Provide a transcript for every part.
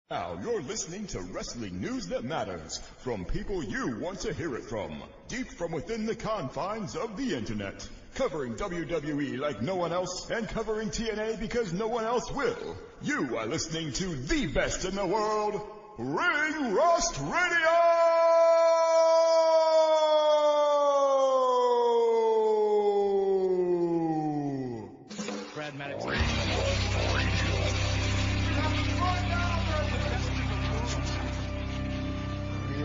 Now you're listening to wrestling news that matters, from people you want to hear it from, deep from within the confines of the internet. Covering WWE like no one else, and covering TNA because no one else will. You are listening to the best in the world, Ring Rust Radio! Brad Maddox.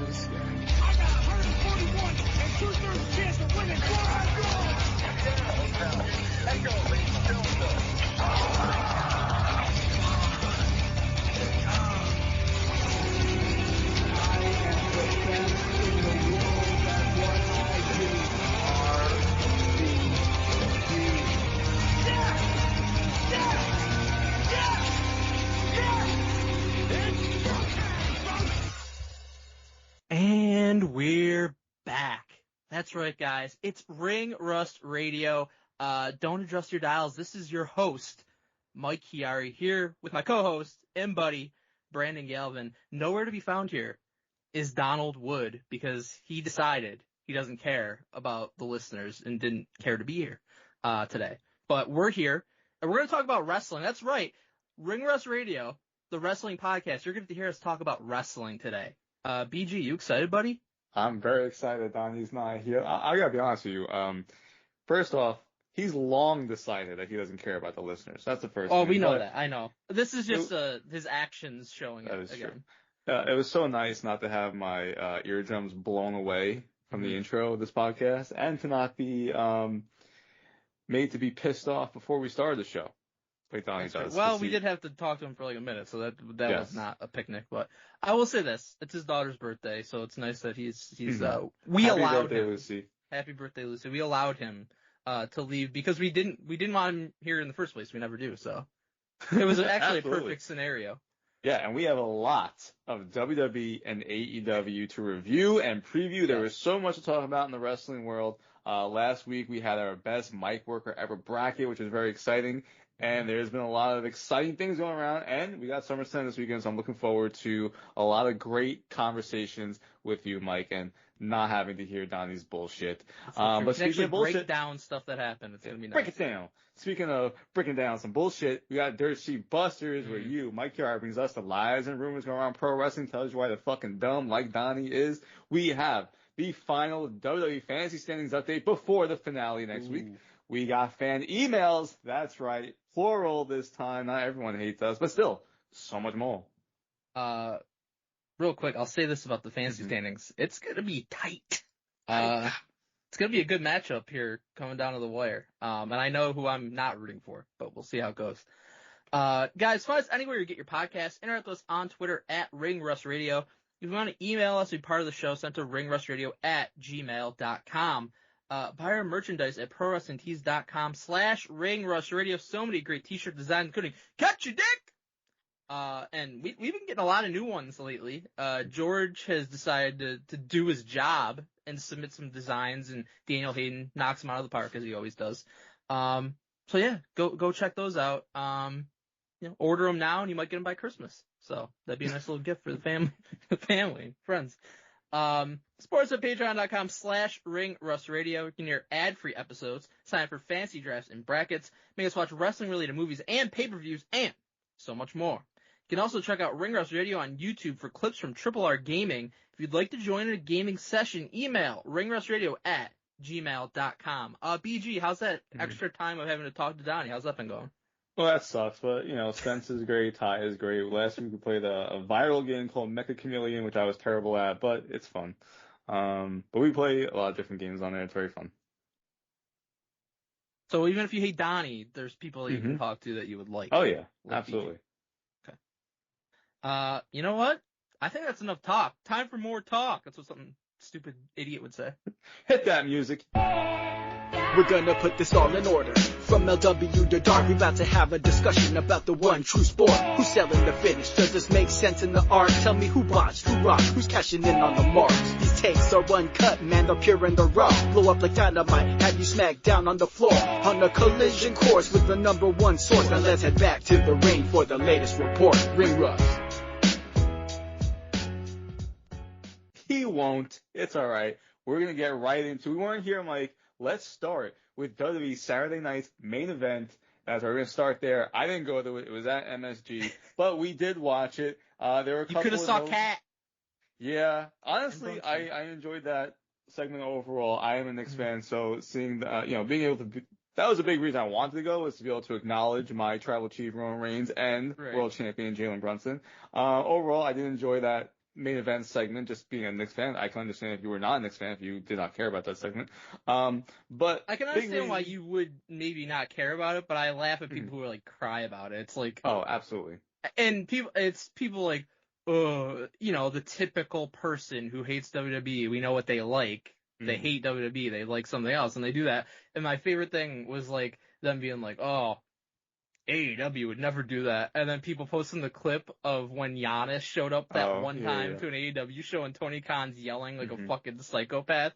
I got 141 and 2/3 chance of winning. And we're back. That's right, guys. It's Ring Rust Radio. Don't adjust your dials. This is your host, Mike Chiari, here with my co-host and buddy, Brandon Galvin. Nowhere to be found here is Donald Wood, because he decided he doesn't care about the listeners and didn't care to be here today. But we're here, and we're going to talk about wrestling. That's right. Ring Rust Radio, the wrestling podcast. You're going to hear us talk about wrestling today. BG, you excited, buddy? I'm very excited, Don. He's not here. I gotta be honest with you. First off, he's long decided that he doesn't care about the listeners. That's the first thing. Oh, we know that. I know. This is just his actions showing it again. True. It was so nice not to have my eardrums blown away from the intro of this podcast, and to not be made to be pissed off before we started the show. Like Donnie does. Well, we did have to talk to him for like a minute, so that yes. was not a picnic. But I will say this: it's his daughter's birthday, so it's nice that we Happy allowed birthday, him. Lucy. Happy birthday, Lucy. We allowed him to leave because we didn't want him here in the first place. We never do. So it was actually a perfect scenario. Yeah, and we have a lot of WWE and AEW to review and preview. There was so much to talk about in the wrestling world. Last week we had our best mic worker ever bracket, which was very exciting. And there's been a lot of exciting things going around, and we got SummerSlam this weekend, so I'm looking forward to a lot of great conversations with you, Mike, and not having to hear Donnie's bullshit. But speaking of bullshit, break down stuff that happened. It's gonna be nice. Break it down. Speaking of breaking down some bullshit, we got Dirt Sheet Busters, where you, Mike Chiari, brings us the lies and rumors going around pro wrestling, tells you why they're fucking dumb, like Donnie is. We have the final WWE Fantasy Standings update before the finale next week. We got fan emails. That's right. Plural this time. Not everyone hates us, but still, so much more. Real quick, I'll say this about the fantasy standings. It's going to be tight. It's going to be a good matchup here coming down to the wire. And I know who I'm not rooting for, but we'll see how it goes. Guys, find us anywhere you get your podcast. Interact with us on Twitter at Ring Rust Radio. If you want to email us, be part of the show, send to ringrustradio@gmail.com. Buy our merchandise at prowrestlingtees.com/ringrustradio. So many great t-shirt designs, including Catch Your Dick! And we've been getting a lot of new ones lately. George has decided to do his job and submit some designs, and Daniel Hayden knocks them out of the park, as he always does. So yeah, go check those out. Order them now, and you might get them by Christmas. So that'd be a nice little gift for the family and friends. Sports at patreon.com/ringrustradio. You can hear ad-free episodes, sign up for fantasy drafts and brackets, make us watch wrestling-related movies and pay-per-views, and so much more. You can also check out Ring Rust Radio on YouTube for clips from Triple R Gaming. If you'd like to join in a gaming session, email ringrustradio@gmail.com. BG, how's that extra time of having to talk to Donnie? How's that been going? Well, that sucks, but, Spence is great, Ty is great. Last week we played a viral game called Mecha Chameleon, which I was terrible at, but it's fun. But we play a lot of different games on there. It's very fun. So even if you hate Donnie, there's people that you can talk to that you would like. Oh, yeah, absolutely. Okay. You know what? I think that's enough talk. Time for more talk. That's what some stupid idiot would say. Hit that music. We're gonna put this all in order. From LW to Dark, we about to have a discussion about the one true sport. Who's selling the finish? Does this make sense in the art? Tell me who botched, who rocked, who's cashing in on the marks. These takes are uncut, man, they're pure and they're raw. Blow up like dynamite, have you smacked down on the floor. On a collision course with the number one source. Now let's head back to the ring for the latest report. Ring Rust. we won't. It's all right. We're going to get right into it. We weren't here, Mike. Let's start with WWE Saturday night's main event. That's where we're going to start there. I didn't go to it. It was at MSG, but we did watch it. There were a couple You could have of saw notes. Cat. Yeah, honestly, Brunson. I enjoyed that segment overall. I am a Knicks fan, so seeing the, being able to, that was a big reason I wanted to go, was to be able to acknowledge my tribal chief Roman Reigns and Right. world champion Jalen Brunson. Overall, I did enjoy that main event segment. Just being a Knicks fan, I can understand if you were not a Knicks fan, if you did not care about that segment. But I can understand why you would maybe not care about it, but I laugh at people who are like cry about it. It's like, oh, absolutely. and people like, the typical person who hates WWE. We know what they like. They hate WWE. They like something else, and they do that. And my favorite thing was like them being like, "Oh, AEW would never do that." And then people posting the clip of when Giannis showed up that one time to an AEW show, and Tony Khan's yelling like a fucking psychopath,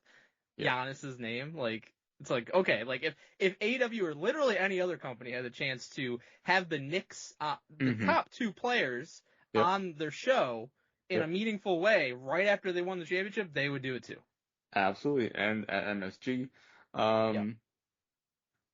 Giannis's name. Like, it's like, okay, like if AEW or literally any other company had a chance to have the Knicks, the top two players on their show in a meaningful way right after they won the championship, they would do it too. Absolutely. And at MSG. And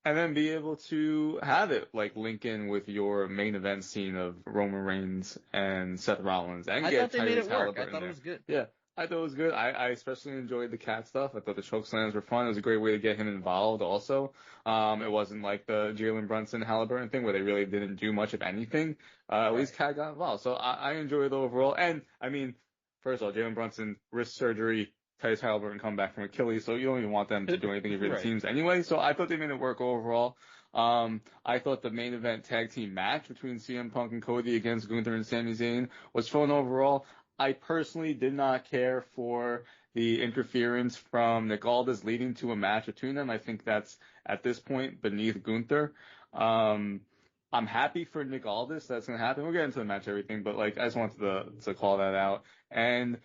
then be able to have it like link in with your main event scene of Roman Reigns and Seth Rollins and I thought they made it Tyrese work. Halliburton I thought there. it was good. Yeah, I thought it was good. I especially enjoyed the cat stuff. I thought the choke slams were fun. It was a great way to get him involved also. It wasn't like the Jalen Brunson Halliburton thing where they really didn't do much of anything. At least Cat got involved. So I enjoyed it overall. And I mean, first of all, Jalen Brunson, wrist surgery, Tyrese Halliburton come back from Achilles, so you don't even want them to do anything if you're the teams anyway. So I thought they made it work overall. I thought the main event tag team match between CM Punk and Cody against Gunther and Sami Zayn was fun overall. I personally did not care for the interference from Nick Aldis leading to a match between them. I think that's, at this point, beneath Gunther. I'm happy for Nick Aldis that's going to happen. We'll get into the match, everything, but like I just wanted to call that out. And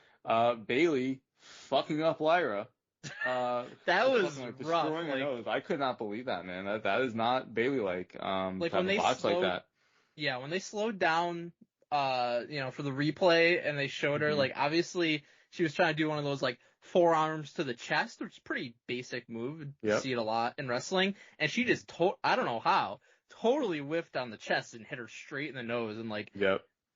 Bayley fucking up Lyra. That was fucking, like, rough. destroying her nose. I could not believe that, man. That is not Bayley like when they watch like that. Yeah, when they slowed down, for the replay and they showed her, like, obviously she was trying to do one of those like forearms to the chest, which is a pretty basic move. You see it a lot in wrestling, and she just I don't know how, totally whiffed on the chest and hit her straight in the nose, and like,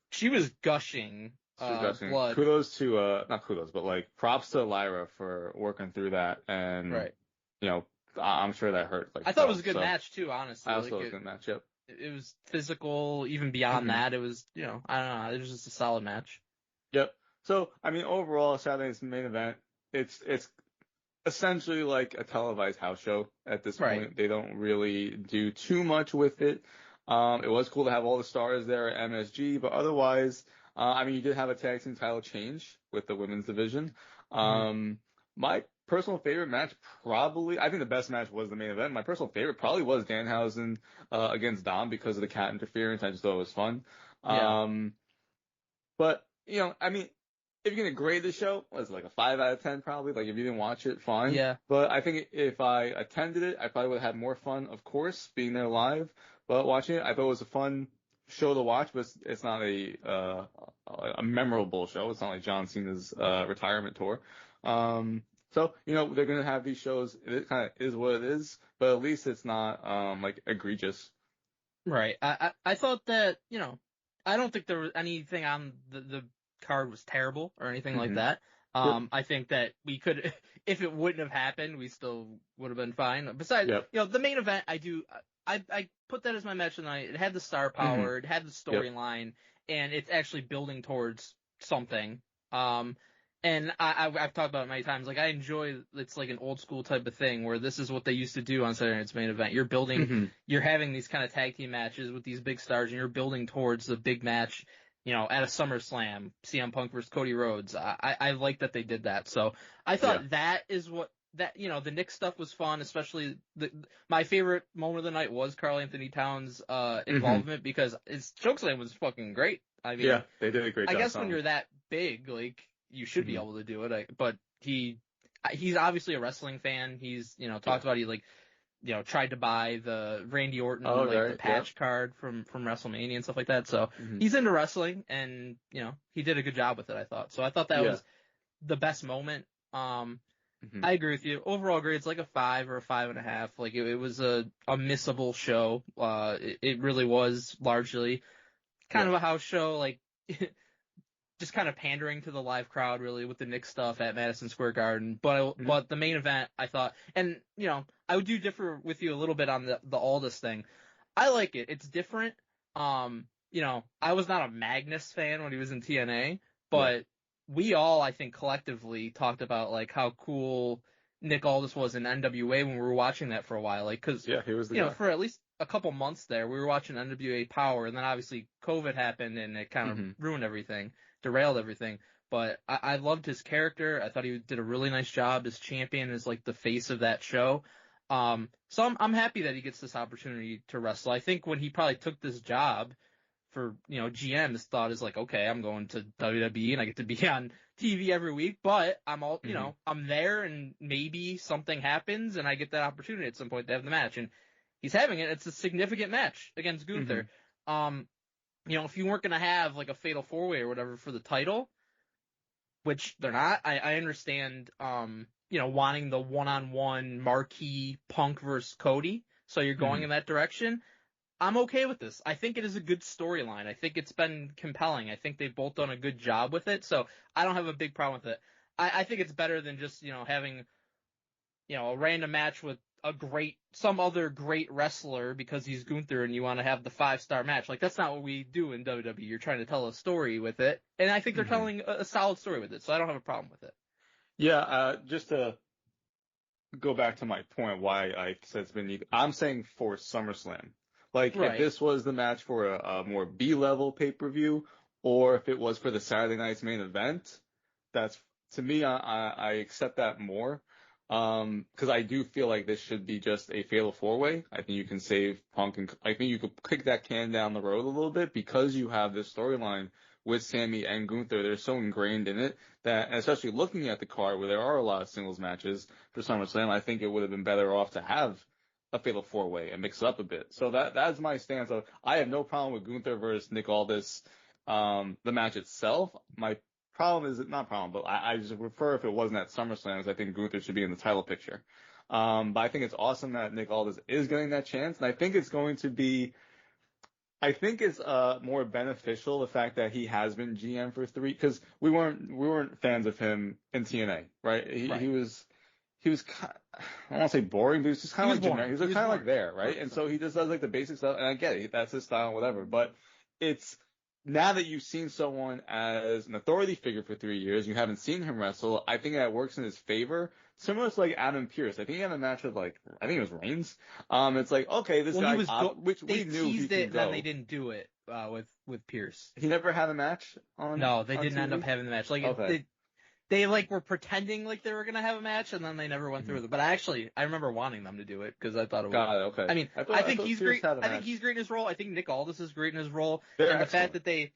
she was gushing. Blood. Kudos to not kudos, but like props to Lyra for working through that, and I'm sure that hurt. Like, I thought it was a good match too, honestly. I also thought it was a good match. Yep. It was physical, even beyond that. It was, I don't know, it was just a solid match. Yep. So I mean, overall, Saturday's main event, it's essentially like a televised house show at this point. They don't really do too much with it. It was cool to have all the stars there at MSG, but otherwise. I mean, you did have a tag team title change with the women's division. My personal favorite match I think the best match was the main event. My personal favorite probably was Danhausen against Dom because of the cat interference. I just thought it was fun. But, I mean, if you're going to grade the show, was it like a 5 out of 10 probably? Like, if you didn't watch it, fine. Yeah. But I think if I attended it, I probably would have had more fun, of course, being there live. But watching it, I thought it was a fun show to watch, but it's not a memorable show. It's not like John Cena's retirement tour. So they're gonna have these shows. It kind of is what it is, but at least it's not like egregious. Right. I thought that I don't think there was anything on the card was terrible or anything like that. I think that we could, if it wouldn't have happened, we still would have been fine. Besides, the main event, I put that as my match of the night. It had the star power, it had the storyline, and it's actually building towards something. And I've talked about it many times. Like, I enjoy, it's like an old school type of thing where this is what they used to do on Saturday Night's Main Event. You're building, you're having these kind of tag team matches with these big stars, and you're building towards the big match, at a SummerSlam, CM Punk versus Cody Rhodes. I like that they did that. So I thought that is what, the Knicks stuff was fun, especially my favorite moment of the night was Karl Anthony Towns' involvement because his chokeslam was fucking great. I mean, they did a great job. I guess when you're that big, like, you should be able to do it. But he's obviously a wrestling fan. He's, talked about, he tried to buy the Randy Orton, the patch card from WrestleMania and stuff like that. So he's into wrestling and, he did a good job with it, I thought. So I thought that was the best moment. Mhm. I agree with you. Overall grade, it's like a 5 or a 5.5. Like it was a missable show. It really was largely kind of a house show, like just kind of pandering to the live crowd, really, with the Knicks stuff at Madison Square Garden. But the main event, I thought, and I would differ with you a little bit on the Aldis thing. I like it. It's different. I was not a Magnus fan when he was in TNA, but we all, I think, collectively talked about like how cool Nick Aldis was in NWA when we were watching that for a while. Like, cause he was the guy. for at least a couple months there, we were watching NWA Power, and then obviously COVID happened and it kind of ruined everything, derailed everything. But I loved his character. I thought he did a really nice job as champion, as like the face of that show. So I'm happy that he gets this opportunity to wrestle. I think when he probably took this job for, GM, his thought is like, okay, I'm going to WWE and I get to be on TV every week, but I'm I'm there and maybe something happens and I get that opportunity at some point to have the match. And he's having it. It's a significant match against Gunther. If you weren't going to have like a fatal 4-way or whatever for the title, which they're not, I understand, wanting the one-on-one marquee Punk versus Cody. So you're going in that direction. I'm okay with this. I think it is a good storyline. I think it's been compelling. I think they've both done a good job with it. So I don't have a big problem with it. I think it's better than just, having, a random match with some other great wrestler because he's Gunther and you want to have the 5-star match. Like, that's not what we do in WWE. You're trying to tell a story with it. And I think they're telling a solid story with it. So I don't have a problem with it. Yeah, just to go back to my point why I said it's been, I'm saying for SummerSlam. Like, if this was the match for a more B-level pay-per-view, or if it was for the Saturday night's main event, that's, to me, I accept that more. Because I do feel like this should be just a fatal 4-way. I think you can save Punk, and I think you could kick that can down the road a little bit because you have this storyline with Sammy and Gunther. They're so ingrained in it that, and especially looking at the card where there are a lot of singles matches for SummerSlam, I think it would have been better off to have a fatal 4-way and mix it up a bit. So that's my stance. I have no problem with Gunther versus Nick Aldis, the match itself. My problem is not problem, but I just prefer if it wasn't at SummerSlam, because I think Gunther should be in the title picture. But I think it's awesome that Nick Aldis is getting that chance, and I think it's going to be. I think it's more beneficial the fact that he has been GM for 3, because we weren't fans of him in TNA, right? He was. I don't want to say boring, but he was just kind of like generic. He was kind of like there, right? And so he just does like the basic stuff, and I get it. That's his style, whatever. But it's now that you've seen someone as an authority figure for 3 years, you haven't seen him wrestle, I think that works in his favor. Similar to like Adam Pearce. I think he had a match with I think it was Reigns. It's like, okay, this guy, which we knew he could go. Then they didn't do it with Pearce. He never had a match on. No, they didn't TV? end up having the match. Like, okay. They were pretending like they were going to have a match, and then they never went through with it. But I remember wanting them to do it because I thought it was. Got it, okay. I mean, I think he's great. I think he's great in his role. I think Nick Aldis is great in his role. The fact that they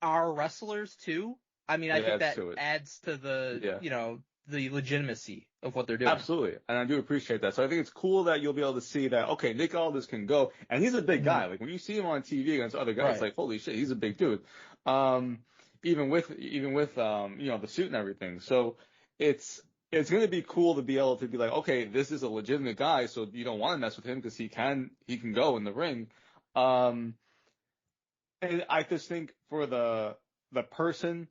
are wrestlers too, I mean, I think that adds to the, the legitimacy of what they're doing. Absolutely. And I do appreciate that. So I think it's cool that you'll be able to see that, okay, Nick Aldis can go, and he's a big guy. Like, when you see him on TV against other guys, it's like, holy shit, he's a big dude. Even with the suit and everything. So it's going to be cool to be able to be like, okay, this is a legitimate guy, so you don't want to mess with him because he can go in the ring. And I just think for the person,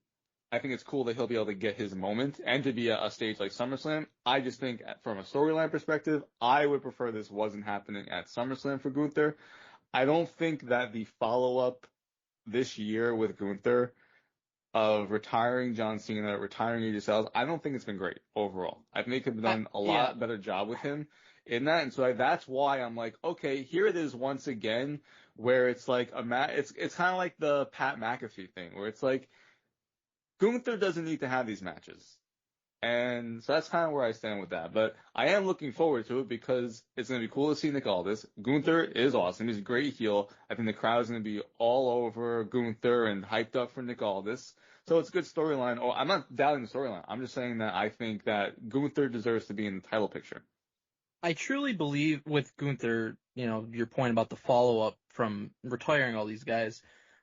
I think it's cool that he'll be able to get his moment and to be a stage like SummerSlam. I just think from a storyline perspective, I would prefer this wasn't happening at SummerSlam for Gunther. I don't think that the follow-up this year with Gunther of retiring John Cena, retiring AJ Styles, I don't think it's been great overall. I think they could have done a lot better job with him in that. And so that's why I'm like, okay, here it is once again, where it's like it's kind of like the Pat McAfee thing, where it's like Gunther doesn't need to have these matches. And so that's kind of where I stand with that. But I am looking forward to it because it's going to be cool to see Nick Aldis. Gunther is awesome. He's a great heel. I think the crowd's going to be all over Gunther and hyped up for Nick Aldis. So it's a good storyline. Oh, I'm not doubting the storyline. I'm just saying that I think that Gunther deserves to be in the title picture. I truly believe with Gunther, your point about the follow-up from retiring all these guys,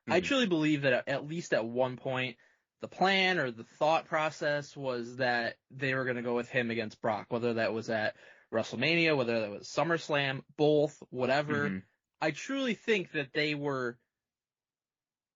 I truly believe that at least at one point, the plan or the thought process was that they were going to go with him against Brock, whether that was at WrestleMania, whether that was SummerSlam, both, whatever. Mm-hmm. I truly think that they were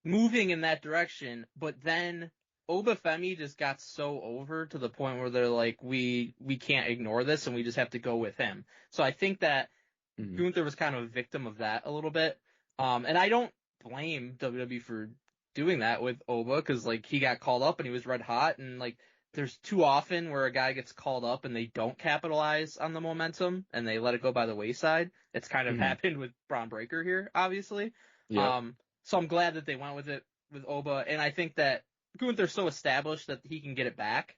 moving in that direction, but then Obafemi just got so over to the point where they're like, we can't ignore this and we just have to go with him. So I think that Gunther was kind of a victim of that a little bit. And I don't blame WWE for doing that with Oba, because like he got called up and he was red hot, and like there's too often where a guy gets called up and they don't capitalize on the momentum and they let it go by the wayside. It's kind of happened with Braun Breaker here, obviously. Yeah. So I'm glad that they went with it with Oba, and I think that Gunther's so established that he can get it back.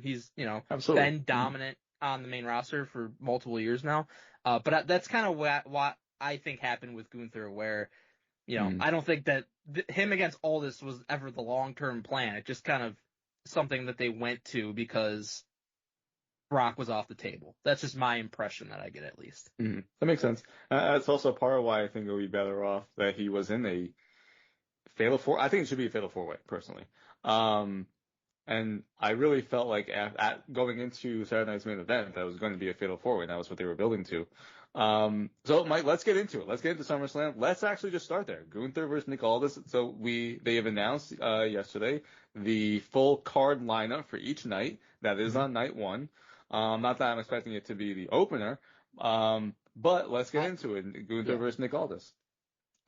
He's, Absolutely. been dominant on the main roster for multiple years now. But that's kind of what I think happened with Gunther, where, I don't think that him against Aldis was ever the long-term plan. It just kind of something that they went to because Brock was off the table. That's just my impression that I get, at least. That makes sense. That's also part of why I think it would be better off that he was in a Fatal 4. I think it should be a Fatal 4-Way, personally. And I really felt like at going into Saturday Night's main event, that was going to be a Fatal 4-Way, and that was what they were building to. So Mike, let's get into it. Let's get into SummerSlam. Let's actually just start there. Gunther versus Nick Aldis. So they have announced yesterday the full card lineup for each night. That is on night one. Not that I'm expecting it to be the opener. But let's get into it. Gunther versus Nick Aldis.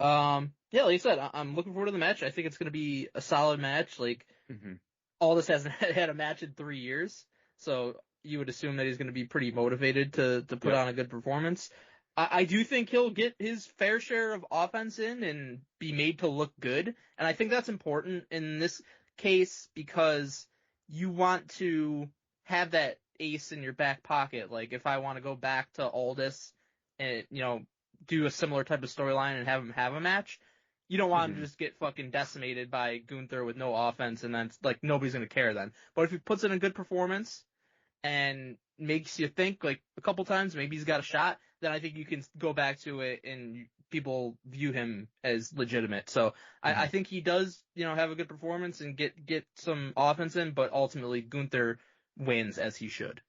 Yeah, like I said, I'm looking forward to the match. I think it's going to be a solid match. Like, Aldis hasn't had a match in 3 years, so you would assume that he's going to be pretty motivated to put on a good performance. I do think he'll get his fair share of offense in and be made to look good, and I think that's important in this case because you want to have that ace in your back pocket. Like, if I want to go back to Aldis and, do a similar type of storyline and have him have a match, you don't want him to just get fucking decimated by Gunther with no offense, and then like nobody's gonna care then. But if he puts in a good performance and makes you think like a couple times maybe he's got a shot, then I think you can go back to it and people view him as legitimate. So I think he does, have a good performance and get some offense in, but ultimately Gunther wins as he should.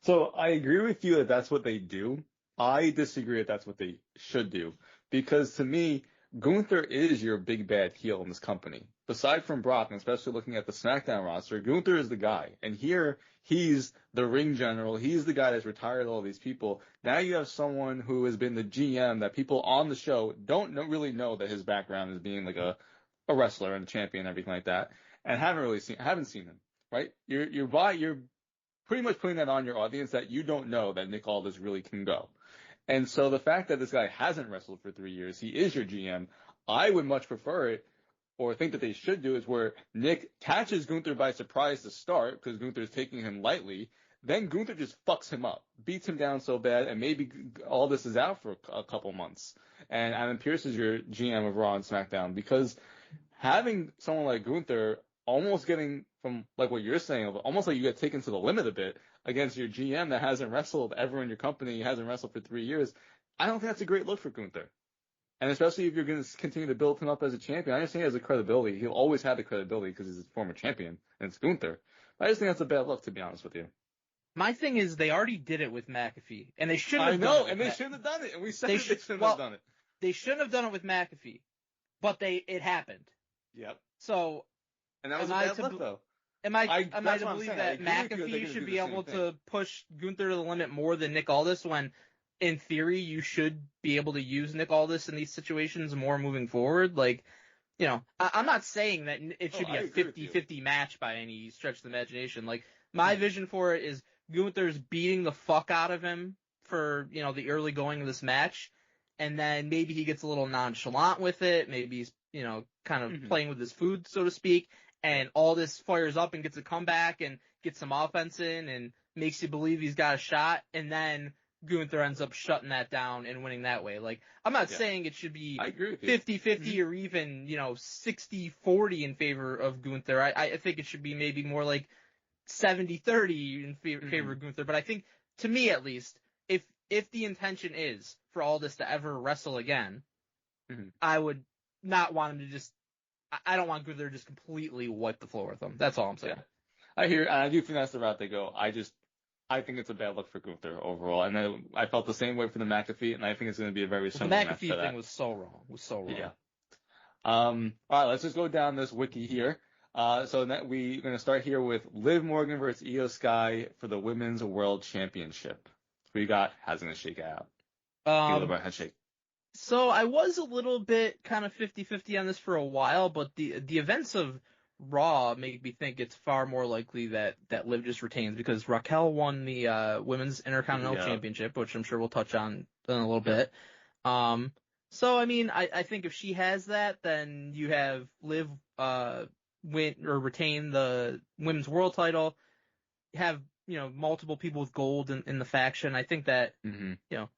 So I agree with you that that's what they do. I disagree that that's what they should do, because to me, Gunther is your big bad heel in this company. Aside from Brock, and especially looking at the SmackDown roster, Gunther is the guy. And here, he's the ring general. He's the guy that's retired all these people. Now you have someone who has been the GM that people on the show don't really know that his background is being like a wrestler and a champion and everything like that, and haven't seen him, right? You're pretty much putting that on your audience that you don't know that Nick Aldis really can go. And so the fact that this guy hasn't wrestled for 3 years, he is your GM, I would much prefer it, or think that they should do, is where Nick catches Gunther by surprise to start, because Gunther's taking him lightly, then Gunther just fucks him up, beats him down so bad, and maybe Aldis is out for a couple months. And Adam Pearce is your GM of Raw and SmackDown, because having someone like Gunther almost getting, from like what you're saying, almost like you get taken to the limit a bit against your GM that hasn't wrestled ever in your company, hasn't wrestled for 3 years, I don't think that's a great look for Gunther. And especially if you're going to continue to build him up as a champion. I understand he has the credibility. He'll always have the credibility because he's a former champion, and it's Gunther. But I just think that's a bad look, to be honest with you. My thing is, they already did it with McAfee, and they shouldn't have done it. I know, and they shouldn't have done it. And we said they shouldn't have done it. They shouldn't have done it with McAfee, but it happened. Yep. So, and that was a bad look, though. Am I to believe that McAfee should be able to push Gunther to the limit more than Nick Aldis, when in theory you should be able to use Nick Aldis in these situations more moving forward? Like, I'm not saying that it should be a 50-50 match by any stretch of the imagination. Like, my vision for it is Gunther's beating the fuck out of him for, the early going of this match, and then maybe he gets a little nonchalant with it. Maybe he's, kind of playing with his food, so to speak, and Aldis fires up and gets a comeback and gets some offense in and makes you believe he's got a shot, and then Gunther ends up shutting that down and winning that way. Like, I'm not saying it should be 50-50 or even, 60-40 in favor of Gunther. I think it should be maybe more like 70-30 in favor of Gunther. But I think, to me at least, if the intention is for Aldis to ever wrestle again, I would not want him to just I don't want Gunther to just completely wipe the floor with them. That's all I'm saying. Yeah. I do think that's the route they go. I think it's a bad look for Gunther overall. And then I felt the same way for the McAfee, and I think it's going to be a very similar match to The McAfee that. thing was so wrong. Yeah. All right, let's just go down this wiki here. So we're going to start here with Liv Morgan versus Io Sky for the Women's World Championship. Who you got? How's it going to shake out? Handshake. So I was a little bit kind of 50-50 on this for a while, but the events of Raw make me think it's far more likely that Liv just retains, because Raquel won the Women's Intercontinental Championship, which I'm sure we'll touch on in a little bit. So, I mean, I think if she has that, then you have Liv win or retain the Women's World title, have, multiple people with gold in the faction. I think that,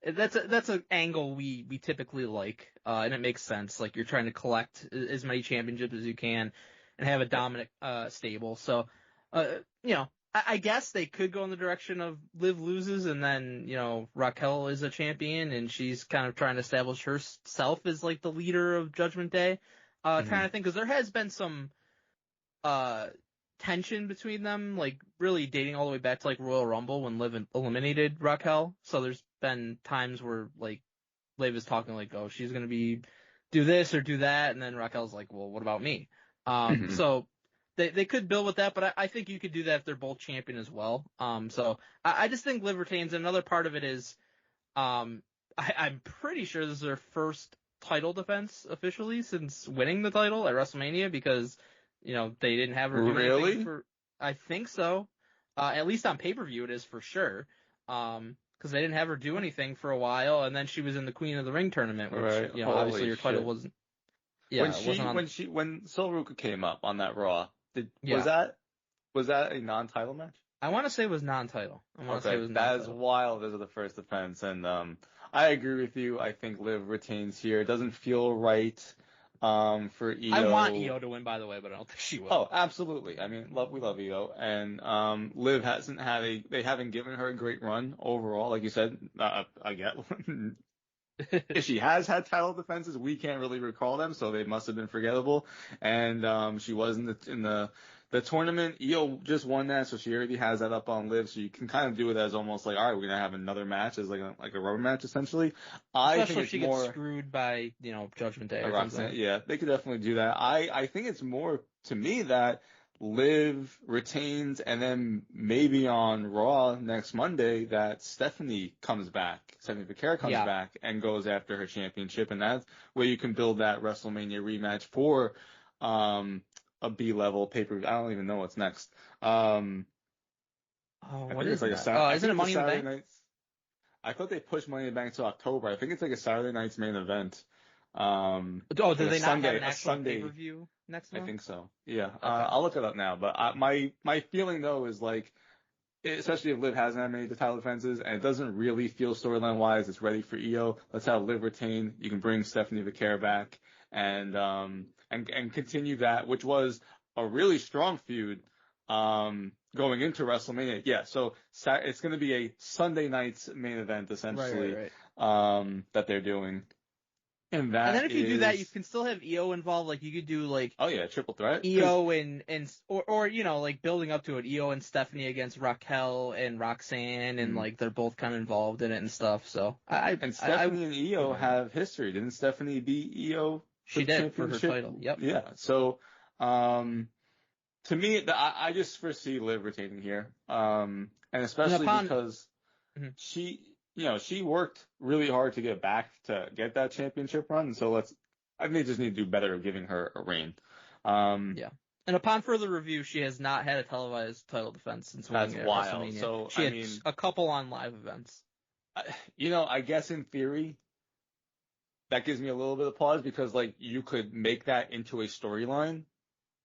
that's an angle we typically like, and it makes sense. Like, you're trying to collect as many championships as you can and have a dominant stable. So, I guess they could go in the direction of Liv loses and then, Raquel is a champion and she's kind of trying to establish herself as like the leader of Judgment Day, kind of thing. Because there has been some tension between them, like really dating all the way back to like Royal Rumble when Liv eliminated Raquel. So there's been times where like Liv is talking like, oh, she's going to do this or do that. And then Raquel's like, well, what about me? So they could build with that, but I think you could do that if they're both champion as well. So I just think Liv retains. Another part of it is, I'm pretty sure this is their first title defense officially since winning the title at WrestleMania, because, they didn't have her do anything for, I think so. At least on pay-per-view it is for sure. Because they didn't have her do anything for a while, and then she was in the Queen of the Ring tournament, which, obviously her title wasn't. Yeah, when Sol Ruca came up on that Raw, was that a non-title match? I want to say it was non-title. That is wild as the first defense, and I agree with you. I think Liv retains here. It doesn't feel right for Io. I want Io to win, by the way, but I don't think she will. Oh, absolutely. I mean, we love Io, and Liv they haven't given her a great run overall, like you said. I get. If she has had title defenses, we can't really recall them, so they must have been forgettable. And she was in the tournament. Io just won that, so she already has that up on Liv. So you can kind of do it as almost like, all right, we're gonna have another match as like a rubber match essentially. Especially think if she gets screwed by Judgment Day or something. Yeah, they could definitely do that. I think it's more to me that Liv retains, and then maybe on Raw next Monday that Stephanie Becerra comes back and goes after her championship, and that's where you can build that WrestleMania rematch for a B-level pay-per-view. I don't even know what's next. What is it? Isn't it Money in the Bank? Nights. I thought they pushed Money in the Bank to October. I think it's like a Saturday night's main event. Do they not have an actual pay-per-view next month? I think so. Yeah. Okay. I'll look it up now. But my feeling though is like, especially if Liv hasn't had many title defenses and it doesn't really feel storyline wise it's ready for Io. Let's have Liv retain. You can bring Stephanie Becerra back and continue that, which was a really strong feud going into WrestleMania. Yeah. So it's going to be a Sunday night's main event essentially, right. That they're doing. And then if you do that, you can still have Io involved. Like you could do like triple threat. Io and like building up to it, Io and Stephanie against Raquel and Roxanne, and like they're both kind of involved in it and stuff. So Stephanie and Io have history. Didn't Stephanie beat Io? She did for her title. Yep. Yeah. So to me, I just foresee Liv retaining here, and especially because she worked really hard to get back to get that championship run. So I think they just need to do better of giving her a reign. Yeah. And upon further review, she has not had a televised title defense since winning at WrestleMania. So she had a couple on live events. I guess in theory, that gives me a little bit of pause because like you could make that into a storyline,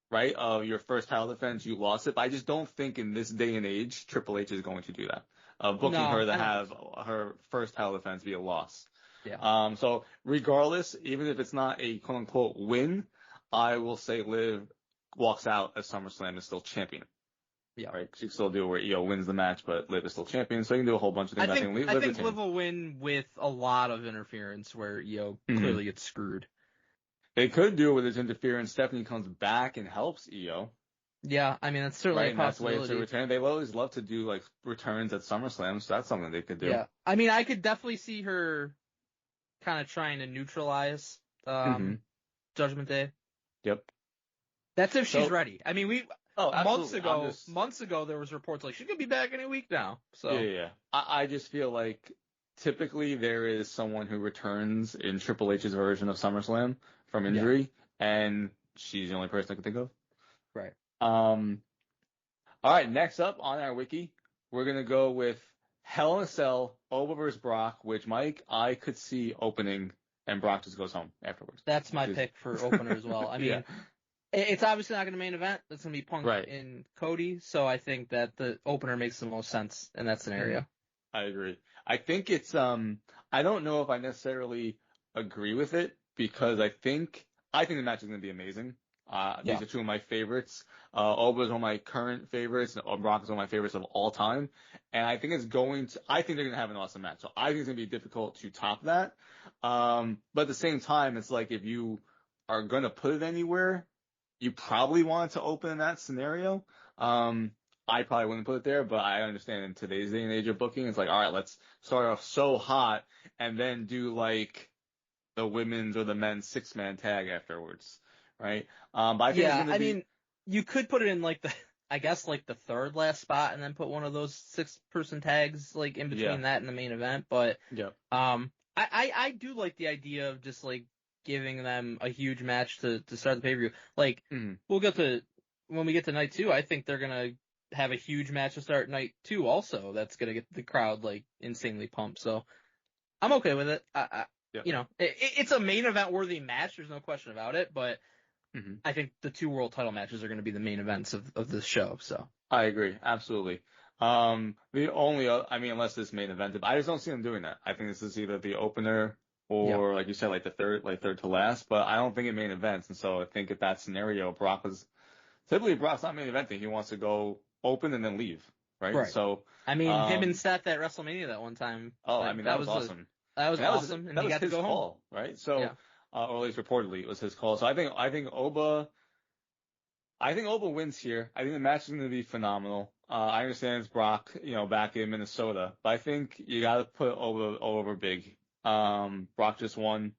right? Of your first title defense, you lost it. But I just don't think in this day and age, Triple H is going to do that. Booking her to have her first title defense be a loss. Yeah. So regardless, even if it's not a quote unquote win, I will say Liv walks out as SummerSlam is still champion. Yeah. Right. She can still do where Io wins the match, but Liv is still champion. So you can do a whole bunch of things. I think Liv will win with a lot of interference where Io clearly gets screwed. They could do it with his interference. Stephanie comes back and helps Io. Yeah, I mean, that's certainly Right, a and that's the way it's a possibility. return. They always love to do like returns at SummerSlam, so that's something they could do. Yeah, I mean, I could definitely see her kind of trying to neutralize Mm-hmm. Judgment Day. Yep. That's if she's So, ready. I mean, months absolutely. ago there was reports like she could be back any week now. So Yeah. I just feel like typically there is someone who returns in Triple H's version of SummerSlam from injury, and she's the only person I can think of. right. All right, next up on our wiki, we're gonna go with Hell in a Cell, Oba vs. Brock, which Mike I could see opening, and Brock just goes home afterwards. That's my pick for opener as well. I mean, Yeah. it's obviously not going to main event. It's going to be Punk Right. and Cody. So I think that the opener makes the most sense in that scenario. I agree. I think it's I don't know if I necessarily agree with it because I think the match is going to be amazing. These are two of my favorites. Oba is one of my current favorites, and Brock is one of my favorites of all time. And I think I think they're going to have an awesome match. So I think it's going to be difficult to top that. But at the same time, it's like if you are going to put it anywhere, you probably want it to open in that scenario. I probably wouldn't put it there, but I understand in today's day and age of booking, it's like, all right, let's start off so hot and then do like the women's or the men's 6-man tag afterwards, right? But I think it's gonna be... mean, you could put it in like I guess like the third last spot and then put one of those 6-person tags like in between that and the main event. But I do like the idea of just like giving them a huge match to start the pay-per-view. Like we'll get to when we get to night 2, I think they're gonna have a huge match to start night 2 also. That's gonna get the crowd like insanely pumped. So I'm okay with it. You know, it's a main event worthy match. There's no question about it. But I think the 2 world title matches are going to be the main events of this show. So I agree, absolutely. The only, unless this main event, I just don't see them doing that. I think this is either the opener or, like you said, like third to last. But I don't think it main events, and so I think if that scenario, Brock's not main eventing. He wants to go open and then leave, right? So I mean, him and Seth at WrestleMania that one time. Oh, like, I mean, that was awesome. That was awesome, and he got to go call, home, right? So, or at least reportedly, it was his call. So I think Oba wins here. I think the match is going to be phenomenal. I understand it's Brock, back in Minnesota, but I think you got to put Oba over big. Brock just won,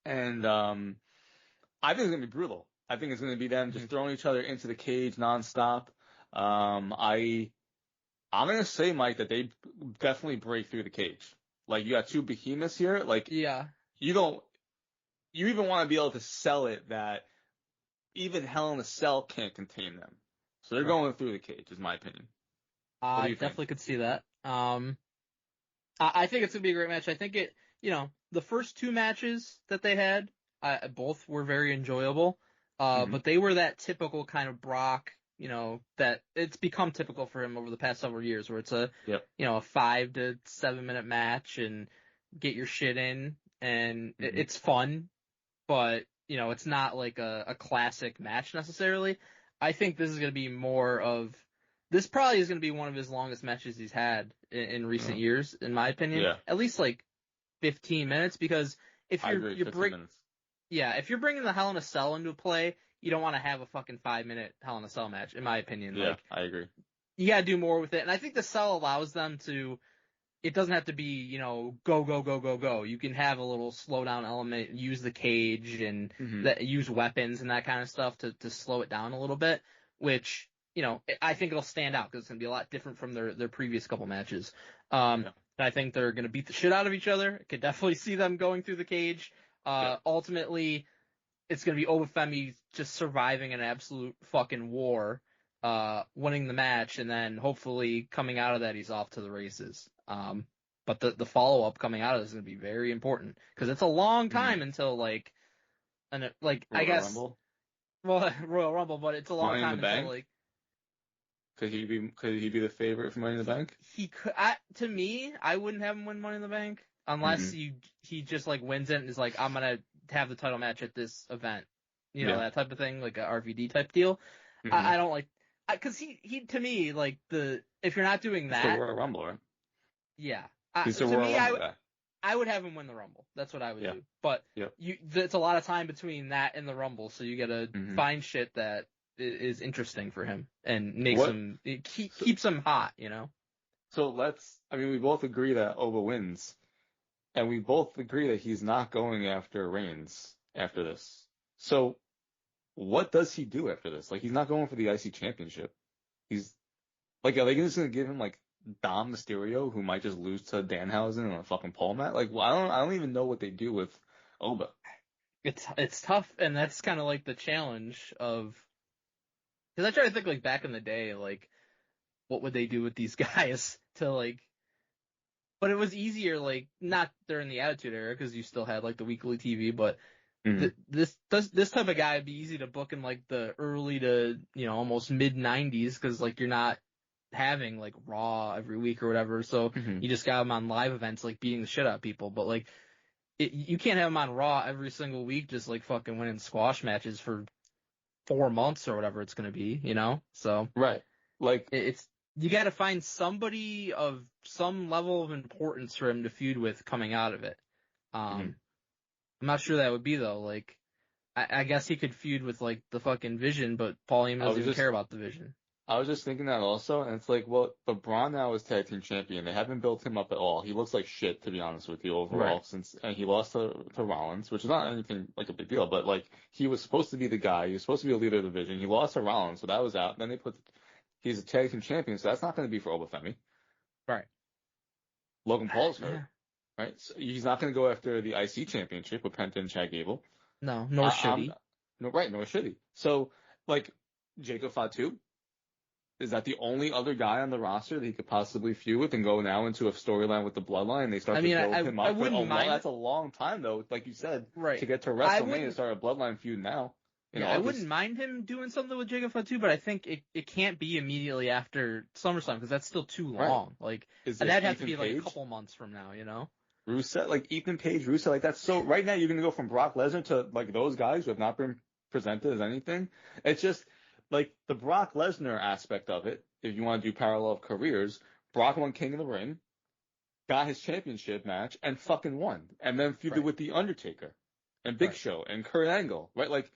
and I think it's going to be brutal. I think it's going to be them just throwing each other into the cage nonstop. I'm going to say, Mike, that they definitely break through the cage. Like, you got 2 behemoths here. Like, you even want to be able to sell it that even Hell in a Cell can't contain them. So they're going through the cage, is my opinion. I definitely could see that. I think it's going to be a great match. I think the first 2 matches that they had, both were very enjoyable. But they were that typical kind of Brock, that it's become typical for him over the past several years, where it's a 5 to 7 minute match and get your shit in, and it's fun, but it's not like a classic match necessarily. I think this is going to be this probably is going to be one of his longest matches he's had in recent years, in my opinion. Yeah. At least like 15 minutes, because if you're bringing the Hell in a Cell into play, you don't want to have a fucking 5-minute Hell in a Cell match, in my opinion. Yeah, I agree. You gotta do more with it, and I think the Cell allows them to. It doesn't have to be, go. You can have a little slowdown element, use the cage and use weapons and that kind of stuff to slow it down a little bit, which, I think it'll stand out because it's going to be a lot different from their previous couple matches. I think they're going to beat the shit out of each other. I could definitely see them going through the cage. Ultimately, it's going to be Obafemi just surviving an absolute fucking war, winning the match, and then hopefully coming out of that, he's off to the races. But the follow-up coming out of this is going to be very important because it's a long time until Royal Rumble, but it's a long time until like. Could he be the favorite for Money in the Bank? He could. To me, I wouldn't have him win Money in the Bank unless he just like wins it and is like, I'm gonna have the title match at this event, that type of thing, like a RVD type deal. I don't like, because he to me, like, if you're not doing that, it's the Royal Rumble, right? Yeah. He's the Royal Rumble guy. I would have him win the Rumble. That's what I would Yeah. do. But Yep. it's a lot of time between that and the Rumble, so you gotta find shit that is interesting for him and makes him keeps him hot, you know. So we both agree that Oba wins, and we both agree that he's not going after Reigns after this. So what does he do after this? Like, he's not going for the IC championship. He's like, are they just gonna give him like Dom Mysterio, who might just lose to Danhausen on a fucking pole mat? Like, well, I don't even know what they do with Oba. It's tough, and that's kind of like the challenge of, because I try to think like back in the day, like what would they do with these guys to like, but it was easier like not during the Attitude Era because you still had like the weekly TV, but this type of guy would be easy to book in like the early to almost mid 90s because like you're not having like Raw every week or whatever, so you just got him on live events like beating the shit out of people, but like you can't have him on Raw every single week just like fucking winning squash matches for 4 months or whatever it's gonna be, so Right, like it's you got to find somebody of some level of importance for him to feud with coming out of it. I'm not sure that would be though. Like, I guess he could feud with like the fucking Vision, but Paul Heyman doesn't even care about the Vision. I was just thinking that also, and it's like, well, but Braun now is tag team champion. They haven't built him up at all. He looks like shit, to be honest with you, overall, and he lost to Rollins, which is not anything like a big deal, but like, he was supposed to be the guy. He was supposed to be a leader of the Division. He lost to Rollins, so that was out. Then he's a tag team champion, so that's not going to be for Obafemi. Right. Logan Paul's hurt. Right? So he's not going to go after the IC championship with Penta and Chad Gable. No, nor should he. Nor should he. So, like, Jacob Fatu, is that the only other guy on the roster that he could possibly feud with and go now into a storyline with the Bloodline? They start to build him up. That's a long time, though, like you said, to get to WrestleMania and start a Bloodline feud now. I wouldn't mind him doing something with Jacob Fatu, but I think it can't be immediately after SummerSlam because that's still too long. Right. Like, that'd have to be like a couple months from now, Rusev, like Ethan Page, Rusev, like that's so. Right now, you're gonna go from Brock Lesnar to like those guys who have not been presented as anything. It's just like the Brock Lesnar aspect of it. If you want to do parallel of careers, Brock won King of the Ring, got his championship match, and fucking won, and then feuded with the Undertaker and Big Show and Kurt Angle, right? Like,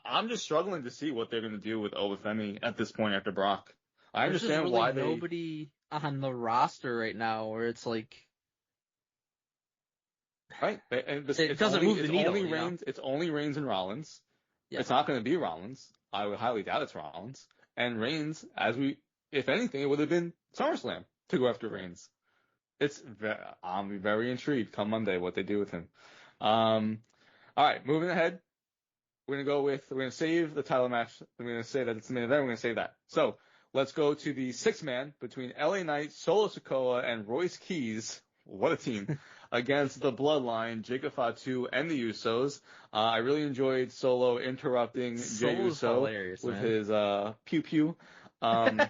I'm just struggling to see what they're gonna do with Obafemi at this point after Brock. I understand really why nobody on the roster right now where it's like, right, and it doesn't move the needle. It's only Reigns and Rollins. Yeah. It's not going to be Rollins. I would highly doubt it's Rollins. And Reigns, if anything, it would have been SummerSlam to go after Reigns. I'm very intrigued come Monday what they do with him. All right, moving ahead. We're going to save the title match. We're going to say that it's the main event. We're going to save that. So let's go to the 6-man between LA Knight, Solo Sikoa, and Royce Keys. What a team. Against the Bloodline, Jacob Fatu, and the Usos. I really enjoyed Solo interrupting Jey Uso with his pew-pew,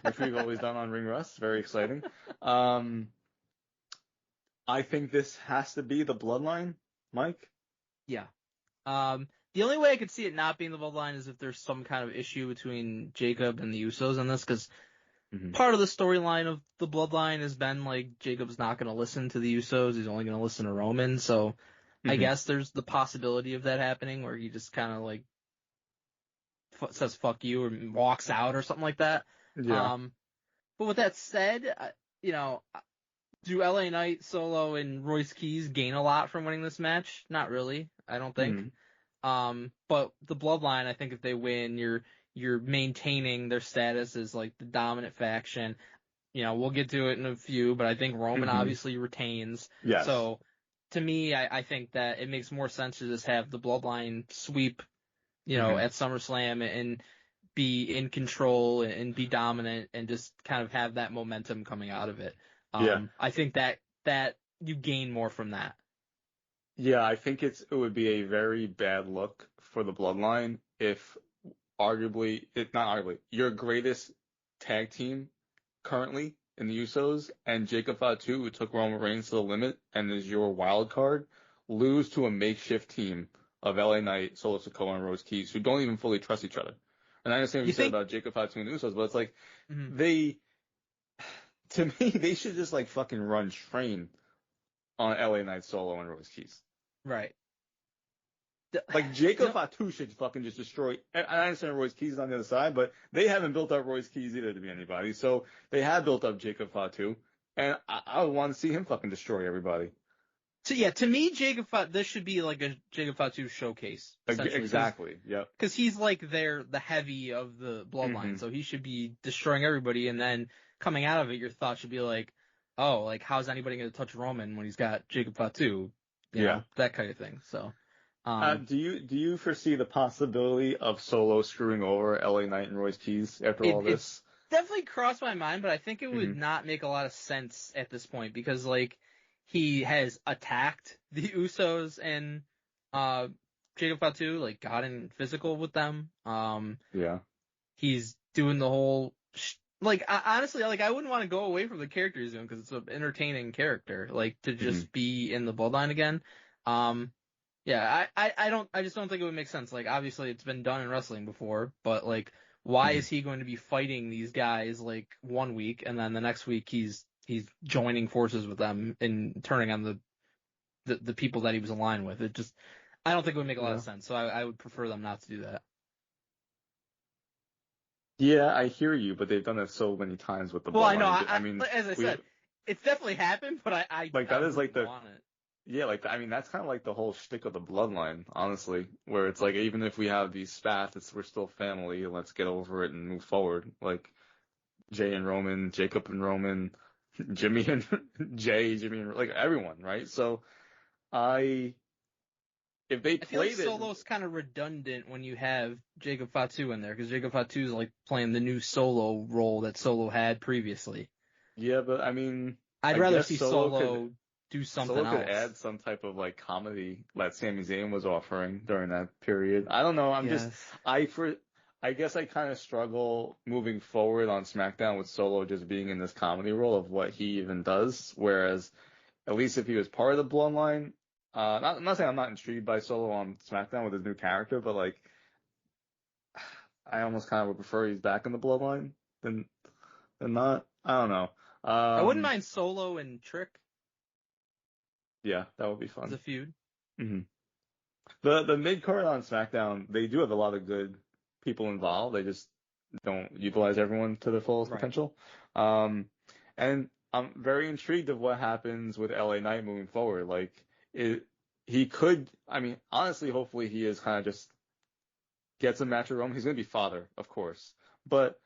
which we've always done on Ring Rust. Very exciting. I think this has to be the Bloodline, Mike? Yeah. The only way I could see it not being the Bloodline is if there's some kind of issue between Jacob and the Usos in this, because part of the storyline of the Bloodline has been like Jacob's not going to listen to the Usos, he's only going to listen to Roman, so I guess there's the possibility of that happening where he just kind of like says fuck you or walks out or something like that. Yeah. But with that said, do LA Knight, Solo, and Royce Keys gain a lot from winning this match? Not really, I don't think. But the Bloodline, I think if they win, you're maintaining their status as like the dominant faction. We'll get to it in a few, but I think Roman obviously retains. Yes. So to me, I think that it makes more sense to just have the Bloodline sweep, at SummerSlam and be in control and be dominant and just kind of have that momentum coming out of it. I think that you gain more from that. Yeah, I think it would be a very bad look for the Bloodline if your greatest tag team currently in the Usos and Jacob Fatu, who took Roman Reigns to the limit and is your wild card, lose to a makeshift team of LA Knight, Solo Sikoa, and Royce Keys, who don't even fully trust each other. And I understand what you said about Jacob Fatu and the Usos, but it's like To me, they should just like fucking run train on LA Knight Solo and Royce Keys. Right. Like Jacob Fatu should fucking just destroy. I understand Royce Keys is on the other side, but they haven't built up Royce Keys either to be anybody. So they have built up Jacob Fatu, and I would want to see him fucking destroy everybody. So yeah, to me, this should be like a Jacob Fatu showcase. Exactly. Yep. Because he's like the heavy of the bloodline, so he should be destroying everybody, and then coming out of it, your thought should be like, oh, like how's anybody going to touch Roman when he's got Jacob Fatu? You know, that kind of thing. So. Do you foresee the possibility of Solo screwing over LA Knight and Royce Keys after all this? Definitely crossed my mind, but I think it would not make a lot of sense at this point because like he has attacked the Usos and Jacob Fatu, like gotten physical with them. He's doing the whole honestly, like I wouldn't want to go away from the character he's doing because it's an entertaining character, like to just be in the bloodline again. Yeah, I just don't think it would make sense. Like, obviously it's been done in wrestling before, but like, why is he going to be fighting these guys like one week and then the next week he's joining forces with them and turning on the people that he was aligned with? It just, I don't think it would make a lot of sense. So I would prefer them not to do that. Yeah, I hear you, but they've done it so many times with the bloodline. Well, I know. I mean, as I said, it's definitely happened, but I like that is like want it. Yeah, like, I mean, that's kind of like the whole shtick of the bloodline, honestly, where it's like, even if we have these spats, we're still family, let's get over it and move forward. Like, Jay and Roman, Jacob and Roman, Jimmy and Jimmy and, like, everyone, right? So, if they played I feel like Solo's kind of redundant when you have Jacob Fatu in there, because Jacob Fatu's, like, playing the new Solo role that Solo had previously. Yeah, but, I mean, I'd rather see Solo do something else. Solo could add some type of like comedy that Sami Zayn was offering during that period. I don't know. I guess I kind of struggle moving forward on SmackDown with Solo just being in this comedy role of what he even does. Whereas, at least if he was part of the Bloodline, I'm not saying I'm not intrigued by Solo on SmackDown with his new character, but like, I almost kind of would prefer he's back in the Bloodline than not. I don't know. I wouldn't mind Solo and Trick. Yeah, that would be fun. The feud. Mm-hmm. The mid card on SmackDown, they do have a lot of good people involved. They just don't utilize everyone to their fullest potential. And I'm very intrigued of what happens with LA Knight moving forward. Like, he could, I mean, honestly, hopefully he is kind of just gets a match with Roman. He's going to be father, of course, but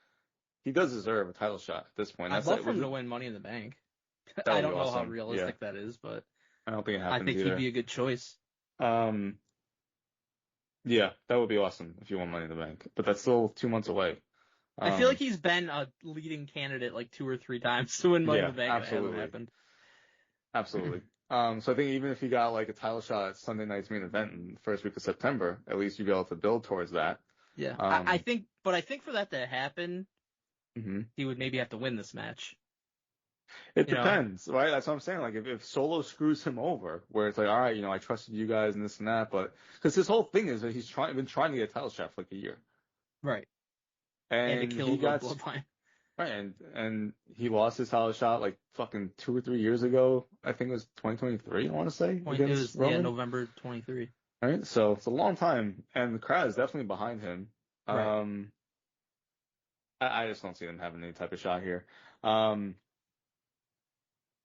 he does deserve a title shot at this point. I'd love for him to win Money in the Bank. I don't know how realistic that is, but I don't think it happens. I think he'd be a good choice. Yeah, that would be awesome if you won Money in the Bank, but that's still 2 months away. I feel like he's been a leading candidate like 2 or 3 times to win Money in the Bank. Absolutely. It hasn't happened. Absolutely. So I think even if he got like a title shot at Sunday night's main event in the first week of September, at least you'd be able to build towards that. Yeah, I think for that to happen, he would maybe have to win this match. It depends, right? That's what I'm saying. Like, if Solo screws him over, where it's like, all right, I trusted you guys and this and that, but because his whole thing is that he's been trying to get a title shot for like a year, right? And to kill he got Bloodline. Right, and he lost his title shot like fucking 2 or 3 years ago. I think it was 2023. I want to say against Roman. Yeah, November 23. Right, so it's a long time, and the crowd is definitely behind him. Right. I just don't see them having any type of shot here.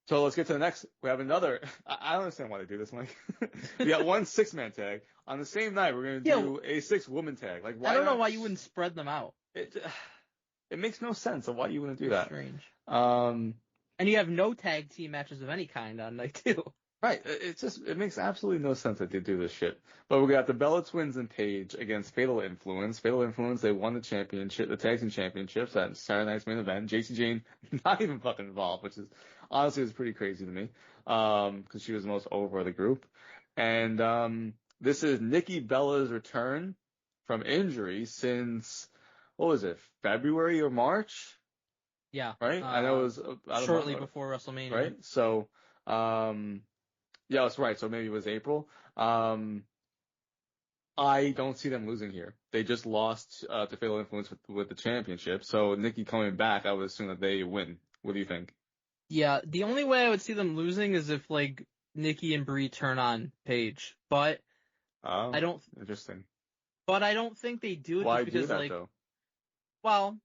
So let's get to the next. We have another. I don't understand why they do this, Mike. We got one 6-man tag on the same night. We're gonna do a 6-woman tag. Like, why? I don't know why you wouldn't spread them out. It makes no sense of why you wouldn't do that. Strange. And you have no tag team matches of any kind on night 2. Right. It makes absolutely no sense that they do this shit. But we got the Bella Twins and Paige against Fatal Influence. Fatal Influence, they won the championship, the tag team championships at Saturday night's main event. JC Jane not even fucking involved, which is honestly is pretty crazy to me. Cause she was the most over of the group. And, this is Nikki Bella's return from injury since, what was it, February or March? Yeah. Right? I know it was shortly before WrestleMania. Right? So, yeah, that's right. So maybe it was April. I don't see them losing here. They just lost to Fatal Influence with the championship. So Nikki coming back, I would assume that they win. What do you think? Yeah, the only way I would see them losing is if like Nikki and Brie turn on Paige, but Oh, I don't. interesting. But I don't think they do it Why just do because that like, though? well,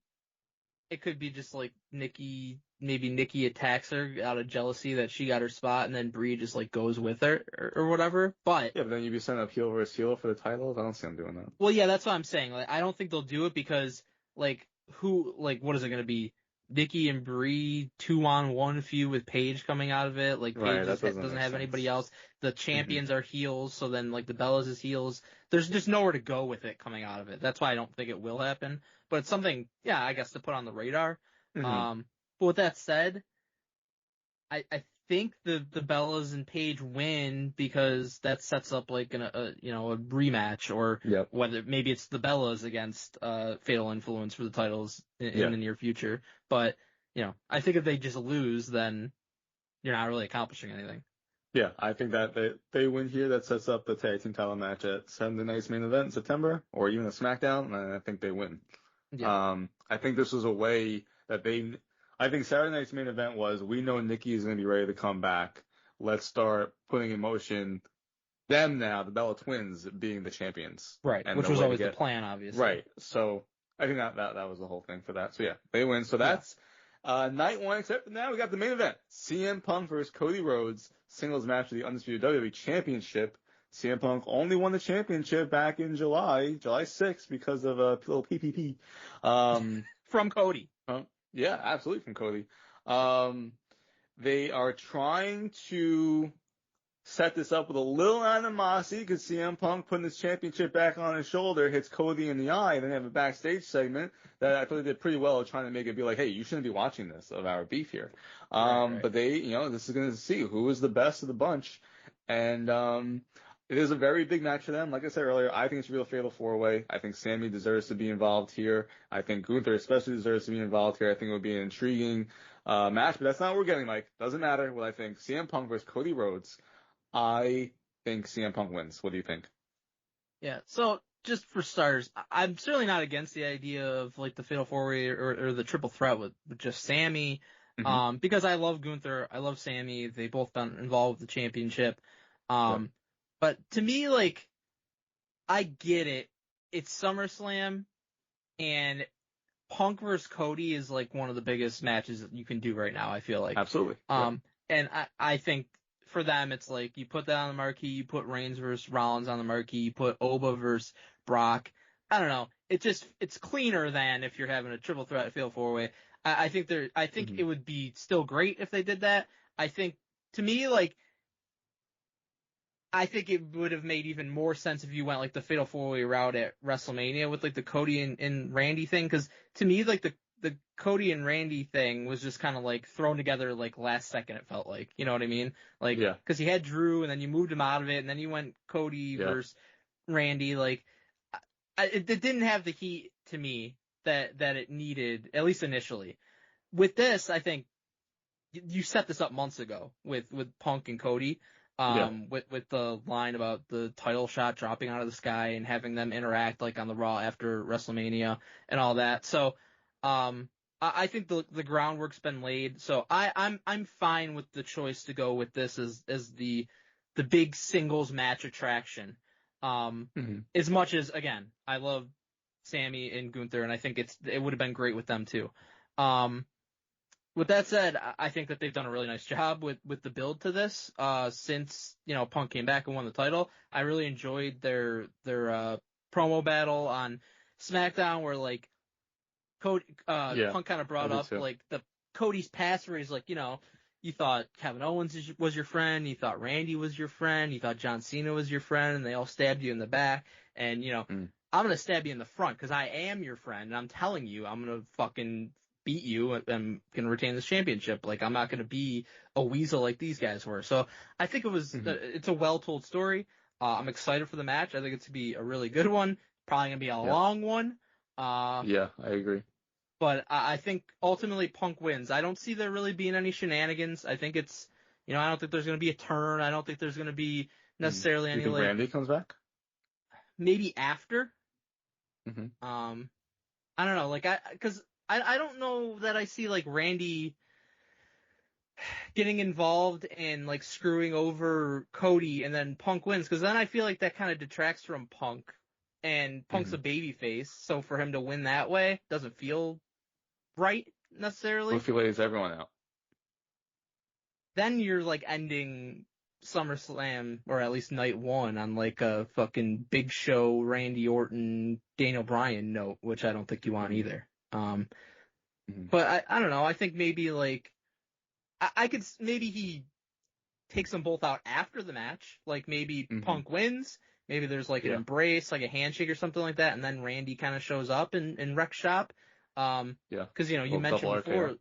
it could be just like maybe Nikki attacks her out of jealousy that she got her spot, and then Brie just like goes with her or whatever. But Yeah, but then you'd be setting up heel versus heel for the titles. I don't see them doing that. well, yeah, that's what I'm saying. Like, I don't think they'll do it because like what is it gonna be? Nikki and Brie 2-on-1 feud with Paige coming out of it. Like Right, Paige that doesn't doesn't make have anybody sense. else. The champions are heels, so then like the Bellas is heels. There's just nowhere to go with it coming out of it. That's why I don't think it will happen. But it's something, yeah, I guess to put on the radar. Mm-hmm. But with that said, I think the Bellas and Paige win because that sets up like a rematch, or Yep. whether maybe it's the Bellas against Fatal Influence for the titles in Yeah. the near future. But I think if they just lose, then you're not really accomplishing anything. Yeah, I think that they win here. That sets up the tag team title match at Sunday night's main event in September, or even a SmackDown, and I think they win. Yeah. I think this was a way that I think Saturday night's main event was, we know Nikki is going to be ready to come back. Let's start putting in motion them now, the Bella Twins being the champions. Right. And Which the was way to always the get, plan, obviously. right. So I think that was the whole thing for that. So yeah, they win. So that's night one, except now we got the main event. CM Punk versus Cody Rhodes, singles match for the Undisputed WWE Championship. CM Punk only won the championship back in July 6th, because of a little PPP. From Cody. Yeah, absolutely, from Cody. They are trying to set this up with a little animosity because CM Punk putting his championship back on his shoulder hits Cody in the eye. Then they have a backstage segment that I thought they did pretty well, trying to make it be like, hey, you shouldn't be watching this, of our beef here. Right. But they, this is going to see who is the best of the bunch. And it is a very big match for them. Like I said earlier, I think it's a real fatal four-way. I think Sammy deserves to be involved here. I think Gunther especially deserves to be involved here. I think it would be an intriguing match, but that's not what we're getting, Mike. Doesn't matter what I think. CM Punk versus Cody Rhodes. I think CM Punk wins. What do you think? Yeah. So just for starters, I'm certainly not against the idea of like the Fatal 4-Way or the triple threat with just Sammy. Mm-hmm. Because I love Gunther, I love Sammy. They both been involved with the championship. But to me, like, I get it. It's SummerSlam, and Punk versus Cody is like one of the biggest matches that you can do right now, I feel like. Absolutely. And I think for them, it's like you put that on the marquee, you put Reigns versus Rollins on the marquee, you put Oba versus Brock. I don't know. It's cleaner than if you're having a triple threat fatal 4-way. I think it would be still great if they did that. I think, to me, like, I think it would have made even more sense if you went like the fatal 4-way route at WrestleMania with like the Cody and Randy thing. Cause to me, like the Cody and Randy thing was just kind of like thrown together like last second, it felt like, you know what I mean? Like, cause you had Drew and then you moved him out of it and then you went Cody versus Randy. Like, it didn't have the heat to me that it needed, at least initially. With this, I think you set this up months ago with Punk and Cody. With the line about the title shot dropping out of the sky and having them interact like on the Raw after WrestleMania and all that. So, I think the groundwork's been laid. So I'm fine with the choice to go with this as the big singles match attraction. As much as, again, I love Sammy and Gunther, and I think it would have been great with them too. With that said, I think that they've done a really nice job with the build to this. Since Punk came back and won the title, I really enjoyed their promo battle on SmackDown, where like Punk kind of brought up like the Cody's past, where he's like, you thought Kevin Owens was your friend, you thought Randy was your friend, you thought John Cena was your friend, and they all stabbed you in the back, and I'm gonna stab you in the front because I am your friend, and I'm telling you, I'm gonna fucking beat you and can retain this championship. Like, I'm not going to be a weasel like these guys were. So I think it's a well-told story. I'm excited for the match. I think it's going to be a really good one. Probably going to be a long one. I agree. But I think ultimately Punk wins. I don't see there really being any shenanigans. I think it's, I don't think there's going to be a turn. I don't think there's going to be necessarily any, you think like, Randy comes back? Maybe after. I don't know. Like, because I don't know that I see like Randy getting involved and like screwing over Cody and then Punk wins, because then I feel like that kind of detracts from Punk, and Punk's a babyface, so for him to win that way doesn't feel right necessarily. What if he lays everyone out? Then you're like ending SummerSlam, or at least night one, on like a fucking Big Show, Randy Orton, Daniel Bryan note, which I don't think you want either. But I don't know. I think maybe like I could maybe he takes them both out after the match. Like maybe Punk wins. Maybe there's like an embrace, like a handshake or something like that, and then Randy kind of shows up and wrecks shop. Because you mentioned before.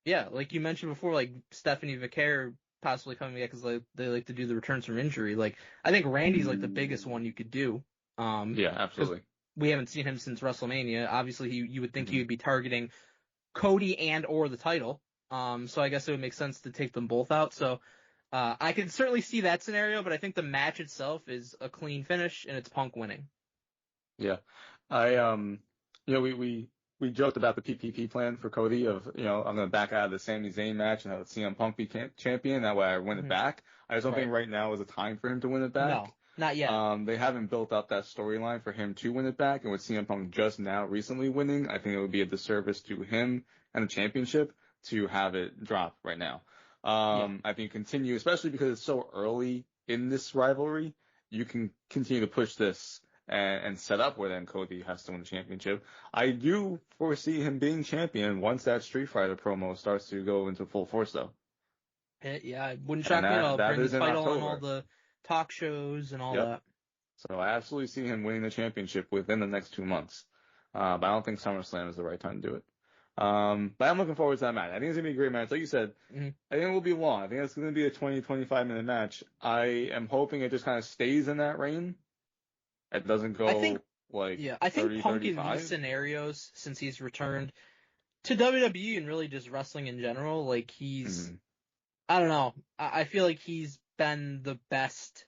Yeah, like you mentioned before, like Stephanie Vaquer possibly coming back because they like to do the returns from injury. Like I think Randy's like the biggest one you could do. Yeah, absolutely. We haven't seen him since WrestleMania. Obviously, you would think he would be targeting Cody and or the title. So I guess it would make sense to take them both out. So I can certainly see that scenario, but I think the match itself is a clean finish and it's Punk winning. Yeah, we joked about the PPP plan for Cody of, I'm going to back out of the Sami Zayn match and have CM Punk be champion. That way I win it back. I just don't think right now is a time for him to win it back. No, not yet. They haven't built up that storyline for him to win it back. And with CM Punk just now recently winning, I think it would be a disservice to him and the championship to have it drop right now. I think continue, especially because it's so early in this rivalry, you can continue to push this and set up where then Cody has to win the championship. I do foresee him being champion once that Street Fighter promo starts to go into full force, though. Yeah, it wouldn't shock me at all. Bring the title on all the talk shows and all that. So I absolutely see him winning the championship within the next 2 months. But I don't think SummerSlam is the right time to do it. But I'm looking forward to that match. I think it's going to be a great match. Like you said, I think it will be long. I think it's going to be a 20, 25-minute match. I am hoping it just kind of stays in that reign. It doesn't go I think 30, Punk 35. in these scenarios, since he's returned to WWE and really just wrestling in general, like he's, I don't know, I feel like he's been the best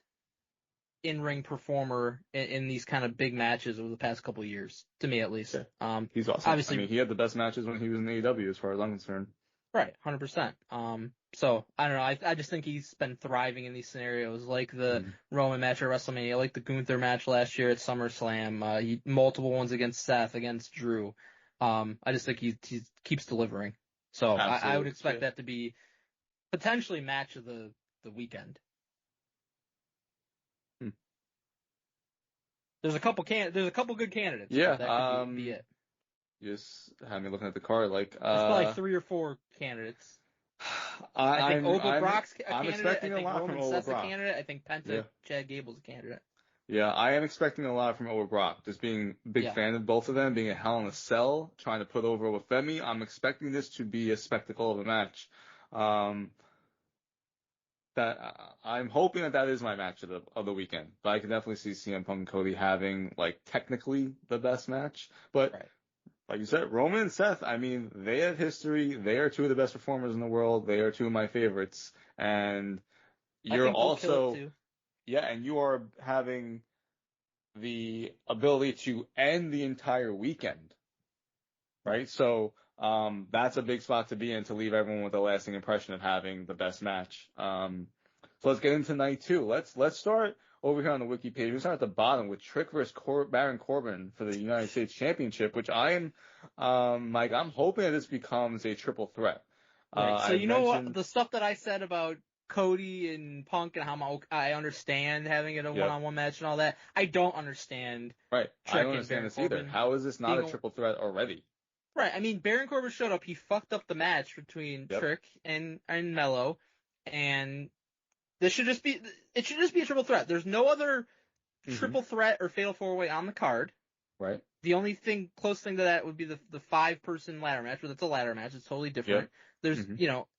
in-ring performer in these kind of big matches over the past couple of years, to me at least. Yeah. He's awesome. Obviously, he had the best matches when he was in AEW as far as I'm concerned. Right, 100%. So, I don't know, I just think he's been thriving in these scenarios, like the Roman match at WrestleMania, like the Gunther match last year at SummerSlam, multiple ones against Seth, against Drew. I just think he keeps delivering. So, I would expect that to be potentially match of the weekend. There's a couple good candidates. Yeah, that could be it. You just had me looking at the card there's probably 3 or 4 candidates. I think Brock's a candidate. I'm expecting I think a lot Roman from Seth's a candidate. I think Penta, Chad Gable's a candidate. Yeah, I am expecting a lot from Over Brock. Just being a big fan of both of them, being a Hell in a Cell, trying to put over with Femi. I'm expecting this to be a spectacle of a match. That I'm hoping that is my match of the weekend. But I can definitely see CM Punk and Cody having technically the best match. But like you said, Roman and Seth, I mean, they have history. They are 2 of the best performers in the world. They are 2 of my favorites. And you're also, and you are having the ability to end the entire weekend, right? So that's a big spot to be in, to leave everyone with a lasting impression of having the best match. So let's get into night 2. Let's start over here on the wiki page. We start at the bottom with Trick versus Baron Corbin for the United States Championship, which I'm hoping that this becomes a triple threat. Right. So know what? The stuff that I said about Cody and Punk and how I understand having it a one-on-one match and all that, I don't understand. Right. I don't understand this either. How is this not a triple threat already? Right. I mean, Baron Corbin showed up. He fucked up the match between Trick and Mello, and it should just be a triple threat. There's no other triple threat or fatal 4-way on the card. Right. The only close thing to that would be the 5-person ladder match, but that's a ladder match. It's totally different. There's,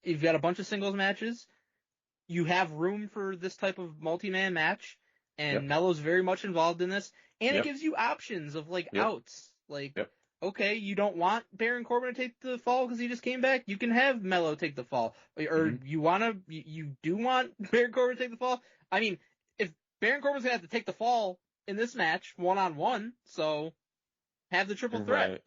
you've got a bunch of singles matches. You have room for this type of multi-man match, and Mello's very much involved in this, and it gives you options of outs. Okay, you don't want Baron Corbin to take the fall because he just came back? You can have Mello take the fall. Or you do want Baron Corbin to take the fall? I mean, if Baron Corbin's going to have to take the fall in this match, one-on-one, so have the triple threat. Right.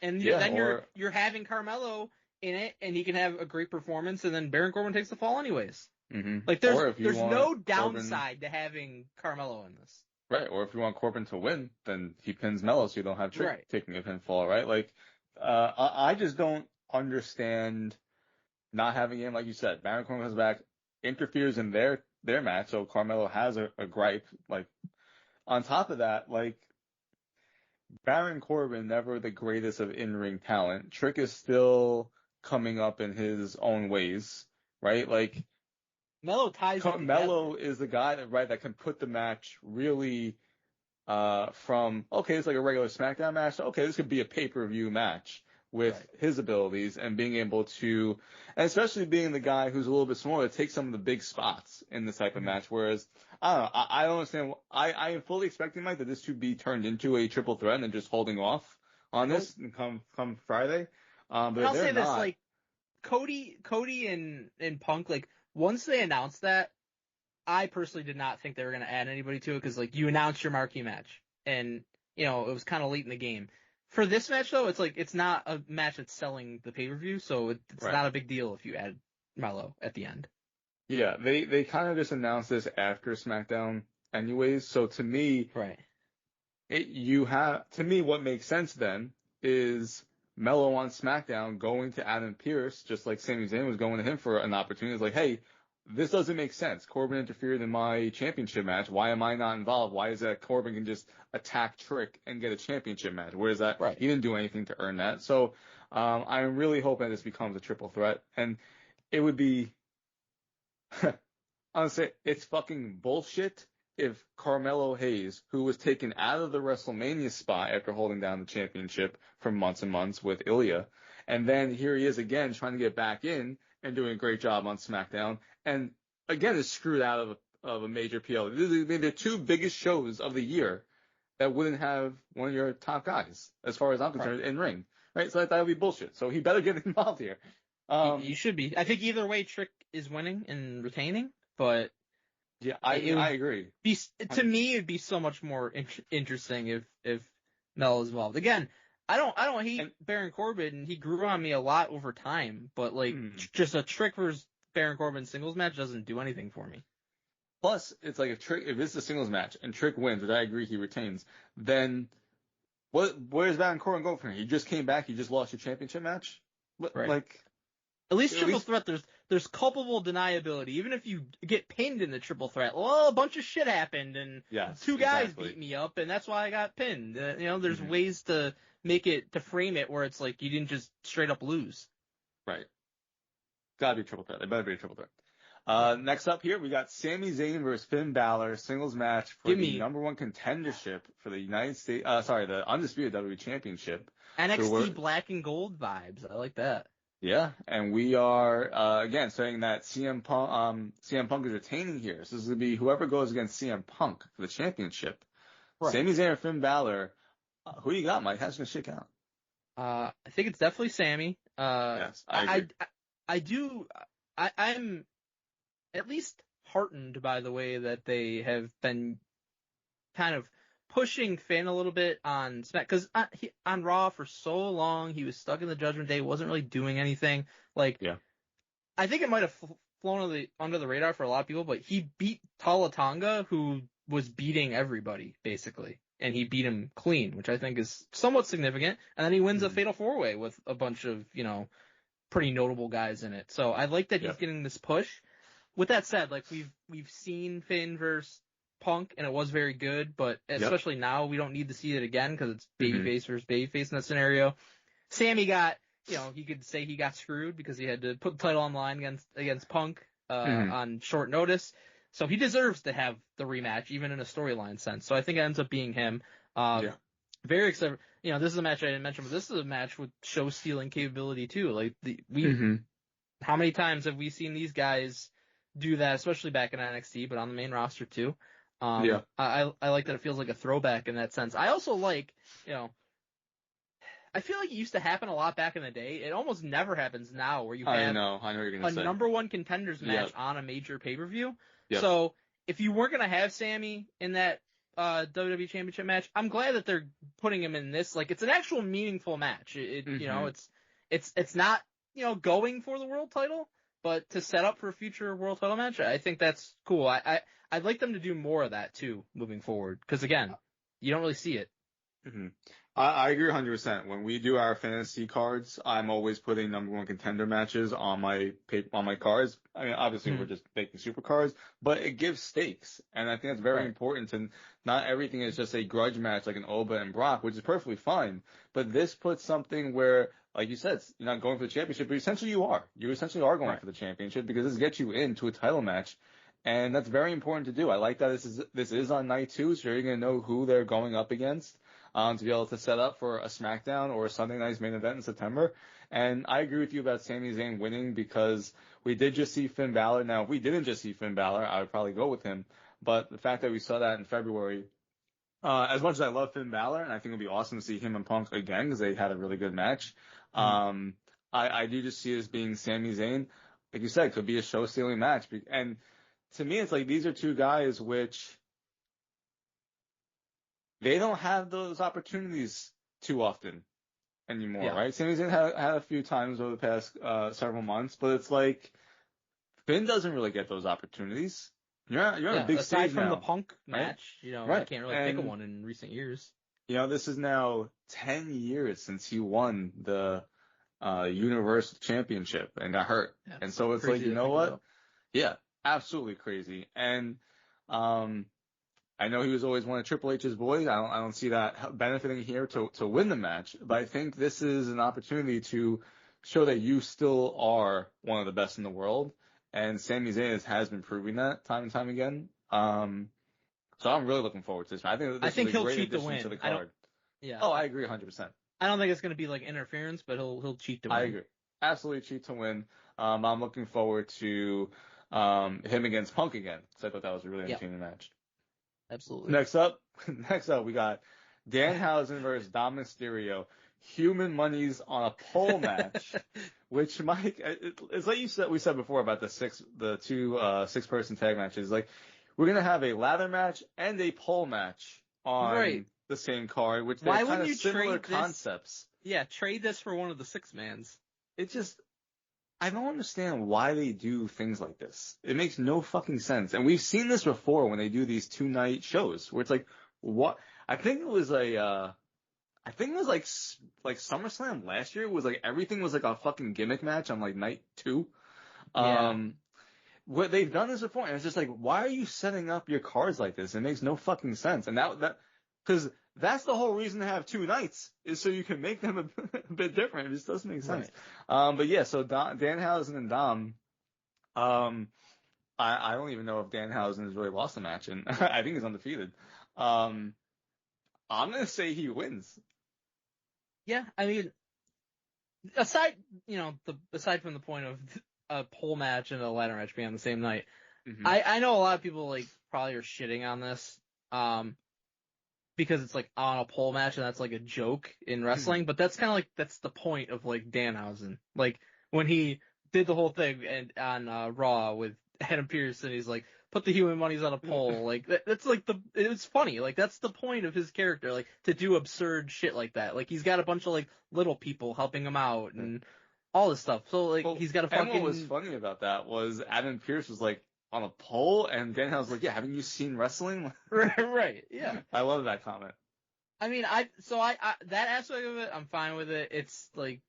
And then you're having Carmelo in it, and he can have a great performance, and then Baron Corbin takes the fall anyways. Mm-hmm. Like, there's no downside to having Carmelo in this. Right, or if you want Corbin to win, then he pins Melo, so you don't have Trick taking a pinfall, right? Like, I just don't understand not having him. Like you said, Baron Corbin comes back, interferes in their match, so Carmelo has a gripe. Like, on top of that, like, Baron Corbin, never the greatest of in-ring talent. Trick is still coming up in his own ways, right? Like, Melo ties it Melo is the guy that can put the match really from, okay, it's like a regular SmackDown match. Okay, this could be a pay-per-view match with his abilities and being able to, and especially being the guy who's a little bit smaller, to take some of the big spots in this type of match. Whereas, I don't know, I don't understand. I am fully expecting, Mike, that this to be turned into a triple threat and just holding off on this and come Friday. But I'll say this, like, Cody and Punk, like, once they announced that, I personally did not think they were going to add anybody to it because, like, you announced your marquee match, and, you know, it was kind of late in the game. For this match, though, it's like, it's not a match that's selling the pay-per-view, so it's not a big deal if you add Melo at the end. Yeah, they kind of just announced this after SmackDown anyways, so to me, what makes sense then is Melo on SmackDown going to Adam Pearce, just like Sami Zayn was going to him for an opportunity. It's like, hey, this doesn't make sense. Corbin interfered in my championship match. Why am I not involved? Why is that Corbin can just attack Trick and get a championship match? Whereas that he didn't do anything to earn that. So I'm really hoping this becomes a triple threat. And it would be, honestly, it's fucking bullshit if Carmelo Hayes, who was taken out of the WrestleMania spot after holding down the championship for months and months with Ilya, and then here he is again trying to get back in and doing a great job on SmackDown, and again is screwed out of a major PL. These are the two biggest shows of the year that wouldn't have one of your top guys, as far as I'm concerned, in ring. Right? So that would be bullshit. So he better get involved here. You should be. I think either way, Trick is winning and retaining, but yeah, I agree. To me, it'd be so much more interesting if Mel is involved. Again, I don't hate Baron Corbin. He grew on me a lot over time, but like just a Trick versus Baron Corbin singles match doesn't do anything for me. Plus, it's like if this is a singles match and Trick wins, which I agree he retains, then where's Baron Corbin going from here? He just came back. He just lost your championship match. Like, at least triple threat, there's culpable deniability. Even if you get pinned in the triple threat, well, a bunch of shit happened and two guys beat me up, and that's why I got pinned. There's ways to frame it where it's like you didn't just straight up lose. Right. Gotta be a triple threat. It better be a triple threat. Next up here, we got Sami Zayn versus Finn Balor, singles match for the number one contendership for the the undisputed WWE Championship. NXT black and gold vibes. I like that. Yeah, and we are, again, saying that CM Punk is retaining here. So this is going to be whoever goes against CM Punk for the championship. Right. Sami Zayn or Finn Balor. Who you got, Mike? How's it going to shake out? I think it's definitely Sami. Yes, I agree. I'm at least heartened by the way that they have been kind of pushing Finn a little bit on Smack, because on Raw for so long he was stuck in the Judgment Day, wasn't really doing anything. Like, I think it might have flown under the radar for a lot of people, but he beat Tala Tonga, who was beating everybody basically, and he beat him clean, which I think is somewhat significant. And then he wins a Fatal 4-Way with a bunch of pretty notable guys in it. So I like that he's getting this push. With that said, like we've seen Finn versus Punk, and it was very good, but especially now we don't need to see it again because it's babyface versus babyface in that scenario. Sami got, he could say he got screwed because he had to put the title on the line against Punk on short notice. So he deserves to have the rematch, even in a storyline sense. So I think it ends up being him. Very excited. This is a match I didn't mention, but this is a match with show stealing capability too. Like how many times have we seen these guys do that, especially back in NXT, but on the main roster too? I like that it feels like a throwback in that sense. I also like, I feel like it used to happen a lot back in the day. It almost never happens now where you have I know what you're gonna say. Number one contenders match on a major pay-per-view. So if you weren't going to have Sami in that WWE Championship match, I'm glad that they're putting him in this. Like, it's an actual meaningful match. It's not going for the world title, but to set up for a future world title match, I think that's cool. I'd like them to do more of that too moving forward, because again, you don't really see it. Mm-hmm. I agree 100%. When we do our fantasy cards, I'm always putting number one contender matches on my cards. I mean, obviously we're just making super cards, but it gives stakes, and I think that's very important. And not everything is just a grudge match like an Oba and Brock, which is perfectly fine. But this puts something where, like you said, you're not going for the championship, but essentially you are. You essentially are going for the championship because this gets you into a title match. And that's very important to do. I like that this is on night 2, so you're going to know who they're going up against. To be able to set up for a SmackDown or a Sunday night's main event in September. And I agree with you about Sami Zayn winning because we did just see Finn Balor. Now, if we didn't just see Finn Balor, I would probably go with him. But the fact that we saw that in February, as much as I love Finn Balor, and I think it would be awesome to see him and Punk again because they had a really good match, I do just see it as being Sami Zayn. Like you said, could be a show-stealing match. And to me, it's like these are two guys which they don't have those opportunities too often anymore, right? Sami Zayn had a few times over the past several months, but it's like Finn doesn't really get those opportunities. You're on a big stage aside from now, the Punk match, I can't really think of one in recent years. This is now 10 years since he won the Universal Championship and got hurt, and so it's like, you know what? Yeah, absolutely crazy. And I know he was always one of Triple H's boys. I don't see that benefiting here to win the match, but I think this is an opportunity to show that you still are one of the best in the world, and Sami Zayn has been proving that time and time again. So I'm really looking forward to this. I think this is a great addition to the card. I agree 100%. I don't think it's going to be like interference, but he'll cheat to win. I agree. Absolutely cheat to win. I'm looking forward to him against Punk again, because I thought that was a really entertaining match. Absolutely. Next up, we got Danhausen versus Dom Mysterio. Human Money's on a pole match, which, Mike, it's like we said before about the two 6-person tag matches. Like, we're gonna have a ladder match and a pole match on the same card, which they're kind of similar concepts. Yeah, trade this for one of the 6-mans. I don't understand why they do things like this. It makes no fucking sense. And we've seen this before when they do these 2-night shows where it's like, what? I think it was like SummerSlam last year was like everything was like a fucking gimmick match on like night 2. What they've done this before, and it's just like, why are you setting up your cards like this? It makes no fucking sense. And because that's the whole reason to have 2 nights, is so you can make them a bit different. It just doesn't make sense. But yeah, so Danhausen and Dom, I don't even know if Danhausen has really lost a match, and I think he's undefeated. I'm gonna say he wins. Yeah, I mean, aside from the point of a pole match and a ladder match being on the same night, I know a lot of people like probably are shitting on this, because it's like on a pole match and that's like a joke in wrestling, but that's kind of like, that's the point of like Danhausen. Like when he did the whole thing on Raw with Adam Pearce, and he's like, put the Human Monies on a pole. Like that's like it's funny. Like that's the point of his character, like to do absurd shit like that. Like he's got a bunch of like little people helping him out and all this stuff. So like he's got a fucking. And what was funny about that was Adam Pearce was like on a pole, and Danhausen was like, yeah, haven't you seen wrestling? Right, yeah. I love that comment. I mean, I that aspect of it, I'm fine with it. It's like,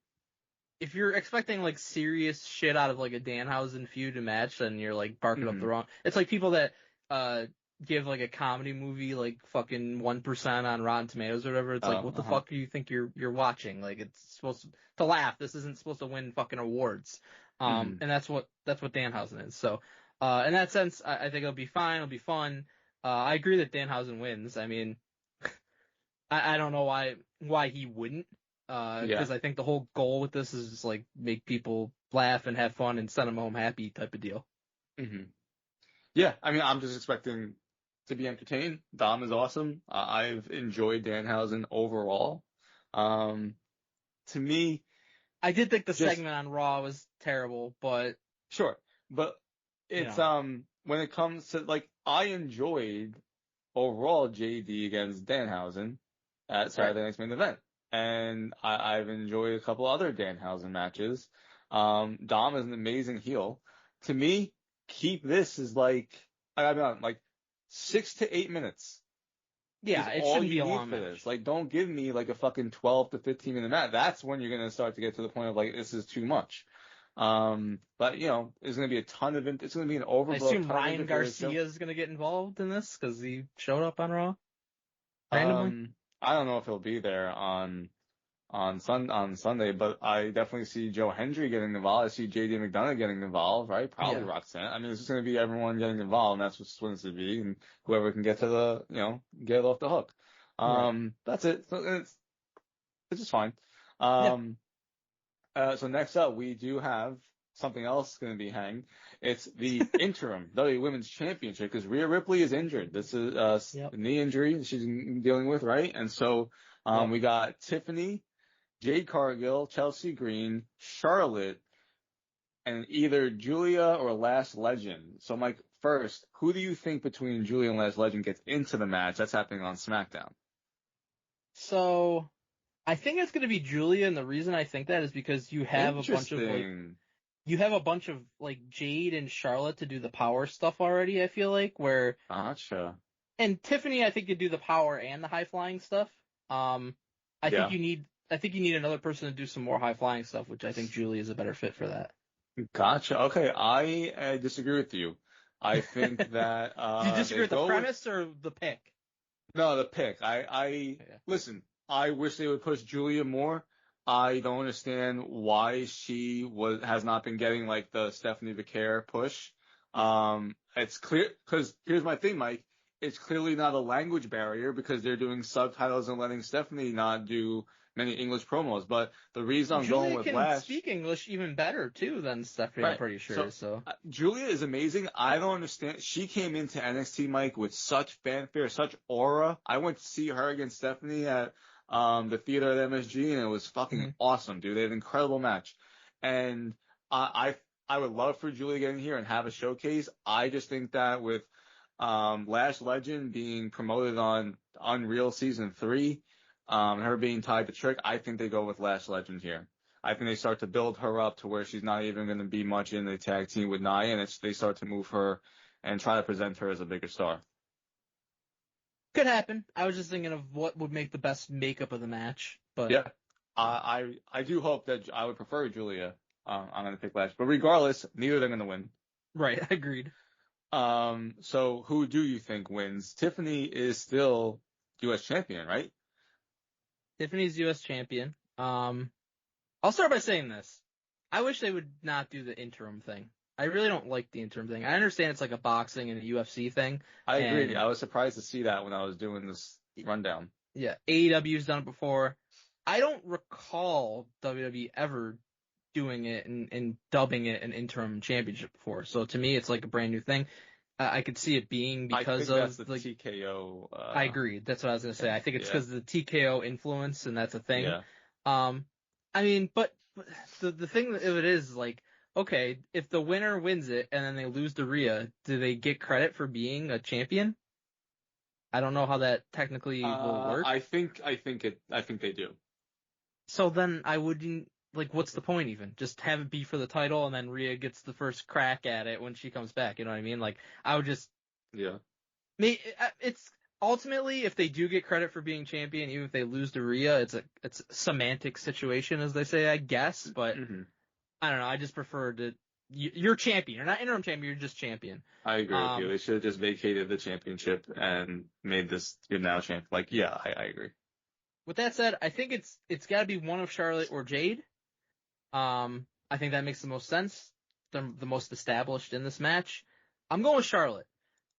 if you're expecting like serious shit out of like a Danhausen feud match, then you're like barking up the wrong. It's like people that give like a comedy movie like fucking 1% on Rotten Tomatoes or whatever. It's like, what the fuck do you think you're watching? Like, it's supposed to laugh. This isn't supposed to win fucking awards. And that's what Danhausen is. So in that sense, I think it'll be fine. It'll be fun. I agree that Danhausen wins. I mean, I don't know why he wouldn't. Because I think the whole goal with this is just like make people laugh and have fun and send them home happy type of deal. Yeah, I mean, I'm just expecting to be entertained. Dom is awesome. I've enjoyed Danhausen overall. To me, I did think the segment on Raw was terrible, but sure, but it's when it comes to like, I enjoyed overall JD against Danhausen at Saturday Night's Main Event. And I've enjoyed a couple other Danhausen matches. Dom is an amazing heel. To me, keep this as like, I mean, like 6 to 8 minutes is Yeah, it all shouldn't be you a need long for match. this. Like, don't give me like a fucking 12 to 15 minute match. That's when you're gonna start to get to the point of like, this is too much. But there's gonna be a ton of it's gonna be an I overbooked assume ton of Ryan interference. Garcia is going to get involved in this because he showed up on Raw So, randomly. I don't know if he'll be there on Sunday, but I definitely see Joe Hendry getting involved. I see JD McDonough getting involved, right? Probably Yeah. Roxanne. I mean, it's just going to be everyone getting involved, and that's what it's going to be, and whoever can get to get it off the hook. Right. That's it. So it's just fine. Yeah. So next up, we do have something else going to be hanged. It's the interim WWE Women's Championship because Rhea Ripley is injured. This is Yep. a knee injury she's dealing with, right? And so Yep. we got Tiffany, Jade Cargill, Chelsea Green, Charlotte, and either Julia or Last Legend. So, Mike, first, who do you think between Julia and Last Legend gets into the match? That's happening on SmackDown. So I think it's going to be Julia, and the reason I think that is because you have a bunch of Jade and Charlotte to do the power stuff already. I feel like Gotcha. and Tiffany, I think could do the power and the high flying stuff. I think you need another person to do some more high flying stuff, which I think Julia is a better fit for that. Gotcha. Okay, I disagree with you. I think that Do you disagree with the go premise or the pick? No, the pick. Listen, I wish they would push Julia more. I don't understand why she has not been getting like the Stephanie Becerra push. It's clear because here's my thing, Mike. It's clearly not a language barrier because they're doing subtitles and letting Stephanie not do many English promos. But the reason I'm going with Julia can Lash, speak English even better too than Stephanie. right? I'm pretty sure. So Julia is amazing. I don't understand. She came into NXT, Mike, with such fanfare, such aura. I went to see her against Stephanie at the theater at MSG, and it was fucking awesome, dude. They had an incredible match, and I would love for Julia getting here and have a showcase. I just think that with Lash Legend being promoted on Unreal Season 3, her being tied to Trick, I think they go with Lash Legend here. I think they start to build her up to where she's not even going to be much in the tag team with Nia, and they start to move her and try to present her as a bigger star. could happen. I was just thinking of what would make the best makeup of the match, but Yeah, I do hope that I would prefer Julia. I'm going to pick Lash, but regardless, neither of them are going to win. right, agreed. So who do you think wins? Tiffany is still U.S. champion, right? Tiffany's U.S. champion. I'll start by saying this. I wish they would not do the interim thing. I really don't like the interim thing. I understand it's like a boxing and a UFC thing. I agree. I was surprised to see that when I was doing this rundown. Yeah, AEW's done it before. I don't recall WWE ever doing it and dubbing it an interim championship before. So to me, it's like a brand new thing. I could see it being because that's of the TKO. I agree. That's what I was gonna say. I think it's because of the TKO influence, and that's a thing. Yeah. I mean, but the thing of it is like, okay, if the winner wins it and then they lose to Rhea, do they get credit for being a champion? I don't know how that technically will work. I think they do. So then I wouldn't, like, what's the point even? Just have it be for the title and then Rhea gets the first crack at it when she comes back. You know what I mean? Like, I would just. Yeah. It's ultimately, if they do get credit for being champion, even if they lose to Rhea, it's a semantic situation, as they say, I guess. But I don't know. I just prefer to. You're champion. You're not interim champion. You're just champion. I agree with you. They should have just vacated the championship and made this you're now champion. Like, yeah, I agree. With that said, I think it's got to be one of Charlotte or Jade. I think that makes the most sense. They're the most established in this match. I'm going with Charlotte.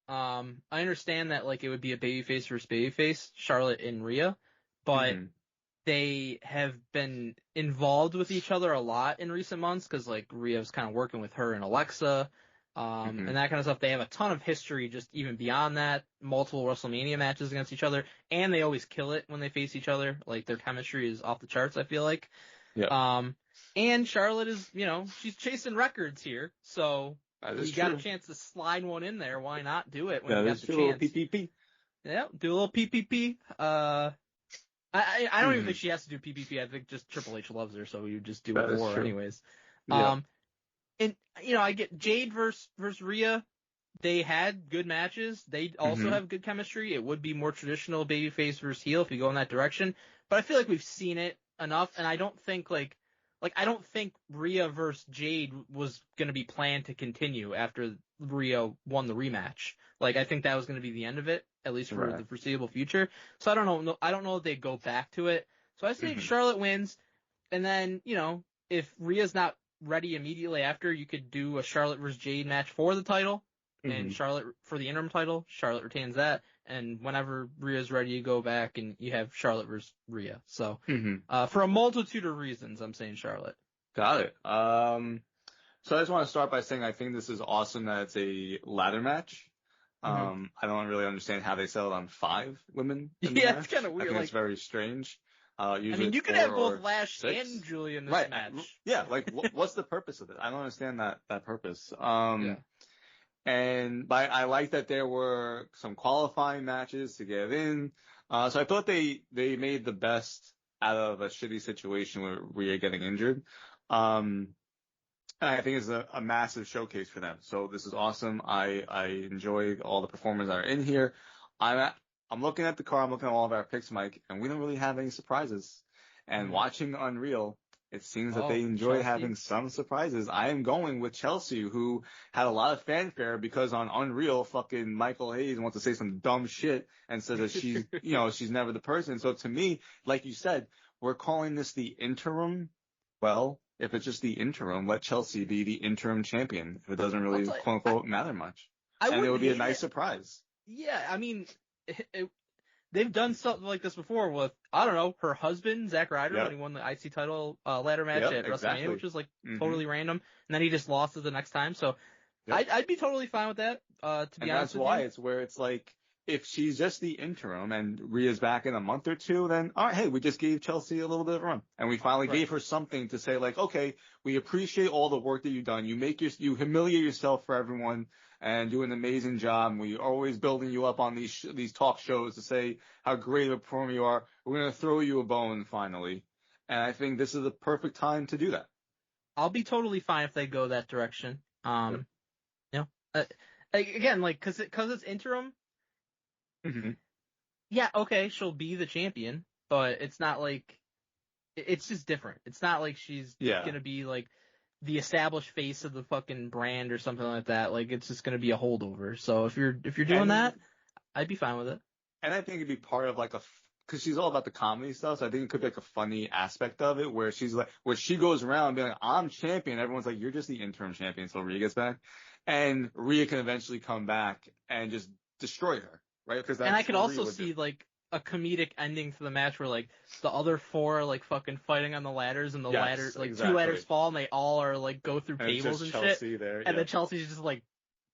I understand that like it would be a babyface versus babyface, Charlotte and Rhea, but they have been involved with each other a lot in recent months because like Rhea's kind of working with her and Alexa, and that kind of stuff. They have a ton of history just even beyond that, multiple WrestleMania matches against each other, and they always kill it when they face each other. Like their chemistry is off the charts, I feel like. Yeah. And Charlotte is, she's chasing records here, so you got a chance to slide one in there. Why not do it when you got the chance? PPP. Yeah, do a little PPP. I don't even think she has to do PPP. I think just Triple H loves her, so you just do it more anyways. Yeah. And I get Jade versus Rhea. They had good matches. They also have good chemistry. It would be more traditional babyface versus heel if you go in that direction. But I feel like we've seen it enough, and I don't think I don't think Rhea versus Jade was going to be planned to continue after Rhea won the rematch. Like, I think that was going to be the end of it, at least for the foreseeable future. So I don't know. I don't know if they go back to it. So I say Charlotte wins, and then, if Rhea's not ready immediately after, you could do a Charlotte versus Jade match for the title, and Charlotte for the interim title. Charlotte retains that, and whenever Rhea's ready, you go back and you have Charlotte versus Rhea. So, for a multitude of reasons, I'm saying Charlotte. Got it. So I just want to start by saying I think this is awesome that it's a ladder match. I don't really understand how they settled on 5 women in the match. It's kind of weird. I think it's very strange. Usually you could have both Lash and Julia in this match. Yeah, like what's the purpose of it? I don't understand that purpose. But I like that there were some qualifying matches to get in. So I thought they made the best out of a shitty situation where Rhea getting injured. And I think it's a massive showcase for them. So this is awesome. I enjoy all the performers that are in here. I'm looking at the card, I'm looking at all of our picks, Mike, and we don't really have any surprises. And watching Unreal, it seems that they enjoy having some surprises. I am going with Chelsea, who had a lot of fanfare because on Unreal, fucking Michael Hayes wants to say some dumb shit and says that she's, she's never the person. So to me, like you said, we're calling this the interim. Well, if it's just the interim, let Chelsea be the interim champion. If it doesn't really, quote unquote, matter much. And it would be a nice surprise. Yeah, I mean, they've done something like this before with, I don't know, her husband, Zack Ryder, when he won the IC title ladder match at WrestleMania, which was like totally random. And then he just lost it the next time. So I'd be totally fine with that, to be honest with you. That's why it's where it's like, if she's just the interim and Rhea's back in a month or two, then, all right, hey, we just gave Chelsea a little bit of a run. And we finally gave her something to say, like, okay, we appreciate all the work that you've done. You humiliate yourself for everyone and do an amazing job. And we are always building you up on these talk shows to say how great of a performer you are. We're going to throw you a bone finally. And I think this is the perfect time to do that. I'll be totally fine if they go that direction. Again, like, cause it's interim. Yeah, okay, she'll be the champion, but it's not like, it's just different. It's not like she's gonna be like the established face of the fucking brand or something like that. Like, it's just gonna be a holdover. So if you're doing that, I'd be fine with it. And I think it'd be part of like because she's all about the comedy stuff, so I think it could be like a funny aspect of it where she's like, where she goes around being like, I'm champion. Everyone's like, you're just the interim champion until Rhea gets back. And Rhea can eventually come back and just destroy her. Right, and I could also see like a comedic ending to the match where like the other 4 are like fucking fighting on the ladders and the 2 ladders fall and they all are like go through tables and Chelsea shit. There, and then Chelsea just like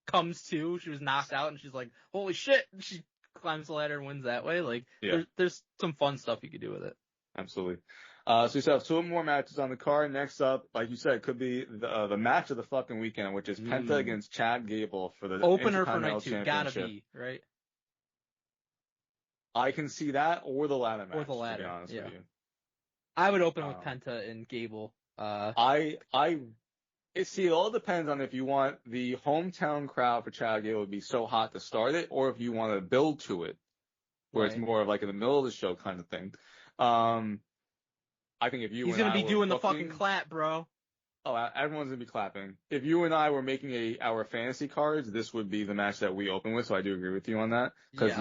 comes to. She was knocked out and she's like, holy shit! And she climbs the ladder and wins that way. Like there's some fun stuff you could do with it. Absolutely. So we still have 2 more matches on the card. Next up, like you said, could be the match of the fucking weekend, which is Penta against Chad Gable for the opener for night 2. Gotta be right. I can see that or the ladder match. Or the ladder, to be honest with you. I would open with Penta and Gable. It all depends on if you want the hometown crowd for Chad Gable to be so hot to start it, or if you want to build to it, where it's more of like in the middle of the show kind of thing. I think if you he's and gonna I be doing were the fucking clap, bro. Oh, everyone's gonna be clapping. If you and I were making our fantasy cards, this would be the match that we open with. So I do agree with you on that because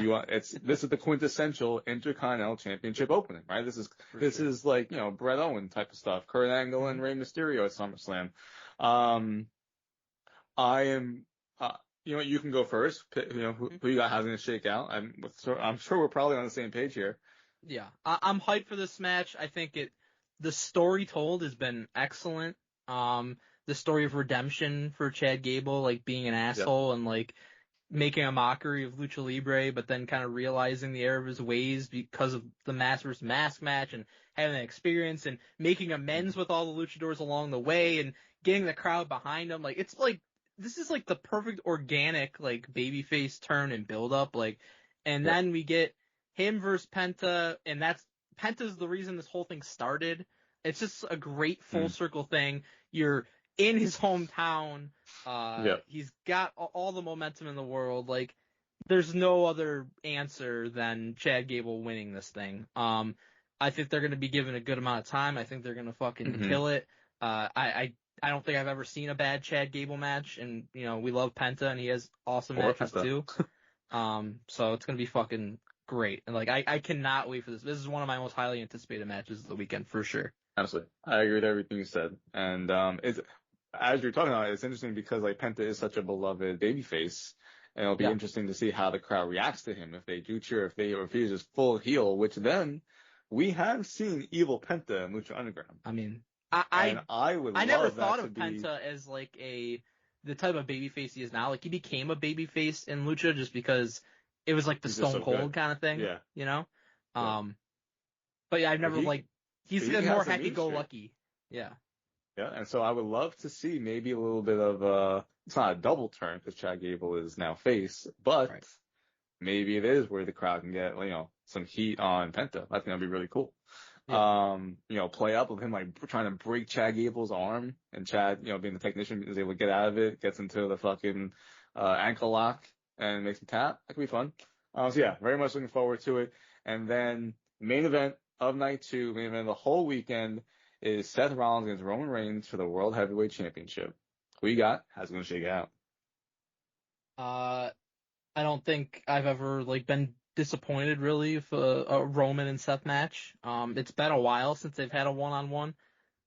this is the quintessential Intercontinental Championship opening, right? This is like Bret Owen type of stuff, Kurt Angle and Rey Mysterio at SummerSlam. I am, you can go first. Who you got? How's it gonna shake out? I'm sure we're probably on the same page here. Yeah, I'm hyped for this match. I think the story told has been excellent. The story of redemption for Chad Gable, like being an asshole and like making a mockery of Lucha Libre, but then kind of realizing the error of his ways because of the mask versus mask match and having that experience and making amends with all the luchadors along the way and getting the crowd behind him. Like, it's like, this is like the perfect organic, like, babyface turn and build up. Like, and then we get him versus Penta, and Penta's the reason this whole thing started. It's just a great full circle thing. You're in his hometown. Yeah. He's got all the momentum in the world. Like, there's no other answer than Chad Gable winning this thing. I think they're going to be given a good amount of time. I think they're going to fucking kill it. I don't think I've ever seen a bad Chad Gable match, and we love Penta, and he has awesome matches too. So it's going to be fucking great, and like I cannot wait for this. This is one of my most highly anticipated matches of the weekend for sure. Absolutely. I agree with everything you said. And it's as you're talking about it, it's interesting because like Penta is such a beloved babyface, and it'll be interesting to see how the crowd reacts to him, if they do cheer, or if he's just full heel, which then we have seen evil Penta in Lucha Underground. I mean, I never thought of Penta as like the type of babyface he is now. Like, he became a babyface in Lucha just because it was like the Stone Cold kind of thing. Yeah. But yeah, I've never he's more happy-go-lucky. Yeah. Yeah, and so I would love to see maybe a little bit of it's not a double turn because Chad Gable is now face, but maybe it is where the crowd can get some heat on Penta. I think that'd be really cool. Yeah. Play up with him like trying to break Chad Gable's arm, and Chad, being the technician, is able to get out of it, gets into the fucking ankle lock and makes him tap. That could be fun. So yeah, very much looking forward to it. And then main event of night 2, main event of the whole weekend, is Seth Rollins against Roman Reigns for the World Heavyweight Championship. Who you got? How's it going to shake out? I don't think I've ever been disappointed really with a Roman and Seth match. It's been a while since they've had a one-on-one.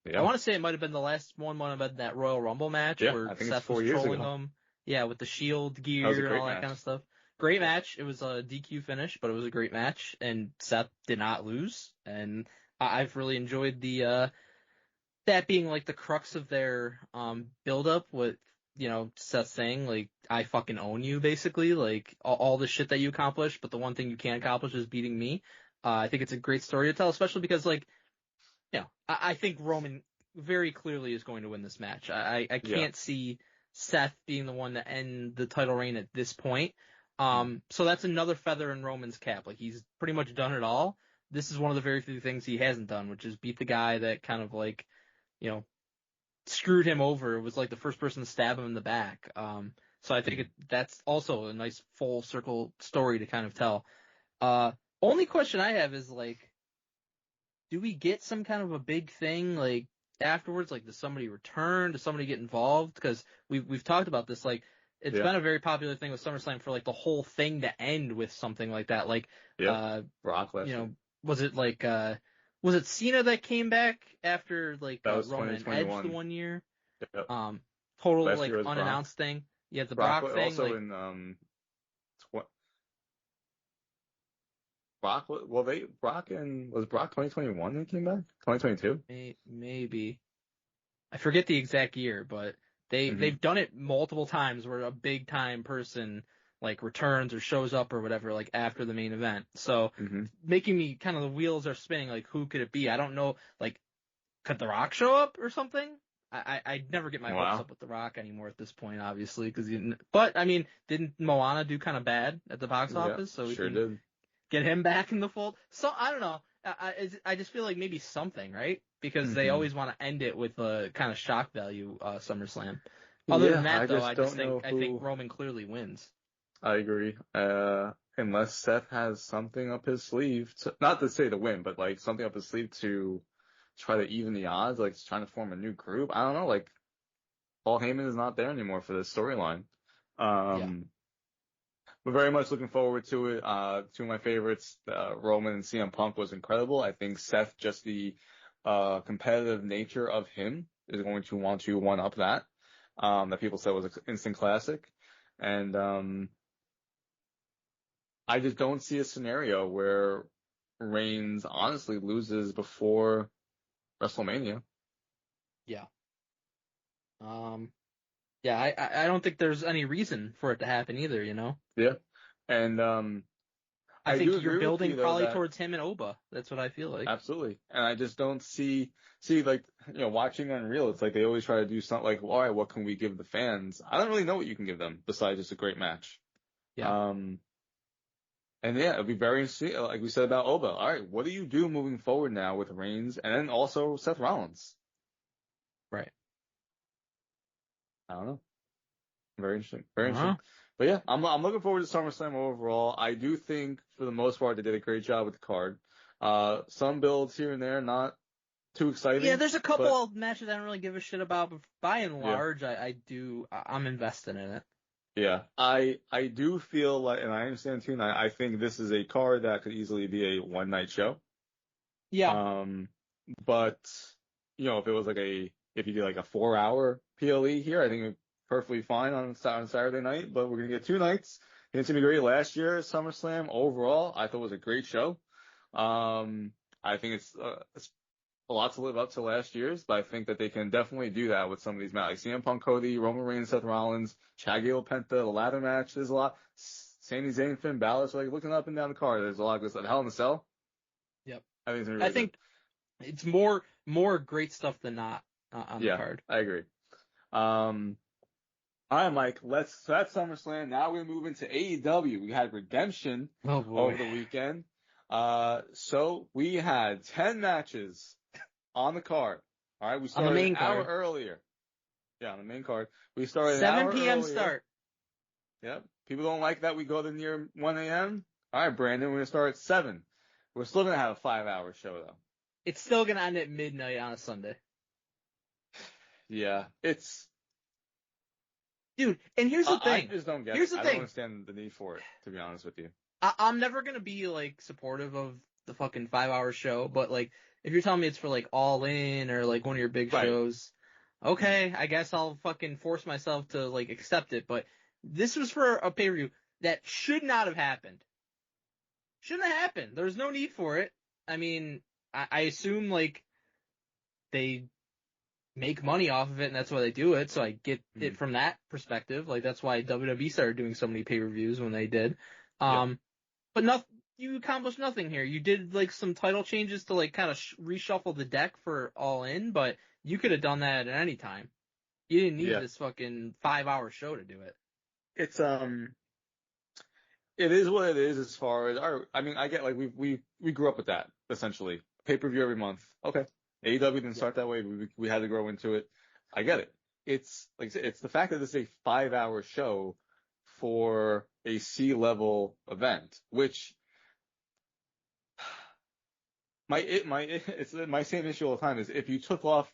Yeah. I want to say it might have been the last one might have been that Royal Rumble match where Seth was trolling him. Yeah, with the Shield gear and all that kind of stuff. Great match. It was a DQ finish, but it was a great match, and Seth did not lose. And I've really enjoyed that being like the crux of their build-up with Seth saying like, I fucking own you, basically, like all the shit that you accomplished, but the one thing you can't accomplish is beating me. I think it's a great story to tell, especially because I think Roman very clearly is going to win this match. I can't see Seth being the one to end the title reign at this point. So that's another feather in Roman's cap. Like, he's pretty much done it all. This is one of the very few things he hasn't done, which is beat the guy that kind of screwed him over. It was like the first person to stab him in the back. So I think that's also a nice full circle story to kind of tell. Only question I have is do we get some kind of a big thing afterwards? Does somebody return? Does somebody get involved? Because we've talked about this. It's been a very popular thing with SummerSlam for the whole thing to end with something like that. Brock Lesnar. Was it Cena that came back after Roman and Edge the one year? Yep. Total unannounced thing. Yeah, the Brock thing. Also in Brock. Well, was Brock 2021 when he came back? 2022? Maybe. I forget the exact year, but they've done it multiple times where a big time person returns or shows up or whatever after the main event. So making me kind of the wheels are spinning. Who could it be? I don't know. Could The Rock show up or something? I never get my hopes up with The Rock anymore at this point, obviously, but I mean, didn't Moana do kind of bad at the box office? So we can get him back in the fold. So I don't know. I just feel like maybe something, right? Because they always want to end it with a kind of shock value SummerSlam. Other than that, though, I think Roman clearly wins. I agree. Unless Seth has something up his sleeve, not to say to win, but something up his sleeve to try to even the odds, trying to form a new group. I don't know. Paul Heyman is not there anymore for this storyline. We're very much looking forward to it. Two of my favorites, Roman and CM Punk, was incredible. I think Seth, just the competitive nature of him, is going to want to one up that people said was an instant classic. And I just don't see a scenario where Reigns honestly loses before WrestleMania. Yeah. I don't think there's any reason for it to happen either, Yeah. And I think you're building probably towards him and Oba. That's what I feel like. Absolutely. And I just don't see watching Unreal, it's they always try to do something all right, what can we give the fans? I don't really know what you can give them besides just a great match. Yeah. And yeah, it'll be very interesting. Like we said about Oba. All right, what do you do moving forward now with Reigns and then also Seth Rollins? Right. I don't know. Very interesting. Very Uh-huh. interesting. But yeah, I'm looking forward to SummerSlam overall. I do think for the most part they did a great job with the card. Some builds here and there, not too exciting. Yeah, there's a couple but, of matches I don't really give a shit about, but by and Yeah. large, I'm invested in it. Yeah, I do feel like, and I understand too, and I think this is a card that could easily be a one night show. Yeah. But if it was if you did like a 4-hour PLE here, I think it'd be perfectly fine on Saturday night. But we're gonna get 2 nights. And it's gonna be great. Last year, SummerSlam overall, I thought was a great show. I think it's a lot to live up to last year's, but I think that they can definitely do that with some of these matches. Like CM Punk, Cody, Roman Reigns, Seth Rollins, Chad Gable, Penta, the ladder match. There's a lot. Sami Zayn, Finn Balor. So looking up and down the card, there's a lot of good stuff. Hell in a Cell. Yep. I think it's gonna be really I think good. it's more great stuff than not on the card. I agree. All right, Mike. So that's SummerSlam. Now we're moving to AEW. We had Redemption over the weekend. So we had 10 matches on the card. All right, we started an hour earlier. Yeah, on the main card. We started 7 p.m. earlier. start. Yep. People don't like that we go to near 1 a.m. All right, Brandon, we're going to start at 7. We're still going to have a 5-hour show, though. It's still going to end at midnight on a Sunday. Yeah, Dude, and here's the thing. I just don't get it. I don't understand the need for it, to be honest with you. I'm never going to be, like, supportive of the fucking 5-hour show, but, like, if you're telling me it's for, like, All In or, like, one of your big shows, okay, I guess I'll fucking force myself to, like, accept it, but this was for a pay-per-view that should not have happened. Shouldn't have happened. There's no need for it. I mean, I assume, like, they make money off of it, and that's why they do it, so I get it from that perspective. Like, that's why WWE started doing so many pay-per-views when they did. But you accomplished nothing here. You did, like, some title changes to, like, kind of reshuffle the deck for All In, but you could have done that at any time. You didn't need this fucking 5-hour show to do it. It's, it is what it is as far as I mean, I get, like, we grew up with that, essentially. Pay-per-view every month. Okay. AEW didn't start that way. We had to grow into it. I get it. It's like I said, it's the fact that this is a 5-hour show for a C-level event, which it's my same issue all the time is if you took off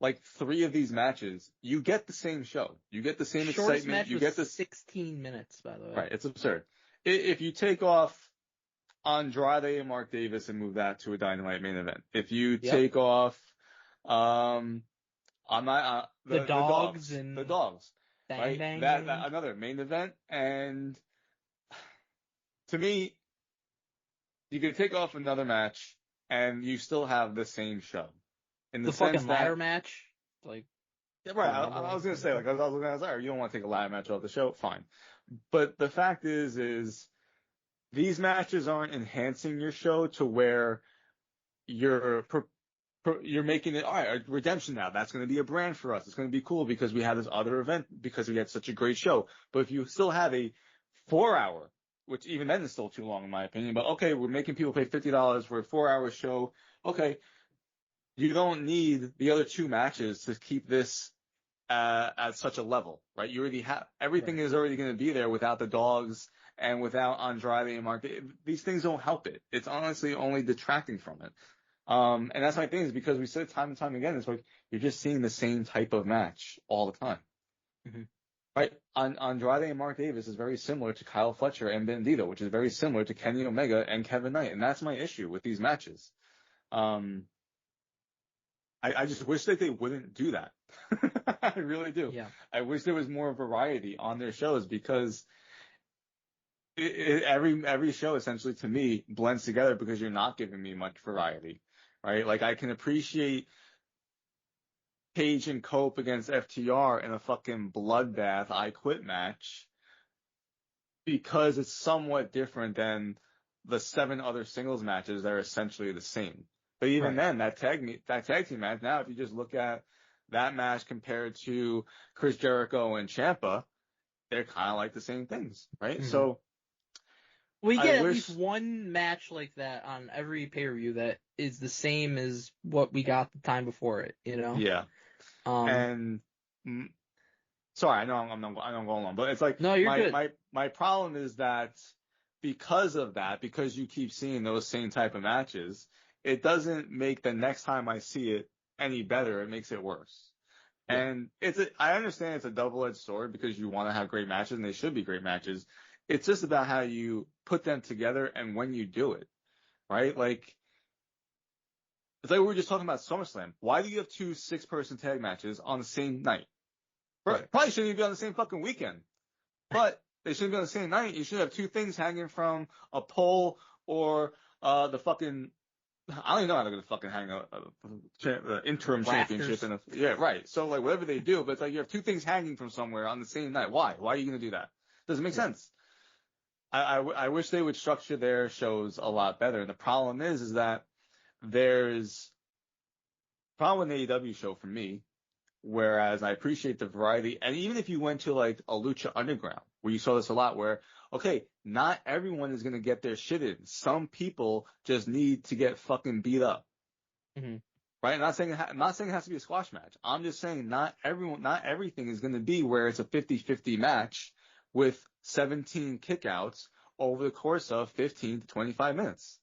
like 3 of these matches, you get the same show. You get the same Shortest excitement. Match You was get the 16 minutes, by the way. Right. It's absurd. If you take off Andrade and Mark Davis and move that to a Dynamite main event. If you take off, the dogs, bang, right? That another main event. And to me, you could take off another match and you still have the same show. In the fucking ladder match, like. Yeah, right. I was gonna say, like, I was looking at it, you don't want to take a ladder match off the show, fine. But the fact is these matches aren't enhancing your show to where you're making it, all right, Redemption now. That's going to be a brand for us. It's going to be cool because we had this other event because we had such a great show. But if you still have a 4-hour, which even then is still too long in my opinion, but okay, we're making people pay $50 for a 4-hour show. Okay. You don't need the other 2 matches to keep this at such a level, right? You already have everything is already going to be there without the dogs and without Andrade and Mark. These things don't help it. It's honestly only detracting from it. And that's my thing is because we said time and time again, it's like you're just seeing the same type of match all the time. Mm-hmm. Right? Andrade and Mark Davis is very similar to Kyle Fletcher and Bandito, which is very similar to Kenny Omega and Kevin Knight. And that's my issue with these matches. I just wish that they wouldn't do that. I really do. Yeah. I wish there was more variety on their shows because every show essentially to me blends together because you're not giving me much variety, right? Like I can appreciate Page and Cope against FTR in a fucking bloodbath I Quit match because it's somewhat different than the 7 other singles matches that are essentially the same. But even then, that tag team match, now if you just look at that match compared to Chris Jericho and Ciampa, they're kind of like the same things, right? Mm-hmm. So we get at least one match like that on every pay-per-view that is the same as what we got the time before it, you know? Yeah. And sorry, I know I'm going on, but it's like No, you're good. my problem is that because of that, because you keep seeing those same type of matches, it doesn't make the next time I see it any better. It makes it worse. Yeah. And I understand it's a double-edged sword because you want to have great matches and they should be great matches. It's just about how you put them together and when you do it, right? Like, it's like we were just talking about SummerSlam. Why do you have 2 6-person tag matches on the same night? Right. Probably shouldn't even be on the same fucking weekend. But they shouldn't be on the same night. You should have 2 things hanging from a pole or the fucking, I don't even know how they're gonna fucking hang the interim championship in a, yeah, right. So like whatever they do, but it's like you have 2 things hanging from somewhere on the same night. Why? Why are you gonna do that? Doesn't make sense. I wish they would structure their shows a lot better. And the problem is that there's problem with an AEW show for me, whereas I appreciate the variety. And even if you went to like a Lucha Underground, where you saw this a lot, where, okay, not everyone is going to get their shit in. Some people just need to get fucking beat up. Mm-hmm. Right? I'm not saying it has to be a squash match. I'm just saying not everything is going to be where it's a 50-50 match with 17 kickouts over the course of 15 to 25 minutes.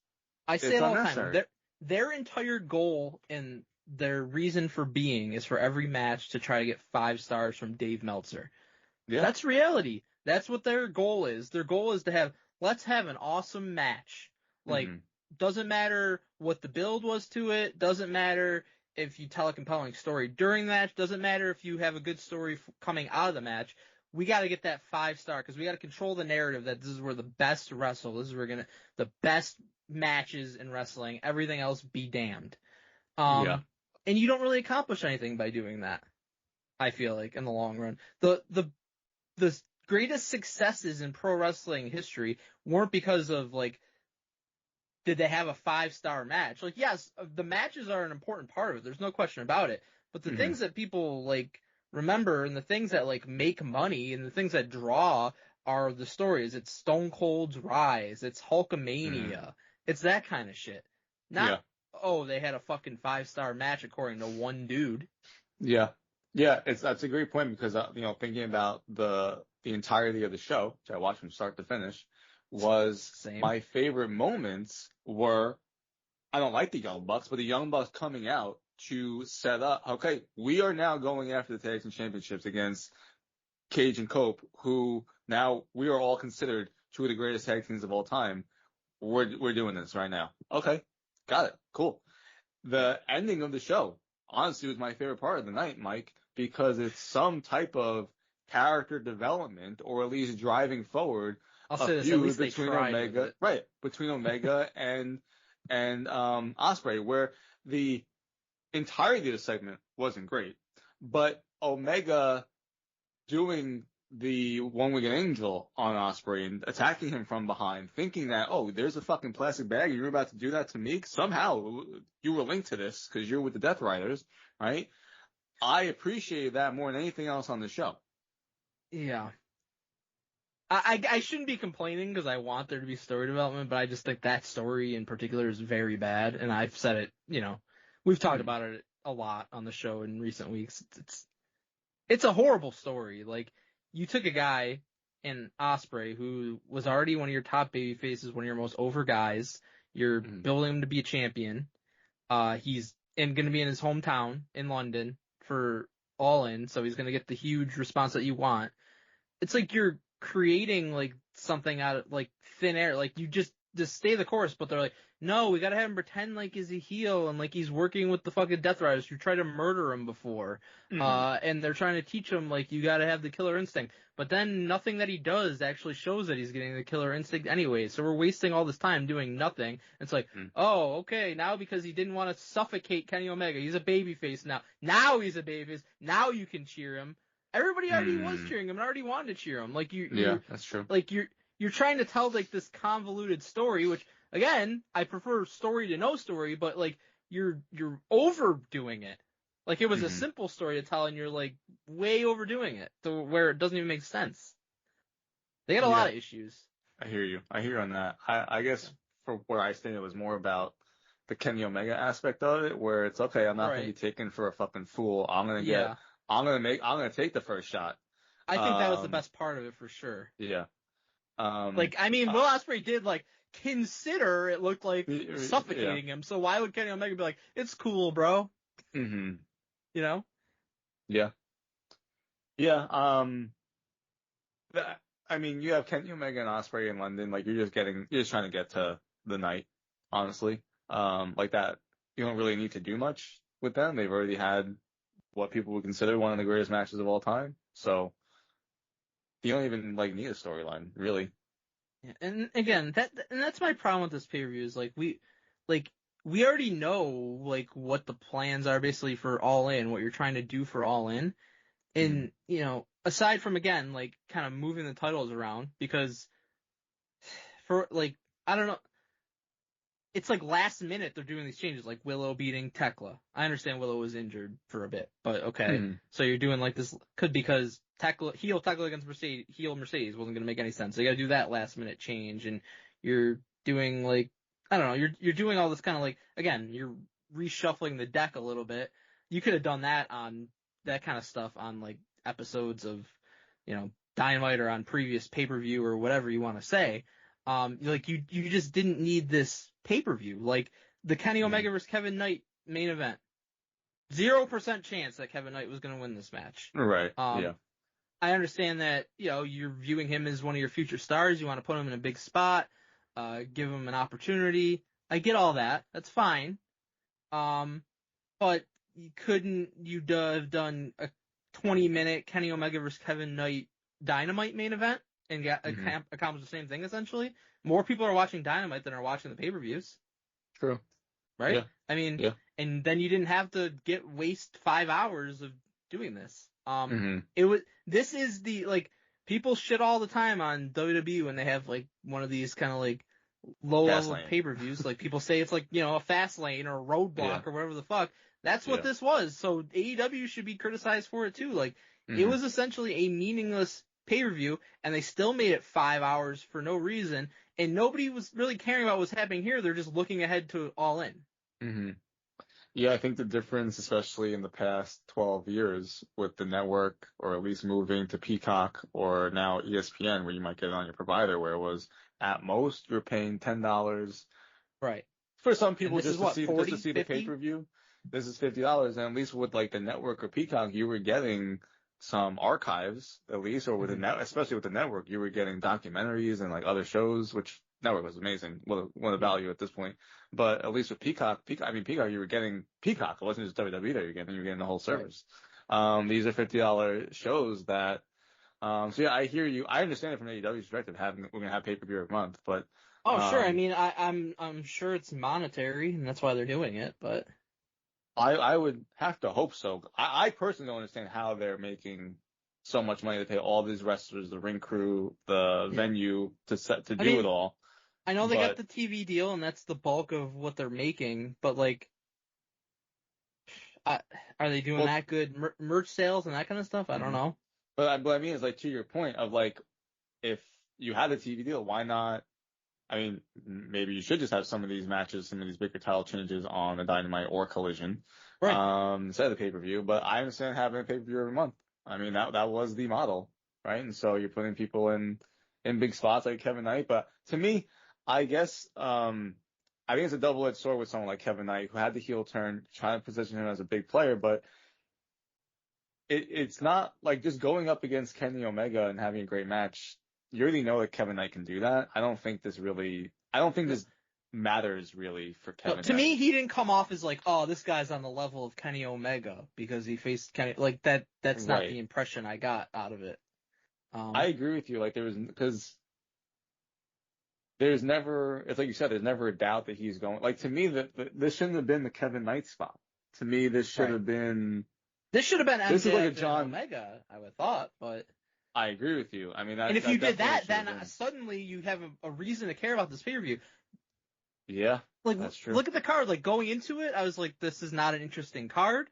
I say it all the time. Their entire goal and their reason for being is for every match to try to get 5 stars from Dave Meltzer. Yeah. That's reality. That's what their goal is. Their goal is to let's have an awesome match. Like, doesn't matter what the build was to it. Doesn't matter if you tell a compelling story during the match. Doesn't matter if you have a good story coming out of the match. We got to get that 5-star because we got to control the narrative that this is where the best wrestle. This is where the best matches in wrestling. Everything else be damned. And you don't really accomplish anything by doing that. I feel like in the long run, the greatest successes in pro wrestling history weren't because of like, did they have a 5-star match? Like, yes, the matches are an important part of it. There's no question about it. But the things that people like remember and the things that like make money and the things that draw are the stories. It's Stone Cold's rise. It's Hulkamania. It's that kind of shit. Not, oh, they had a fucking 5-star match according to one dude. Yeah. Yeah, that's a great point because, thinking about the entirety of the show, which I watched from start to finish, was my favorite moments were, I don't like the Young Bucks, but the Young Bucks coming out to set up, okay, we are now going after the Tag Team Championships against Cage and Cope, who now we are all considered 2 of the greatest tag teams of all time. We're doing this right now. Okay, got it. Cool. The ending of the show, honestly, was my favorite part of the night, Mike, because it's some type of character development or at least driving forward I'll say this, at least between Omega, right, between Omega and Ospreay, where the entirety of the segment wasn't great, but Omega doing the one-winged angel on Ospreay and attacking him from behind, thinking that, oh, there's a fucking plastic bag and you're about to do that to me? Somehow you were linked to this because you're with the Death Riders, right? I appreciated that more than anything else on the show. Yeah. I shouldn't be complaining because I want there to be story development, but I just think that story in particular is very bad. And I've said it, we've talked about it a lot on the show in recent weeks. It's a horrible story. Like, you took a guy in Ospreay who was already one of your top baby faces, one of your most over guys. You're building him to be a champion. He's going to be in his hometown in London for All In, so he's going to get the huge response that you want. It's like you're creating like something out of like thin air. Like, you just stay the course, but they're like, no, we gotta have him pretend like he's a heel and like he's working with the fucking Death Riders who tried to murder him before. And they're trying to teach him like you gotta have the killer instinct. But then nothing that he does actually shows that he's getting the killer instinct anyway. So we're wasting all this time doing nothing. It's like, oh, okay, now because he didn't want to suffocate Kenny Omega, he's a babyface now. Now he's a babyface. Now you can cheer him. Everybody already was cheering him and already wanted to cheer him. Like that's true. Like you're trying to tell like this convoluted story, which again, I prefer story to no story, but like you're overdoing it. Like, it was a simple story to tell and you're like way overdoing it to where it doesn't even make sense. They got a lot of issues. I hear you on that. I guess for where I stand, it was more about the Kenny Omega aspect of it, where it's okay, I'm not going to be taken for a fucking fool. I'm going to take the first shot. I think that was the best part of it for sure. Yeah. Like, I mean, Will Ospreay did, like, consider it looked like suffocating him. So why would Kenny Omega be like, it's cool, bro? Mm-hmm. You know? Yeah. Yeah. I mean, you have Kenny Omega and Ospreay in London. Like, you're just trying to get to the night, honestly. Like that, you don't really need to do much with them. They've already had what people would consider one of the greatest matches of all time. So you don't even like need a storyline, really. Yeah, and again, that's my problem with this pay-per-view is we already know like what the plans are basically for All In, what you're trying to do for All In. And, you know, aside from, again, like, kind of moving the titles around, because for, like, I don't know, it's like last minute they're doing these changes, like Willow beating Tekla. I understand Willow was injured for a bit, but okay. So you're doing like this, because heel Tekla against Mercedes wasn't going to make any sense. So you got to do that last minute change, and you're doing, like, I don't know, you're doing all this kind of, like, again, you're reshuffling the deck a little bit. You could have done that kind of stuff on, like, episodes of, you know, Dynamite or on previous pay-per-view or whatever you want to say. Like, you just didn't need this pay-per-view. Like, the Kenny Omega versus Kevin Knight main event. 0% chance that Kevin Knight was going to win this match. Right. Yeah. I understand that, you know, you're viewing him as one of your future stars. You want to put him in a big spot, give him an opportunity. I get all that. That's fine. But you'd have done a 20-minute Kenny Omega versus Kevin Knight Dynamite main event and accomplish the same thing, essentially? More people are watching Dynamite than are watching the pay-per-views. True. Right? Yeah. I mean, and then you didn't have to waste 5 hours of doing this. This is the, like, people shit all the time on WWE when they have, like, one of these kind of, like, low-level pay-per-views. Like, people say it's like, you know, a fast lane or a roadblock or whatever the fuck. That's what this was. So AEW should be criticized for it too. Like, it was essentially a meaningless pay-per-view, and they still made it 5 hours for no reason, and nobody was really caring about what's happening here. They're just looking ahead to All In. Yeah, I think the difference, especially in the past 12 years with the network, or at least moving to Peacock or now ESPN, where you might get it on your provider, where it was at most you're paying $10. Right. For some people, just to see the pay-per-view. This is $50, and at least with like the network or Peacock, you were getting some archives, at least, or with especially with the network, you were getting documentaries and like other shows, which network was amazing. What a value at this point. But at least with Peacock, you were getting Peacock. It wasn't just WWE that you were getting the whole service. Right. These are $50 shows that, so yeah, I hear you. I understand it from AEW's perspective, we're going to have pay-per-view every month, but. Sure. I mean, I'm sure it's monetary, and that's why they're doing it, but. I would have to hope so. I personally don't understand how they're making so much money to pay all these wrestlers, the ring crew, the venue to do it all. I know they got the TV deal, and that's the bulk of what they're making, but like, are they doing that good merch sales and that kind of stuff? I don't know. But I mean, it's like, to your point of like, if you had a TV deal, why not? I mean, maybe you should just have some of these matches, some of these bigger title changes on a Dynamite or Collision, instead of the pay-per-view. But I understand having a pay-per-view every month. I mean, that was the model, right? And so you're putting people in big spots like Kevin Knight. But to me, I guess, I think it's a double-edged sword with someone like Kevin Knight, who had the heel turn, trying to position him as a big player. But it's not like just going up against Kenny Omega and having a great match. You already know that Kevin Knight can do that. I don't think this matters really for Kevin Knight. To me, he didn't come off as like, oh, this guy's on the level of Kenny Omega because he faced Kenny. Like, that's not the impression I got out of it. I agree with you. Like, because there's never, it's like you said, there's never a doubt that he's going. Like, to me, this shouldn't have been the Kevin Knight spot. To me, this should have been. This should have been MJF and Omega, I would have thought, but. I agree with you. I mean, and if you did that, then suddenly you have a reason to care about this pay-per-view. Yeah, like, that's true. Look at the card. Like, going into it, I was like, this is not an interesting card.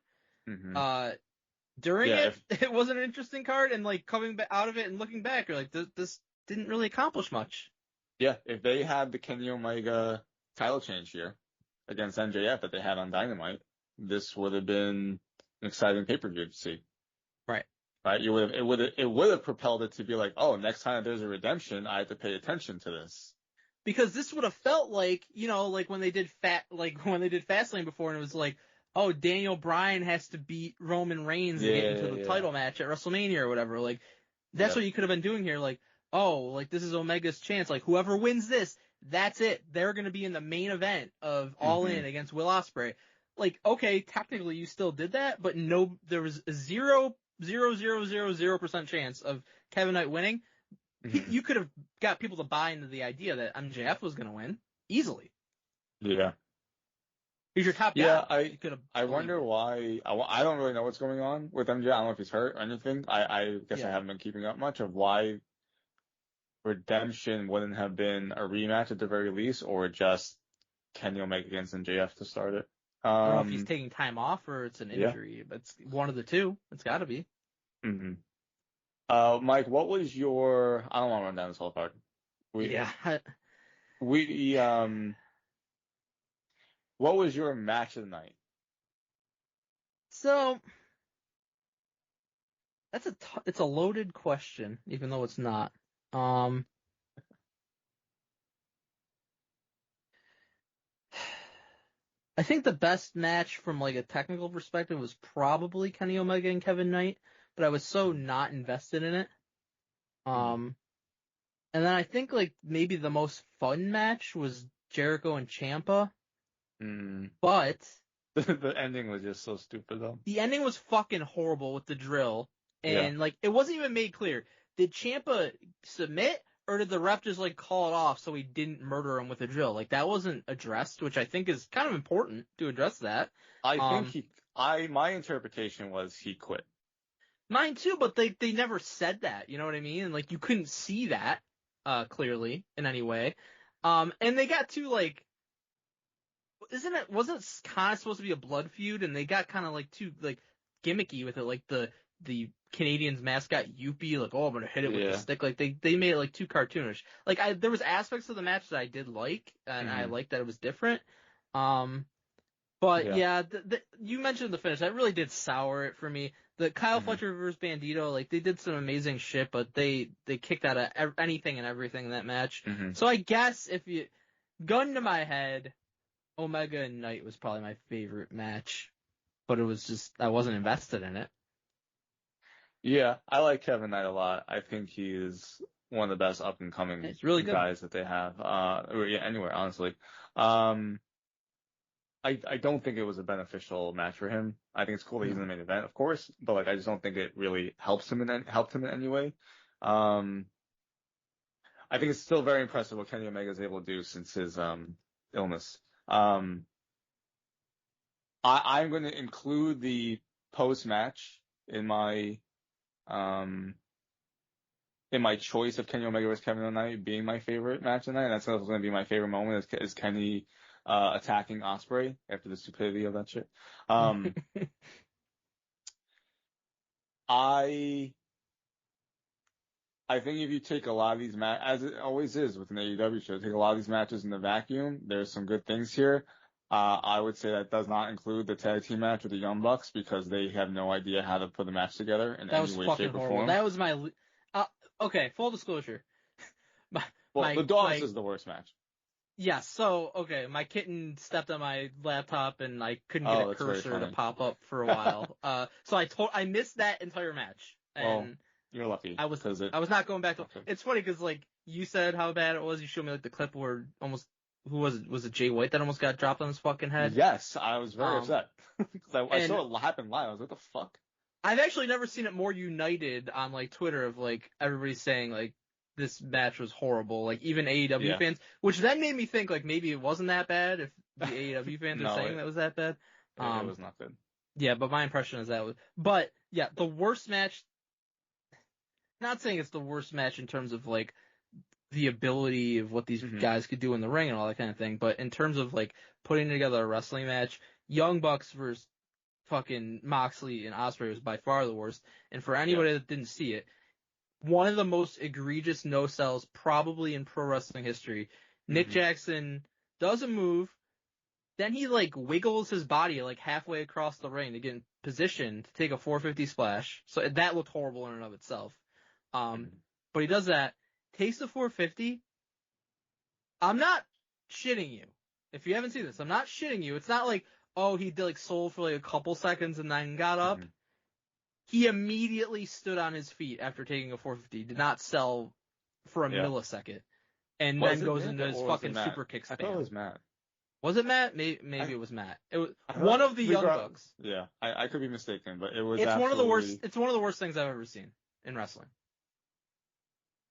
During it wasn't an interesting card, and like coming out of it and looking back, you're like, this didn't really accomplish much. Yeah, if they had the Kenny Omega title change here against MJF that they had on Dynamite, this would have been an exciting pay-per-view to see. Right. right? It would have propelled it to be like, oh, next time there's a redemption, I have to pay attention to this. Because this would have felt like, like when they did Fastlane before, and it was like, oh, Daniel Bryan has to beat Roman Reigns to get into the title match at WrestleMania or whatever. Like, that's what you could have been doing here. Like, oh, like this is Omega's chance. Like, whoever wins this, that's it. They're going to be in the main event of All In against Will Ospreay. Like, okay, technically you still did that, but no, there was a 0.00000% chance of Kevin Knight winning. You could have got people to buy into the idea that MJF was going to win easily. Yeah. He's your top guy. Yeah, I wonder why. I don't really know what's going on with MJF. I don't know if he's hurt or anything. I guess I haven't been keeping up much of why Redemption wouldn't have been a rematch at the very least, or just Kenny Omega against MJF to start it. I don't know if he's taking time off or it's an injury, but it's one of the two. It's got to be. Mm-hmm. Mike, what was your? I don't want to run down this whole card. What was your match of the night? So it's a loaded question, even though it's not. I think the best match from like a technical perspective was probably Kenny Omega and Kevin Knight, but I was so not invested in it. And then I think like maybe the most fun match was Jericho and Ciampa. But the ending was just so stupid though. The ending was fucking horrible with the drill, and like it wasn't even made clear. Did Ciampa submit, or did the ref just like call it off so he didn't murder him with a drill? Like that wasn't addressed, which I think is kind of important to address that. I think my interpretation was he quit. Mine too, but they never said that, you know what I mean? And like you couldn't see that clearly in any way. And they got to like, wasn't it kind of supposed to be a blood feud, and they got kind of like too like gimmicky with it, like the Canadians mascot Youppi, like, oh, I'm gonna hit it with the stick, like they made it like too cartoonish. Like there was aspects of the match that I did like, and I liked that it was different. But you mentioned the finish. That really did sour it for me. The Kyle Fletcher versus Bandito, like they did some amazing shit, but they kicked out of anything and everything in that match. So I guess if you gun to my head, Omega and Knight was probably my favorite match, but it was just I wasn't invested in it. Yeah, I like Kevin Knight a lot. I think he is one of the best up and coming really guys that they have. Anywhere, honestly. I don't think it was a beneficial match for him. I think it's cool that he's in the main event, of course, but like I just don't think it really helped him in any way. I think it's still very impressive what Kenny Omega is able to do since his illness. I'm going to include the post match in my choice of Kenny Omega versus Kevin Knight being my favorite match tonight, and that's going to be my favorite moment is Kenny attacking Ospreay after the stupidity of that shit. I think if you take a lot of these matches, as it always is with an AEW show, take a lot of these matches in the vacuum, there's some good things here. I would say that does not include the tag team match with the Young Bucks because they have no idea how to put the match together in any way, shape, or form. That was my okay. Full disclosure. The Dogs is the worst match. Yeah. So okay, my kitten stepped on my laptop and I couldn't get a cursor to pop up for a while. So I missed that entire match. And you're lucky. I was not going back to. It's funny because like you said how bad it was. You showed me like the clip where almost. Who was it? Was it Jay White that almost got dropped on his fucking head? Yes, I was very upset. Because I saw it happen live. I was like, what the fuck? I've actually never seen it more united on like Twitter of like everybody saying like this match was horrible. Like even AEW fans, which then made me think like maybe it wasn't that bad if the AEW fans are saying that was that bad. It was not good. Yeah, but my impression is that was. But yeah, the worst match. Not saying it's the worst match in terms of like the ability of what these guys could do in the ring and all that kind of thing, but in terms of like putting together a wrestling match, Young Bucks versus fucking Moxley and Ospreay was by far the worst. And for anybody that didn't see it, one of the most egregious no-sells probably in pro wrestling history. Nick Jackson does a move, then he like wiggles his body like halfway across the ring to get in position to take a 450 splash. So that looked horrible in and of itself. But he does that, takes the 450. I'm not shitting you. If you haven't seen this, I'm not shitting you. It's not like, oh, he did like sold for like a couple seconds and then got up. He immediately stood on his feet after taking a 450. Did not sell for a millisecond. And then goes into his fucking super kick spam. I thought it was Matt. Was it Matt? Maybe it was Matt. It was one of the Young Bucks. Yeah, I could be mistaken, but it was. It's one of the worst. It's one of the worst things I've ever seen in wrestling.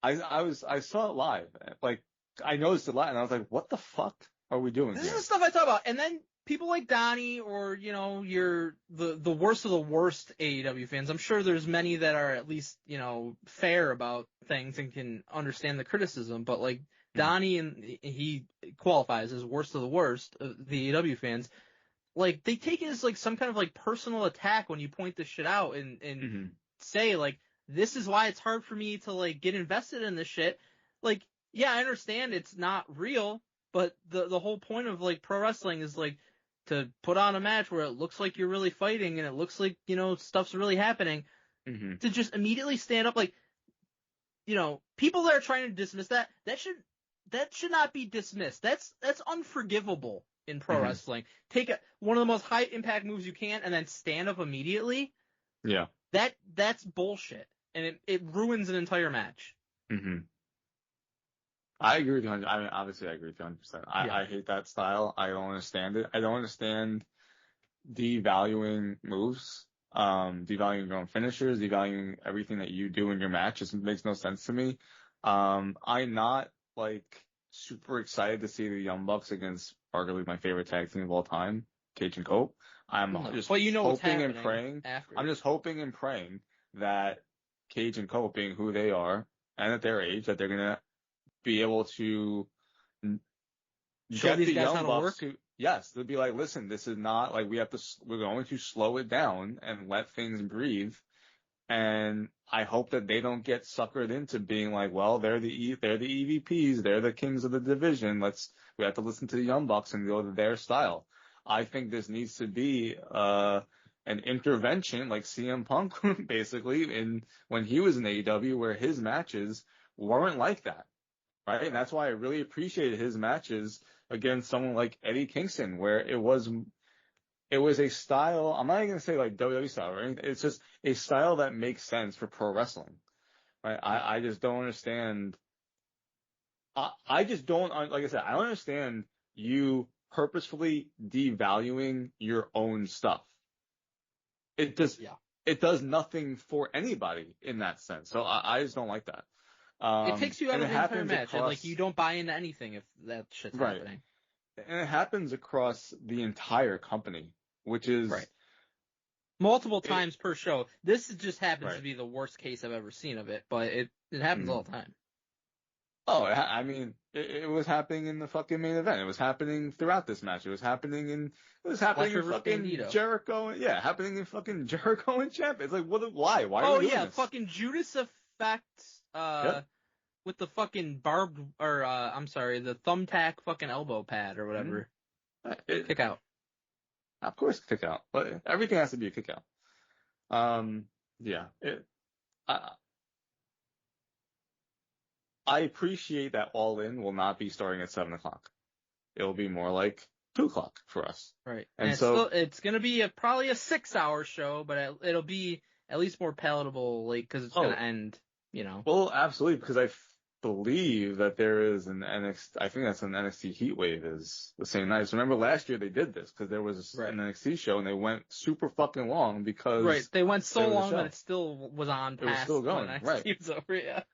I saw it live. Like I noticed it live, and I was like, "What the fuck are we doing?" This is the stuff I talk about. And then people like Donnie, or you're the worst of the worst AEW fans. I'm sure there's many that are at least fair about things and can understand the criticism. But like Donnie, and he qualifies as worst of the worst of the AEW fans. Like they take it as like some kind of like personal attack when you point this shit out and say like, this is why it's hard for me to like get invested in this shit. Like, yeah, I understand it's not real, but the whole point of like pro wrestling is like to put on a match where it looks like you're really fighting and it looks like, stuff's really happening. To just immediately stand up like, people that are trying to dismiss that should not be dismissed. That's unforgivable in pro wrestling. Take one of the most high impact moves you can and then stand up immediately. Yeah. That's bullshit. And it ruins an entire match. I agree with you. I mean, obviously, I agree with you 100%. I hate that style. I don't understand it. I don't understand devaluing moves, devaluing your own finishers, devaluing everything that you do in your match. It makes no sense to me. I'm not like super excited to see the Young Bucks against arguably my favorite tag team of all time, Cage and Cope. I'm just hoping and praying. I'm just hoping and praying that Cage and Cope, being who they are and at their age, that they're gonna be able to get the Young Bucks to, yes, they'll be like, listen, this is not like we're going to slow it down and let things breathe. And I hope that they don't get suckered into being like, well, they're the EVPs, they're the kings of the division. We have to listen to the Young Bucks and go to their style. I think this needs to be an intervention like CM Punk basically when he was in AEW, where his matches weren't like that. Right. And that's why I really appreciated his matches against someone like Eddie Kingston, where it was a style. I'm not even going to say like WWE style or anything. It's just a style that makes sense for pro wrestling. Right. I just don't understand. I just don't, like I said, I don't understand you purposefully devaluing your own stuff. It does nothing for anybody in that sense. So I just don't like that. It takes you out of the entire match, and like you don't buy into anything if that shit's happening. And it happens across the entire company, which is multiple times per show. This just happens to be the worst case I've ever seen of it, but it happens all the time. Oh, I mean, it was happening in the fucking main event. It was happening throughout this match. It was happening in fucking Jericho. Yeah, happening in fucking Jericho and Champ. It's like, why? Why are we doing this? Fucking Judas Effect. With the fucking the thumbtack fucking elbow pad or whatever. Kick out. Of course, kick out. But everything has to be a kick out. I appreciate that All In will not be starting at 7 o'clock. It will be more like 2 o'clock for us. Right. And it's going to be probably a 6-hour show, but it'll be at least more palatable, like, because it's going to end. Well, absolutely, because I believe that there is an NXT, I think that's an NXT Heatwave is the same night. So remember last year they did this because there was an NXT show and they went super fucking long because they went so long that it still was on. It was still going, NXT was over, yeah.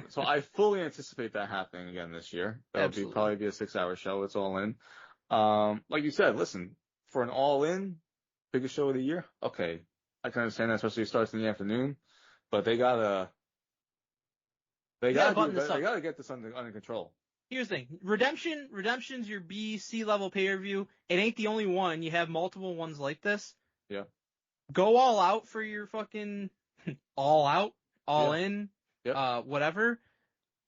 So I fully anticipate that happening again this year. That'll probably be a 6-hour show. It's All In. Like you said, listen, for an All In, biggest show of the year, okay, I can understand that, especially if it starts in the afternoon, but they gotta get this under control. Here's the thing. Redemption's your B, C level pay-per-view. It ain't the only one. You have multiple ones like this. Yeah. Go all out for your fucking all out, all in, whatever.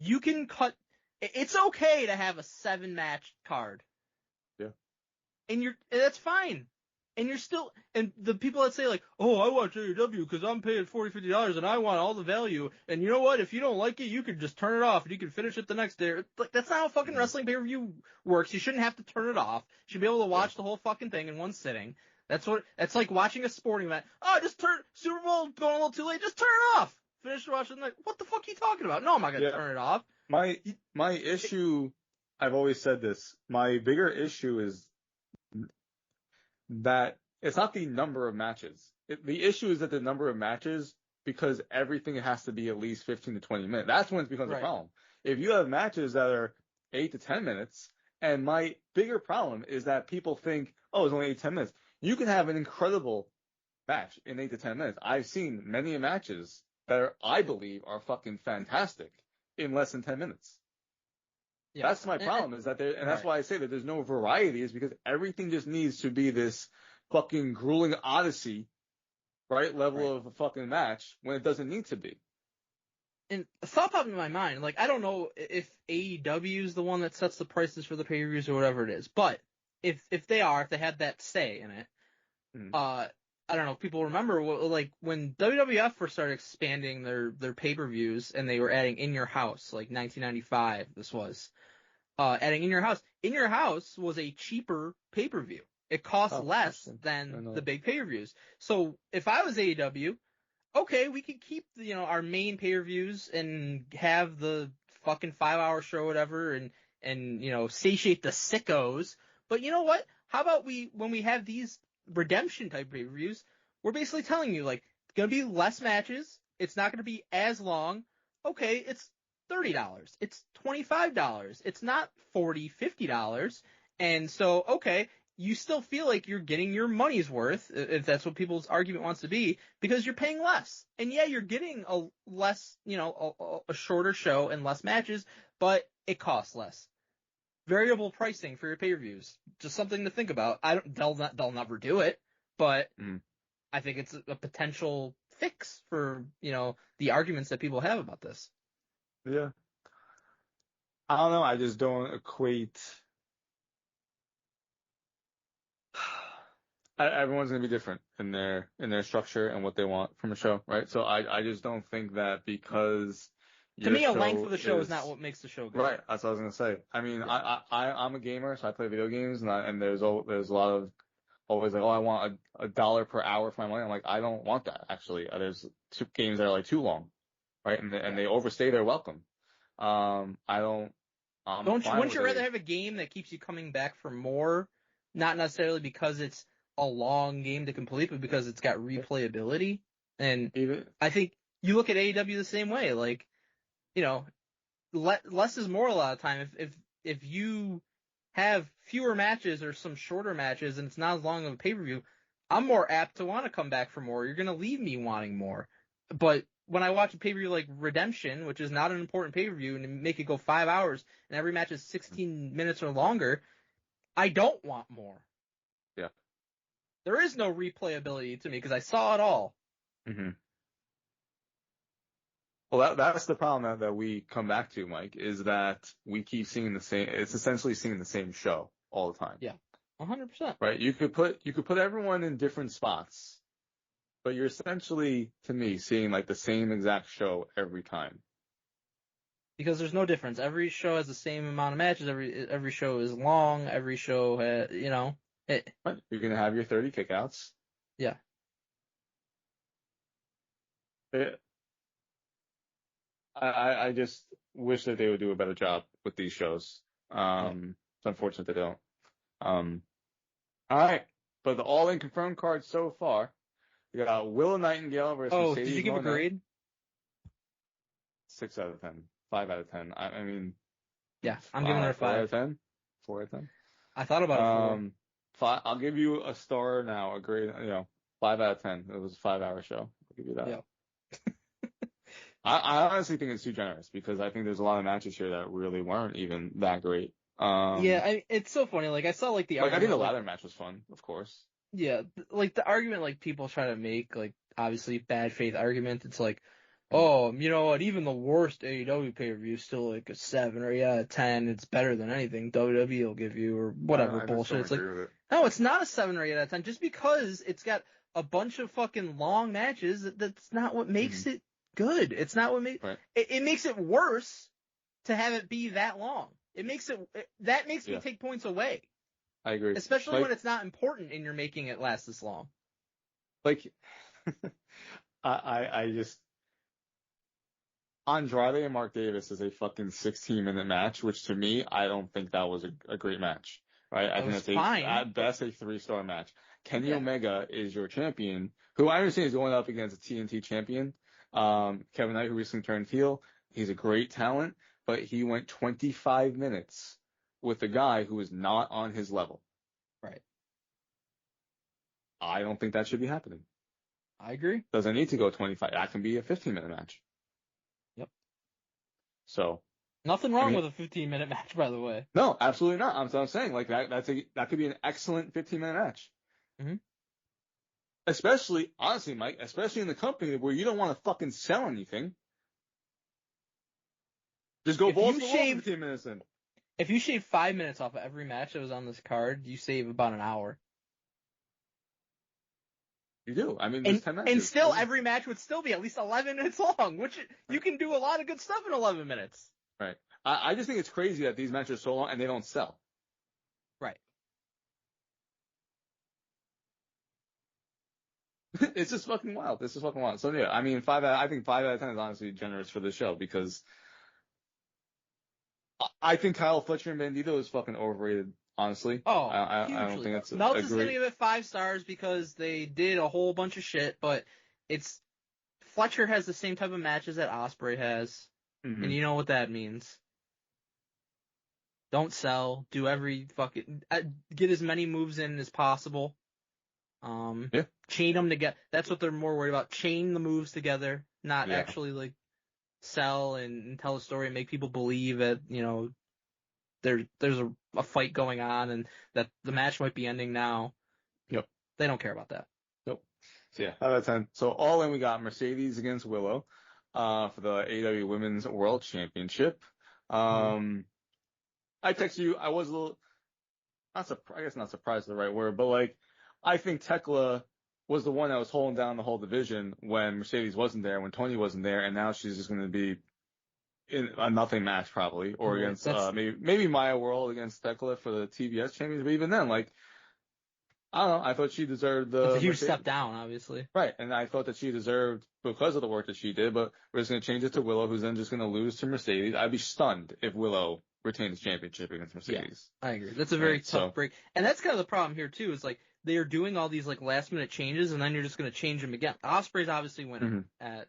You can cut. It's okay to have a 7-match card. Yeah. And that's fine. And you're still, and the people that say like, oh, I watch AEW because I'm paying $40, $50 and I want all the value. And you know what? If you don't like it, you can just turn it off and you can finish it the next day. Like, that's not how fucking wrestling pay-per-view works. You shouldn't have to turn it off. You should be able to watch the whole fucking thing in one sitting. That's like watching a sporting event. Oh, just Super Bowl going a little too late. Just turn it off. Finish watching. Like, what the fuck are you talking about? No, I'm not going to turn it off. My issue, I've always said this, my bigger issue is that it's not the number of matches. The issue is that the number of matches, because everything has to be at least 15 to 20 minutes. That's when it becomes a problem. If you have matches that are 8 to 10 minutes, and my bigger problem is that people think, oh, it's only 8 to 10 minutes. You can have an incredible match in 8 to 10 minutes. I've seen many matches that I believe are fucking fantastic in less than 10 minutes. Yeah. That's my problem, is that that's why I say that there's no variety, is because everything just needs to be this fucking grueling odyssey, level of a fucking match, when it doesn't need to be. And a thought popped in my mind, like, I don't know if AEW is the one that sets the prices for the pay-per-views or whatever it is, but if they had that say in it, I don't know if people remember, like, when WWF first started expanding their pay-per-views and they were adding In Your House, like 1995, this was, adding In Your House. In Your House was a cheaper pay-per-view. It costs less than the big pay-per-views. So if I was AEW, okay, we could keep, our main pay-per-views and have the fucking 5-hour show or whatever and satiate the sickos. But you know what? How about when we have these redemption type pay-per-views, we're basically telling you, like, it's going to be less matches. It's not going to be as long. Okay, it's $30. It's $25. It's not $40, $50. And so, okay, you still feel like you're getting your money's worth, if that's what people's argument wants to be, because you're paying less. And yeah, you're getting a less, a shorter show and less matches, but it costs less. Variable pricing for your pay-per-views, just something to think about. They'll never do it, but I think it's a potential fix for, the arguments that people have about this. Yeah. I don't know. I just don't equate. Everyone's going to be different in their structure and what they want from a show, right? So I just don't think that because to me, a length of the show is not what makes the show good. Right. That's what I was going to say. I mean, yeah. I'm a gamer, so I play video games, and there's a lot of always like, oh, I want $1 per hour for my money. I'm like, I don't want that, actually. There's 2 games that are like too long, right? And they overstay their welcome. Wouldn't you rather have a game that keeps you coming back for more? Not necessarily because it's a long game to complete, but because it's got replayability. And I think you look at AEW the same way. Like, less is more a lot of time. If you have fewer matches or some shorter matches and it's not as long of a pay-per-view, I'm more apt to want to come back for more. You're going to leave me wanting more. But when I watch a pay-per-view like Redemption, which is not an important pay-per-view, and make it go 5 hours and every match is 16 minutes or longer, I don't want more. Yeah. There is no replayability to me because I saw it all. Mm-hmm. Well, that's the problem that we come back to, Mike, is that we keep seeing the same. It's essentially seeing the same show all the time. Yeah, 100%. Right. You could put everyone in different spots, but you're essentially, to me, seeing like the same exact show every time. Because there's no difference. Every show has the same amount of matches. Every show is long. Every show has, Right. You're gonna have your 30 kickouts. Yeah. I just wish that they would do a better job with these shows. It's unfortunate they don't. All right. But the all-in confirmed card so far, we got Willow Nightingale versus Mercedes. Did you give a grade? 6 out of 10. 5 out of 10. I mean. Yeah, I'm giving her a 5. 4 out of 10? 4 out of 10? I thought about it. 5. I'll give you a star now, a grade, 5 out of 10. It was a 5-hour show. I'll give you that. Yeah. I honestly think it's too generous because I think there's a lot of matches here that really weren't even that great. It's so funny. Like, I saw, like, the argument. I think the ladder match was fun, of course. Yeah, like, the argument, like, people try to make, like, obviously bad faith argument. It's like, oh, you know what? Even the worst AEW pay-per-view is still like a 7 or 8 out of 10. It's better than anything WWE will give you or whatever I just bullshit. don't It's like, agree with it. no, it's not a 7 or 8 out of 10. Just because it's got a bunch of fucking long matches, that's not what makes it good. It's not what makes Right. it makes it worse to have it be that long. That makes me Yeah. take points away. I agree. Especially Like- when it's not important and you're making it last this long. Like, I just Andrade and Mark Davis is a fucking 16-minute match, which to me, I don't think that was a great match. Right? I think was that's fine. at best a 3-star match. Kenny Yeah. Omega is your champion, who I understand is going up against a TNT champion. Kevin Knight, who recently turned heel. He's a great talent, but he went 25 minutes with a guy who is not on his level. Right. I don't think that should be happening. I agree. Doesn't need to go 25. That can be a 15-minute match. Yep. So. Nothing wrong with a 15-minute match, by the way. No, absolutely not. I'm saying like that could be an excellent 15-minute match. Mm-hmm. Especially, honestly, Mike, especially in the company where you don't want to fucking sell anything. Just go balls to the wall 15 minutes in. If you shave 5 minutes off of every match that was on this card, you save about an hour. You do. I mean, there's 10 matches. And still, every match would still be at least 11 minutes long, which you can do a lot of good stuff in 11 minutes. Right. I just think it's crazy that these matches are so long and they don't sell. Right. It's just fucking wild. This is fucking wild. So yeah, I mean, I think 5 out of 10 is honestly generous for this show because I think Kyle Fletcher and Bandito is fucking overrated, honestly. Oh, I don't think it's Melt's is going to give it 5 stars because they did a whole bunch of shit, but Fletcher has the same type of matches that Ospreay has, and you know what that means. Don't sell. Do every fucking get as many moves in as possible. Yeah. Chain them together. That's what they're more worried about. Chain the moves together, not actually like sell and tell a story and make people believe that there's a fight going on and that the match might be ending now. Yep. They don't care about that. Nope. So yeah, 5 out of 10. So all in, we got Mercedes against Willow for the AEW Women's World Championship. I texted you. I was a little, I guess not surprised is the right word, but like, I think Tekla was the one that was holding down the whole division when Mercedes wasn't there, when Tony wasn't there, and now she's just going to be in a nothing match probably, or against maybe Maya World against Tekla for the TBS champions. But even then, like, I don't know. I thought she deserved the. It's a huge step down, obviously. Right, and I thought that she deserved because of the work that she did. But we're just going to change it to Willow, who's then just going to lose to Mercedes. I'd be stunned if Willow retains championship against Mercedes. Yeah, I agree. That's a very tough break, and that's kind of the problem here too. Is like they are doing all these like last minute changes, and then you're just going to change them again. Ospreay's obviously winning at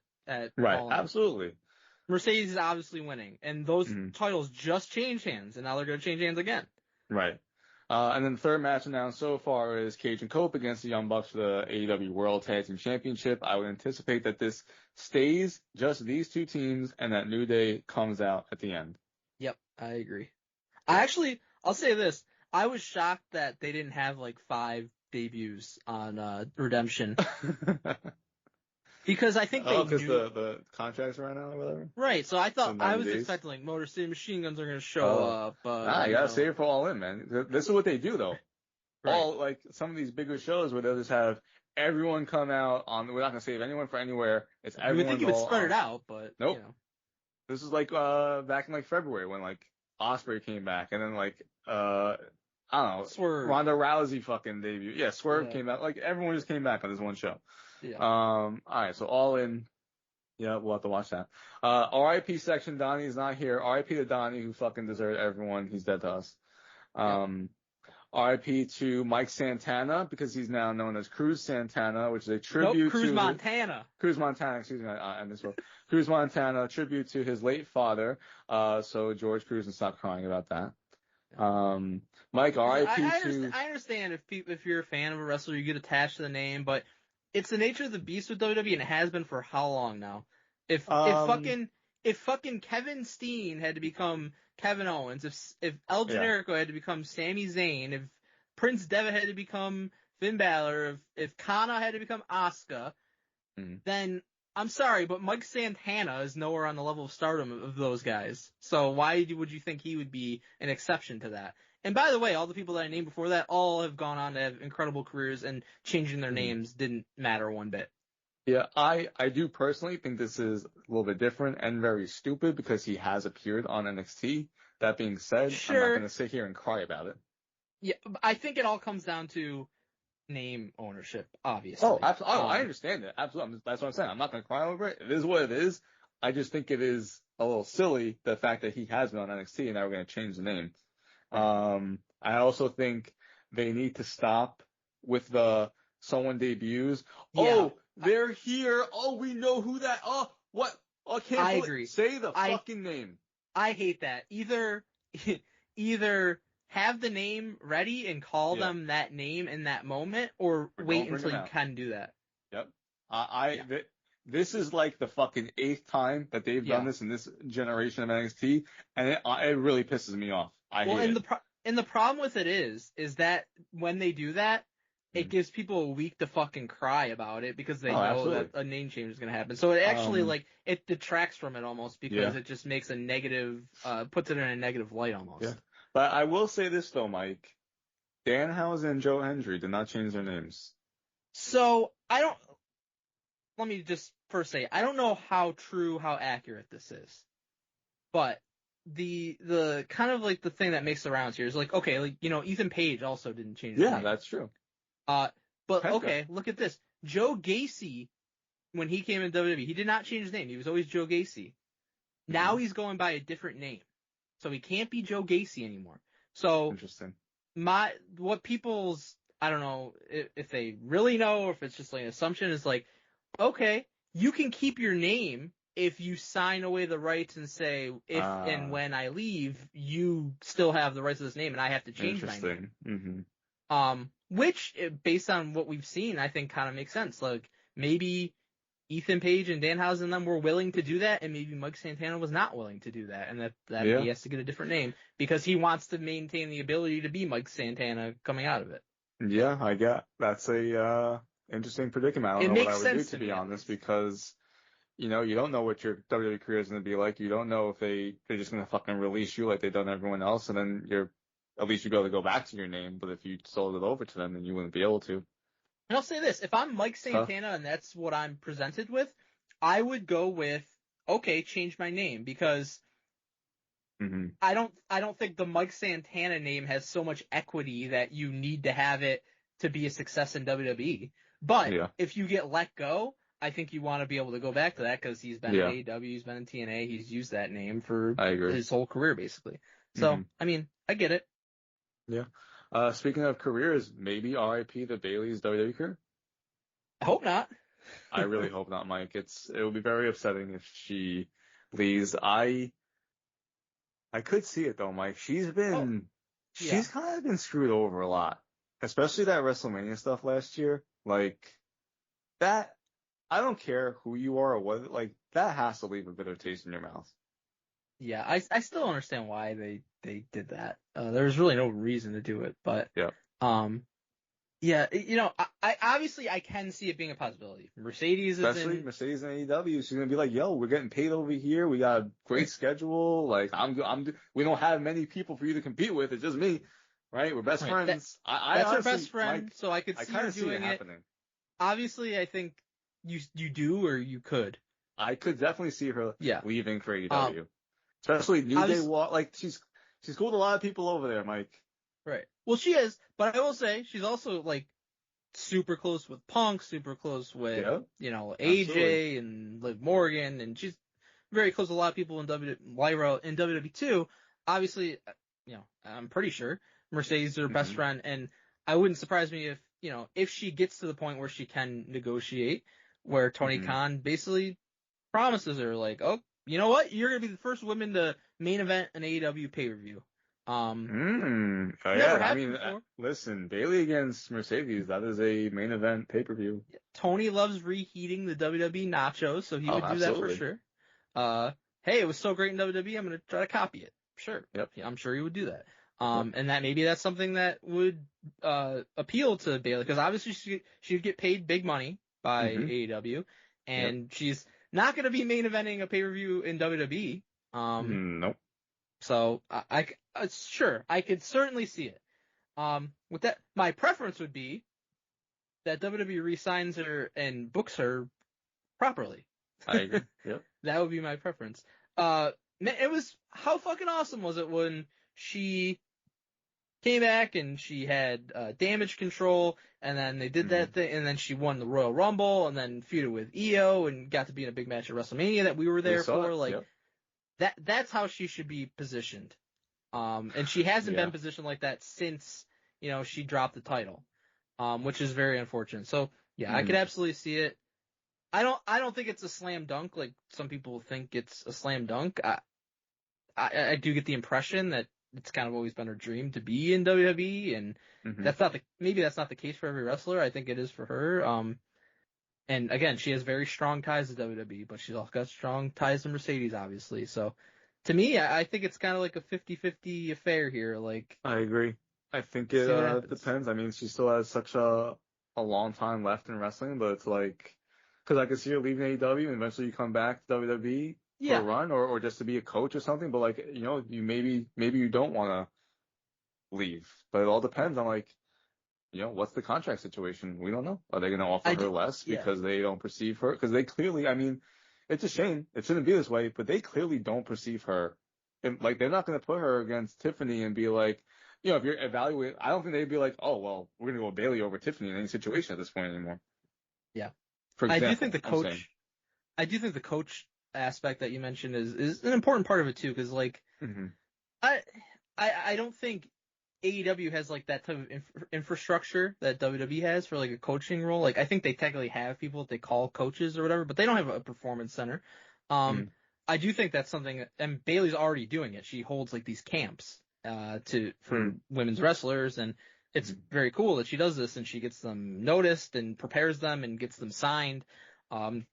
right, All absolutely. Mercedes is obviously winning, and those titles just changed hands, and now they're going to change hands again. Right. And then the third match announced so far is Cage and Cope against the Young Bucks for the AEW World Tag Team Championship. I would anticipate that this stays just these two teams and that New Day comes out at the end. Yep, I agree. I'll say this. I was shocked that they didn't have like 5 debuts on Redemption. Because I think because the contracts ran out or whatever? Right, so I was expecting like Motor City Machine Guns are going to show up. You gotta save it for All In, man. This is what they do, though. Right. Like, some of these bigger shows where they'll just have everyone come out on, we're not going to save anyone for anywhere. It's everyone. You would think you would spread it out, but. Nope. This is like, back in like February when like Ospreay came back and then like, I don't know. Swerve. Ronda Rousey fucking debut. Yeah, Swerve came out. Like, everyone just came back on this one show. Yeah. Alright, so All In. Yeah, we'll have to watch that. RIP section, Donnie is not here. RIP to Donnie, who fucking deserted everyone. He's dead to us. RIP to Mike Santana, because he's now known as Cruz Santana, which is a tribute Cruz Montana. Cruz Montana, excuse me, I misspoke. Cruz Montana, tribute to his late father. So George Cruz, and stop crying about that. Mike, RIP to... I understand if you're a fan of a wrestler, you get attached to the name, but it's the nature of the beast with WWE, and it has been for how long now? If fucking Kevin Steen had to become Kevin Owens, if El Generico had to become Sami Zayn, if Prince Devitt had to become Finn Balor, if Kana had to become Asuka, then I'm sorry, but Mike Santana is nowhere on the level of stardom of those guys. So why would you think he would be an exception to that? And by the way, all the people that I named before that all have gone on to have incredible careers, and changing their names didn't matter one bit. Yeah, I do personally think this is a little bit different and very stupid because he has appeared on NXT. That being said, I'm not Sure. going to sit here and cry about it. Yeah, I think it all comes down to name ownership, obviously. Oh, absolutely. I understand it. Absolutely. That's what I'm saying. I'm not going to cry over it. It is what it is. I just think it is a little silly, the fact that he has been on NXT and now we're going to change the name. I also think they need to stop with the someone debuts. Yeah. Oh, they're here. Oh, we know who that. Oh, what? Oh, I agree. Say the fucking name. I hate that. Either have the name ready and call them that name in that moment, or wait until you can do that. Yep. This is like the fucking 8th time that they've done this in this generation of NXT, and it really pisses me off. I hate it. And the problem with it is that when they do that, it gives people a week to fucking cry about it because they know that a name change is going to happen. So it actually it detracts from it almost because it just makes a negative, puts it in a negative light almost. Yeah. But I will say this though, Mike. Danhausen and Joe Hendry did not change their names. So let me just first say, I don't know how accurate this is, but the kind of like the thing that makes the rounds here is like, okay, like, Ethan Page also didn't change his name. Yeah, that's true. But okay, look at this. Joe Gacy, when he came in WWE, he did not change his name. He was always Joe Gacy. Now he's going by a different name. So he can't be Joe Gacy anymore. So interesting. What people's, I don't know if they really know or if it's just like an assumption, is like, okay, you can keep your name if you sign away the rights and say, if and when I leave, you still have the rights to this name and I have to change my name. Mm-hmm. Which, based on what we've seen, I think kind of makes sense. Like, maybe Ethan Page and Danhausen and them were willing to do that, and maybe Mike Santana was not willing to do that, and that he has to get a different name because he wants to maintain the ability to be Mike Santana coming out of it. Yeah, I get that's a interesting predicament. I don't know what I would do, to be honest, because you don't know what your WWE career is going to be like. You don't know if they're just going to fucking release you like they've done everyone else, and then at least you'd be able to go back to your name. But if you sold it over to them, then you wouldn't be able to. And I'll say this, if I'm Mike Santana and that's what I'm presented with, I would go with, okay, change my name, because I don't think the Mike Santana name has so much equity that you need to have it to be a success in WWE. But if you get let go, I think you want to be able to go back to that because he's been in AEW, he's been in TNA, he's used that name for his whole career, basically. So, I mean, I get it. Yeah. Speaking of careers, maybe RIP the Bayley's WWE career? I hope not. I really hope not, Mike. It would be very upsetting if she leaves. I could see it though, Mike. She's kind of been screwed over a lot, especially that WrestleMania stuff last year. Like that, I don't care who you are or what, like that has to leave a bitter taste in your mouth. Yeah, I still don't understand why they did that. There's really no reason to do it, but I obviously I can see it being a possibility. Mercedes and AEW, she's gonna be like, yo, we're getting paid over here. We got a great schedule. Like we don't have many people for you to compete with. It's just me, right? We're best friends. That's her best friend, so I could see her doing it. Happening. Obviously, I think you do or you could. I could definitely see her leaving for AEW. Especially New Day Walk, like she's cool with a lot of people over there, Mike. Right. Well, she is, but I will say she's also like super close with Punk, super close with AJ and Liv Morgan, and she's very close with a lot of people in WWE too. Obviously, I'm pretty sure Mercedes is her best friend, and I wouldn't surprise me if she gets to the point where she can negotiate, where Tony Khan basically promises her like, oh, you know what? You're going to be the first woman to main event an AEW pay-per-view. Listen, Bayley against Mercedes, that is a main event pay-per-view. Tony loves reheating the WWE nachos, so he would do that for sure. Hey, it was so great in WWE, I'm going to try to copy it. Sure. Yep. Yeah, I'm sure he would do that. And that maybe that's something that would appeal to Bayley, because obviously she would get paid big money by AEW. and she's not going to be main eventing a pay-per-view in WWE. Nope. So sure, I could certainly see it. With that, my preference would be that WWE re-signs her and books her properly. I agree. Yep. That would be my preference. It was, how fucking awesome was it when she came back and she had damage control, and then they did that thing, and then she won the Royal Rumble, and then feuded with Io, and got to be in a big match at WrestleMania that we were there for. It. Like, that's how she should be positioned. And she hasn't been positioned like that since, she dropped the title, which is very unfortunate. So I could absolutely see it. I don't think it's a slam dunk like some people think it's a slam dunk. I do get the impression that it's kind of always been her dream to be in WWE, and maybe that's not the case for every wrestler. I think it is for her. And again, she has very strong ties to WWE, but she's also got strong ties to Mercedes, obviously. So to me, I think it's kind of like a 50-50 affair here. Like, I agree. I think it depends. I mean, she still has such a long time left in wrestling, but it's like, because I could see her leaving AEW and eventually you come back to WWE for a run or just to be a coach or something. But like, you maybe you don't want to leave, but it all depends on like, what's the contract situation? We don't know. Are they going to offer her less because they don't perceive her? Because they clearly, I mean, it's a shame. It shouldn't be this way, but they clearly don't perceive her. Like, they're not going to put her against Tiffany and be like, if you're evaluating, I don't think they'd be like, oh, well, we're going to go Bailey over Tiffany in any situation at this point anymore. Yeah. For example, I do think the coach aspect that you mentioned is an important part of it too, because like, I don't think AEW has like that type of infrastructure that WWE has for like a coaching role. Like, I think they technically have people that they call coaches or whatever, but they don't have a performance center. I do think that's something, and Bailey's already doing it. She holds like these camps for women's wrestlers, and it's very cool that she does this, and she gets them noticed and prepares them and gets them signed.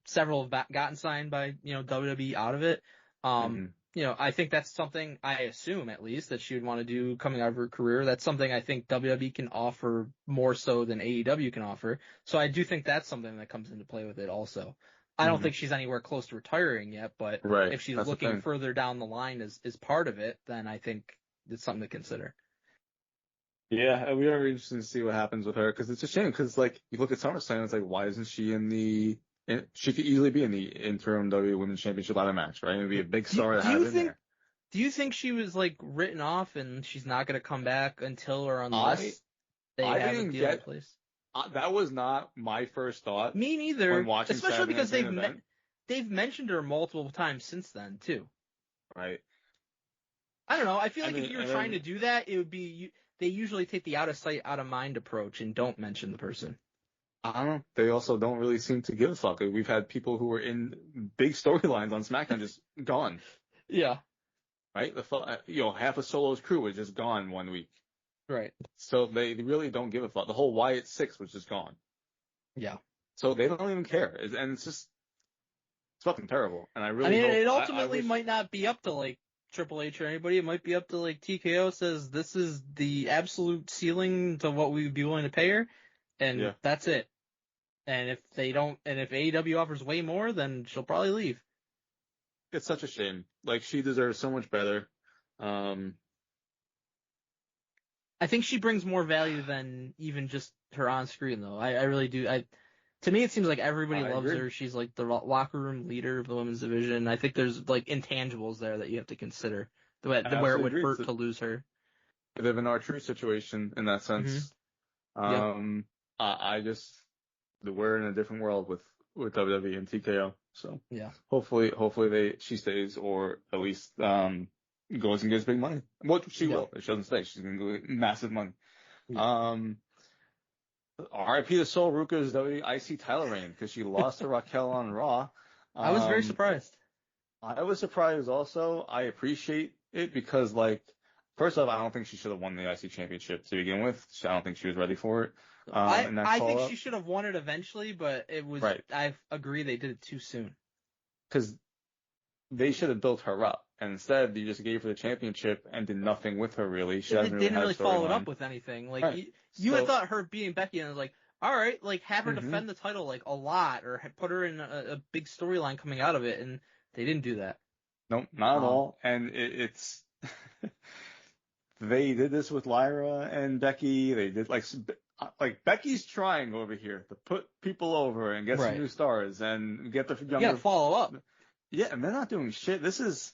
Several have gotten signed by, WWE out of it. I think that's something, I assume at least, that she would want to do coming out of her career. That's something I think WWE can offer more so than AEW can offer. So I do think that's something that comes into play with it also. I don't think she's anywhere close to retiring yet, but if she's looking further down the line as part of it, then I think it's something to consider. Yeah, we are interested to see what happens with her, because it's a shame, because like, you look at SummerSlam, it's like, why isn't she she could easily be in the interim WWE Women's Championship ladder match, right? It would be a big star to have in there. Do you think she was like written off and she's not going to come back until or unless they have a deal in place? That was not my first thought. Me neither. When watching especially because they've mentioned her multiple times since then too. Right. I don't know. I feel like if you were trying to do that, it would be they usually take the out of sight, out of mind approach and don't mention the person. I don't know. They also don't really seem to give a fuck. We've had people who were in big storylines on SmackDown just gone. Yeah. Right? Half of Solo's crew was just gone 1 week. Right. So they really don't give a fuck. The whole Wyatt Six was just gone. Yeah. So they don't even care. And it's fucking terrible. And I really it ultimately might not be up to like Triple H or anybody. It might be up to like TKO says this is the absolute ceiling to what we would be willing to pay her. And that's it. And if they don't, and if AEW offers way more, then she'll probably leave. It's such a shame. Like, she deserves so much better. I think she brings more value than even just her on screen, though. I really do. To me, it seems like everybody loves her. She's like the locker room leader of the women's division. I think there's like intangibles there that you have to consider where it would hurt to lose her. A bit of an R-Truth situation in that sense. We're in a different world with WWE and TKO. So hopefully she stays, or at least goes and gets big money. What she will. If she doesn't stay, she's gonna go get massive money. RIP to Sol Ruka's WIC title reign, because she lost to Raquel on Raw. I was very surprised. I was surprised also. I appreciate it because, like, first off, I don't think she should have won the IC championship to begin with. I don't think she was ready for it. I think she should have won it eventually, but it was. Right. I agree they did it too soon. Because they should have built her up, and instead you just gave her the championship and did nothing with her really. She didn't really follow it up with anything. Like you had thought her beating Becky and it was like, all right, like have her Mhm. defend the title like a lot, or put her in a big storyline coming out of it, and they didn't do that. Nope, not at all. And it's they did this with Lyra and Becky. They did like Becky's trying over here to put people over and get some Right. new stars and get the You younger. gotta follow up. Yeah, and they're not doing shit. This is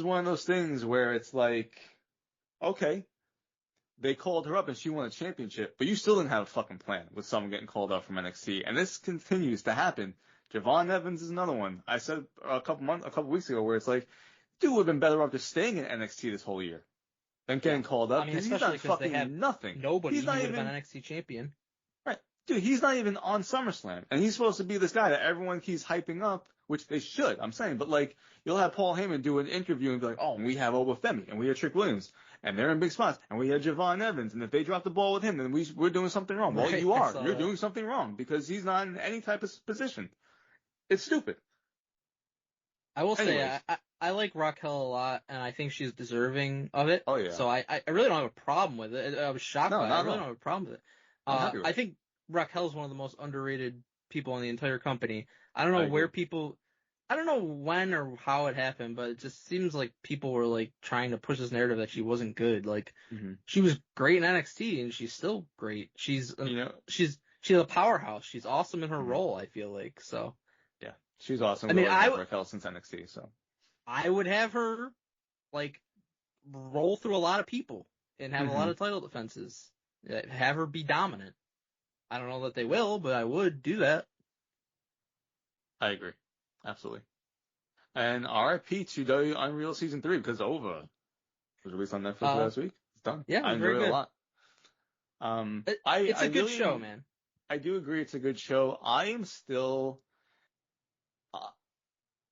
one of those things where it's like, okay, they called her up and she won a championship, but you still didn't have a fucking plan with someone getting called up from NXT, and this continues to happen. Javon Evans is another one. I said a couple weeks ago where it's like, dude would have been better off just staying in NXT this whole year than getting called up. I mean, He's especially not because they fucking have nothing. nobody. He's He not would have even been NXT champion. right, dude. He's not even on SummerSlam, and he's supposed to be this guy that everyone keeps hyping up, which they should. I'm saying, but like you'll have Paul Heyman do an interview and be like, oh, we have Oba Femi and we have Trick Williams. And they're in big spots, and we had Javon Evans, and if they drop the ball with him, then we're doing something wrong. Well, Right, you I are. saw You're that. doing something wrong because he's not in any type of position. It's stupid. I will say, Anyways. I like Raquel a lot, and I think she's deserving of it. Oh, yeah. So I really don't have a problem with it. I was shocked No, by it. not I at really all. don't have a problem with it. I'm happy with I it. think Raquel's one of the most underrated people in the entire company. I don't know I where agree. I don't know when or how it happened, but it just seems like people were like trying to push this narrative that she wasn't good. Like Mhm. she was great in NXT, and she's still great. She's she's a powerhouse. She's awesome in her Mhm. role, I feel like. So Yeah, she's awesome. I mean, I've had Raquel since NXT, so I would have her like roll through a lot of people and have a lot of title defenses. Have her be dominant. I don't know that they will, but I would do that. I agree, absolutely. And RIP to WWE Unreal Season 3 because Ova was released on Netflix last week. It's done. Yeah, it I was very enjoyed it a good. lot. It's a good really show, man. I do agree it's a good show.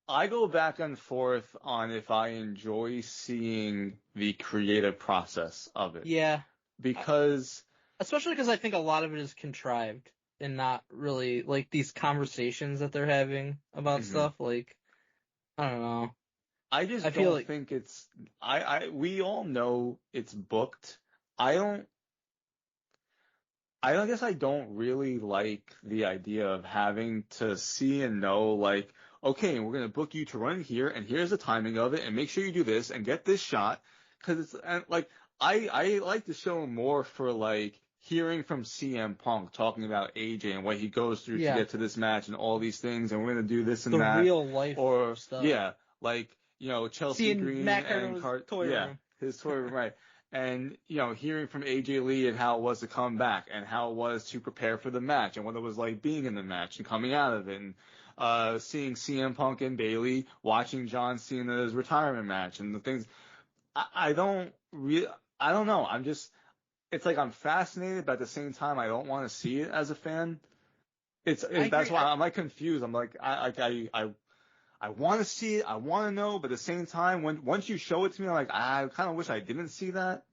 I go back and forth on if I enjoy seeing the creative process of it. Yeah. Because Especially because I think a lot of it is contrived and not really like these conversations that they're having about stuff. Like, I don't know. I just feel don't like think it's we all know it's booked. I guess I don't really like the idea of having to see and know, like, okay, we're going to book you to run here, and here's the timing of it, and make sure you do this, and get this shot. Because I like the show more for, like, hearing from CM Punk talking about AJ and what he goes through to get to this match and all these things, and we're going to do this and the that. real life or stuff. Yeah, like, Chelsea Seeing Green Matt and Cardino's toy room. his toy room, right. And, hearing from AJ Lee and how it was to come back and how it was to prepare for the match and what it was like being in the match and coming out of it and seeing CM Punk and Bayley, watching John Cena's retirement match and the things. I don't know. It's like I'm fascinated, but at the same time, I don't want to see it as a fan. That's why I'm like confused. I'm like, I want to see it. I want to know, but at the same time, once you show it to me, I'm like, I kind of wish I didn't see that.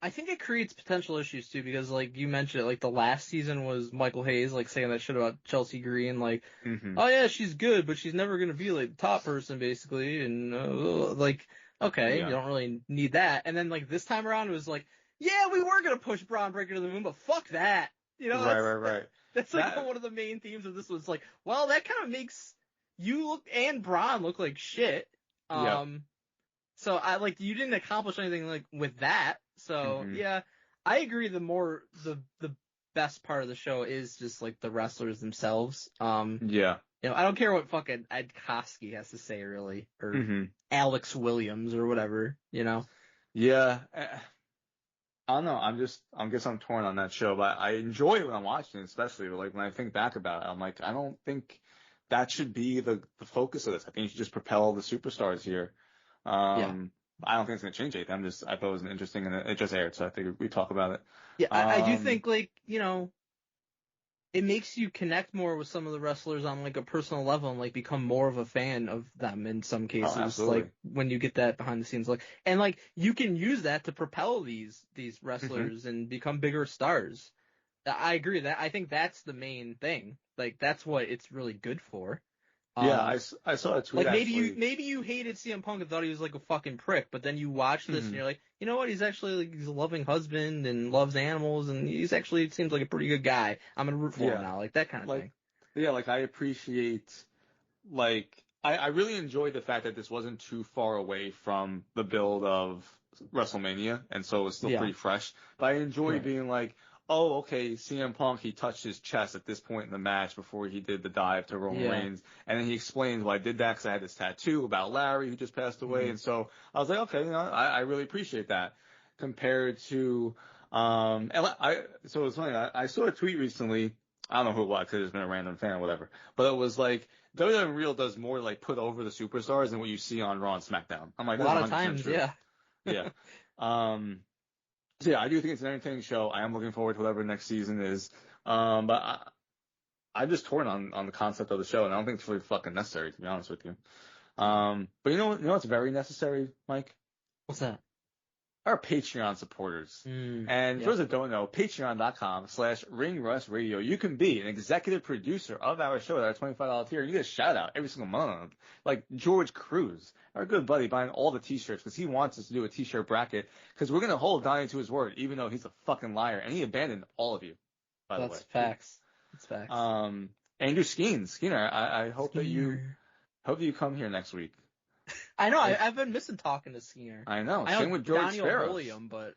I think it creates potential issues too, because like you mentioned, like the last season was Michael Hayes like saying that shit about Chelsea Green, like, oh yeah, she's good, but she's never gonna be like the top person basically, and okay, you don't really need that. And then like this time around it was like, yeah, we were gonna push Braun Breaker to the moon, but fuck that, Right. That's like one of the main themes of this was like, well, that kind of makes you and Braun look like shit. So you didn't accomplish anything like with that. So yeah, I agree. The best part of the show is just like the wrestlers themselves. I don't care what fucking Ed Koskey has to say really, or Alex Williams or whatever, Yeah. I don't know. I guess I'm torn on that show, but I enjoy it when I'm watching it, especially like when I think back about it. I'm like, I don't think that should be the focus of this. I think you should just propel the superstars here. I don't think it's going to change anything. I thought it was interesting and it just aired, so I think we talk about it. Yeah, I do think it makes you connect more with some of the wrestlers on like a personal level and like become more of a fan of them in some cases. Like when you get that behind the scenes, and you can use that to propel these wrestlers and become bigger stars. I agree that I think that's the main thing. Like that's what it's really good for. Yeah, I saw a tweet. Like actually. maybe you hated CM Punk and thought he was like a fucking prick, but then you watch this and you're like, you know what? He's actually like, he's a loving husband and loves animals, and he's actually seems like a pretty good guy. I'm gonna root for him now, like that kind of thing. Yeah, like I appreciate, like I really enjoyed the fact that this wasn't too far away from the build of WrestleMania, and so it was still pretty fresh. But I enjoy being like, oh, okay, CM Punk, he touched his chest at this point in the match before he did the dive to Roman Reigns. And then he explains, well, I did that because I had this tattoo about Larry who just passed away. And so I was like, okay, I really appreciate that compared to, so it's funny, I saw a tweet recently. I don't know who it was because it's been a random fan or whatever, but it was like, WWE Real does more like put over the superstars than what you see on Raw and SmackDown. I'm like, a lot of times, true. Yeah. So yeah, I do think it's an entertaining show. I am looking forward to whatever next season is. But I'm just torn on the concept of the show, and I don't think it's really fucking necessary, to be honest with you. But you know what's very necessary, Mike? What's that? Our Patreon supporters. And for those that don't know, patreon.com/ringrusradio. You can be an executive producer of our show at our $25 tier. You get a shout out every single month. Like George Cruz, our good buddy, buying all the t-shirts because he wants us to do a t-shirt bracket because we're going to hold Donnie to his word, even though he's a fucking liar. And he abandoned all of you, by the way. That's facts. That's facts. Andrew Skener, I hope that you come here next week. I know. I've been missing talking to Skener. I know. Same with George Sparrows. Him, but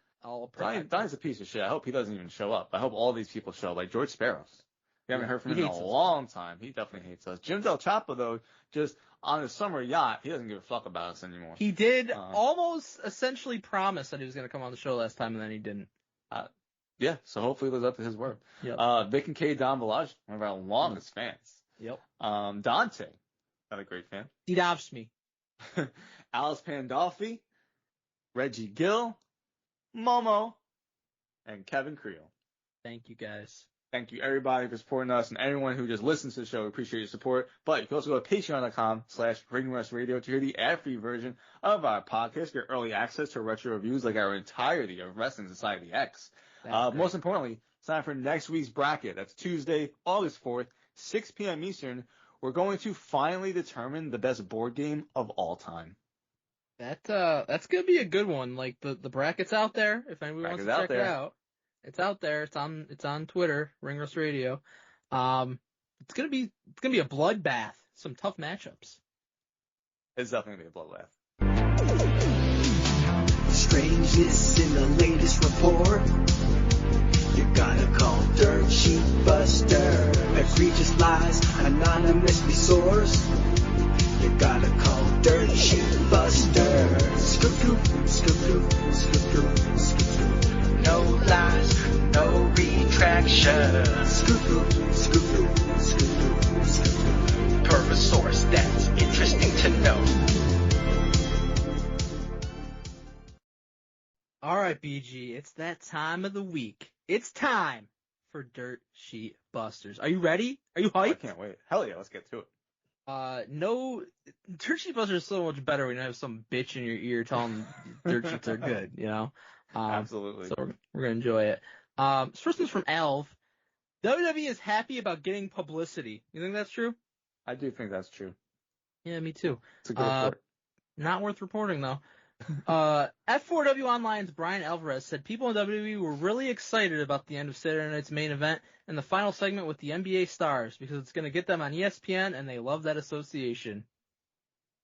Donnie's a piece of shit. I hope he doesn't even show up. I hope all these people show up, like George Sparrows. We haven't heard from him in a long time. He definitely hates us. Jim Del Chapo, though, just on his summer yacht, he doesn't give a fuck about us anymore. He did almost essentially promise that he was going to come on the show last time, and then he didn't. Yeah, so hopefully he lives up to his word. Yep. Vic and K. Don Village, one of our longest fans. Yep. Dante, another great fan. Didovs me. Alice Pandolfi, Reggie Gill, Momo, and Kevin Creel. Thank you, guys. Thank you, everybody, for supporting us, and everyone who just listens to the show. We appreciate your support. But you can also go to patreon.com/ringrustradio to hear the ad-free version of our podcast, get early access to retro reviews like our entirety of Wrestling Society X. Most importantly, sign up for next week's bracket. That's Tuesday, August 4th, 6 p.m. Eastern. We're going to finally determine the best board game of all time. That's gonna be a good one. Like the bracket's out there. If anybody wants to check it out, it's out there. It's on Twitter, Ring Rust Radio. It's gonna be a bloodbath. Some tough matchups. It's definitely gonna be a bloodbath. Strangeness in the latest report. You gotta call Dirt Sheet Buster. Egregious lies anonymously sourced. You gotta call Dirt Sheet Buster. Scoop, scoop, scoop, scoop, scoop, scoop. No lies, no retraction. Scoop, scoop, scoop, scoop, scoop. Per a source that's interesting to know. All right, BG, it's that time of the week. It's time for Dirt Sheet Busters. Are you ready? Are you hyped? I can't wait. Hell yeah, let's get to it. No, Dirt Sheet Busters is so much better when you have some bitch in your ear telling dirt sheets are good, you know? Absolutely. So we're going to enjoy it. This first one's from Alv. WWE is happy about getting publicity. You think that's true? I do think that's true. Yeah, me too. It's a good report. Not worth reporting, though. F4W Online's Brian Alvarez said people in WWE were really excited about the end of Saturday Night's main event and the final segment with the NBA stars because it's going to get them on ESPN and they love that association.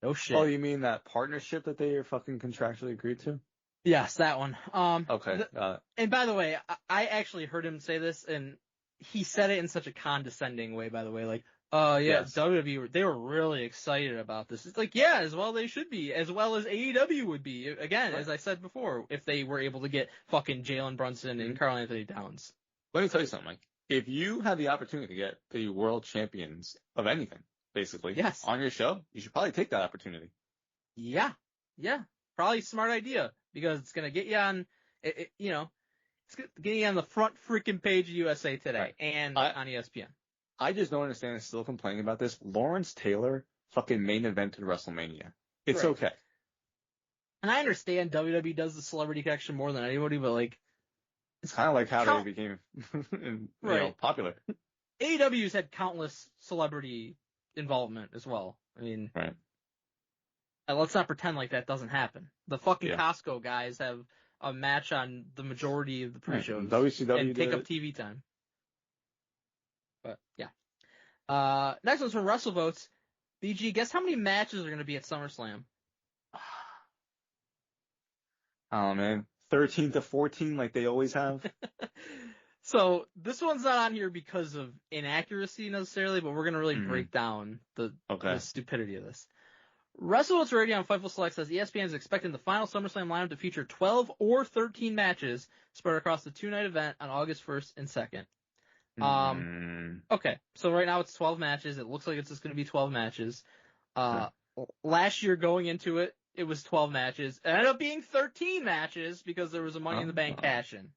No shit. Oh, you mean that partnership that they are fucking contractually agreed to? Yes, that one. Okay, got it. And by the way, I actually heard him say this and he said it in such a condescending way, by the way, like, yes. WWE, they were really excited about this. It's like, yeah, as well they should be, as well as AEW would be. Again, right. As I said before, if they were able to get fucking Jalen Brunson and Karl Anthony Towns. Let me tell you something, Mike. If you had the opportunity to get the world champions of anything, basically, yes, on your show, you should probably take that opportunity. Yeah. Probably a smart idea because it's going to get you on, it's going to get you on the front freaking page of USA Today and on ESPN. I just don't understand still complaining about this. Lawrence Taylor fucking main evented WrestleMania. It's right. Okay. And I understand WWE does the celebrity connection more than anybody, but like, it's kind of like how they became popular. AEW's had countless celebrity involvement as well. I mean, Right. let's not pretend like that doesn't happen. The fucking Yeah. Costco guys have a match on the majority of the pre-shows WCW and take did up it. TV time. But yeah. Next one's from WrestleVotes. BG, guess how many matches are going to be at SummerSlam? Oh man, 13 to 14, like they always have. So this one's not on here because of inaccuracy necessarily, but we're going to really break down the stupidity of this. WrestleVotes Radio on Fightful Select says ESPN is expecting the final SummerSlam lineup to feature 12 or 13 matches spread across the two-night event on August 1st and 2nd. Okay, so right now it's 12 matches. It looks like it's just going to be 12 matches. Last year going into it, it was 12 matches. It ended up being 13 matches because there was a Money in the Bank cash-in.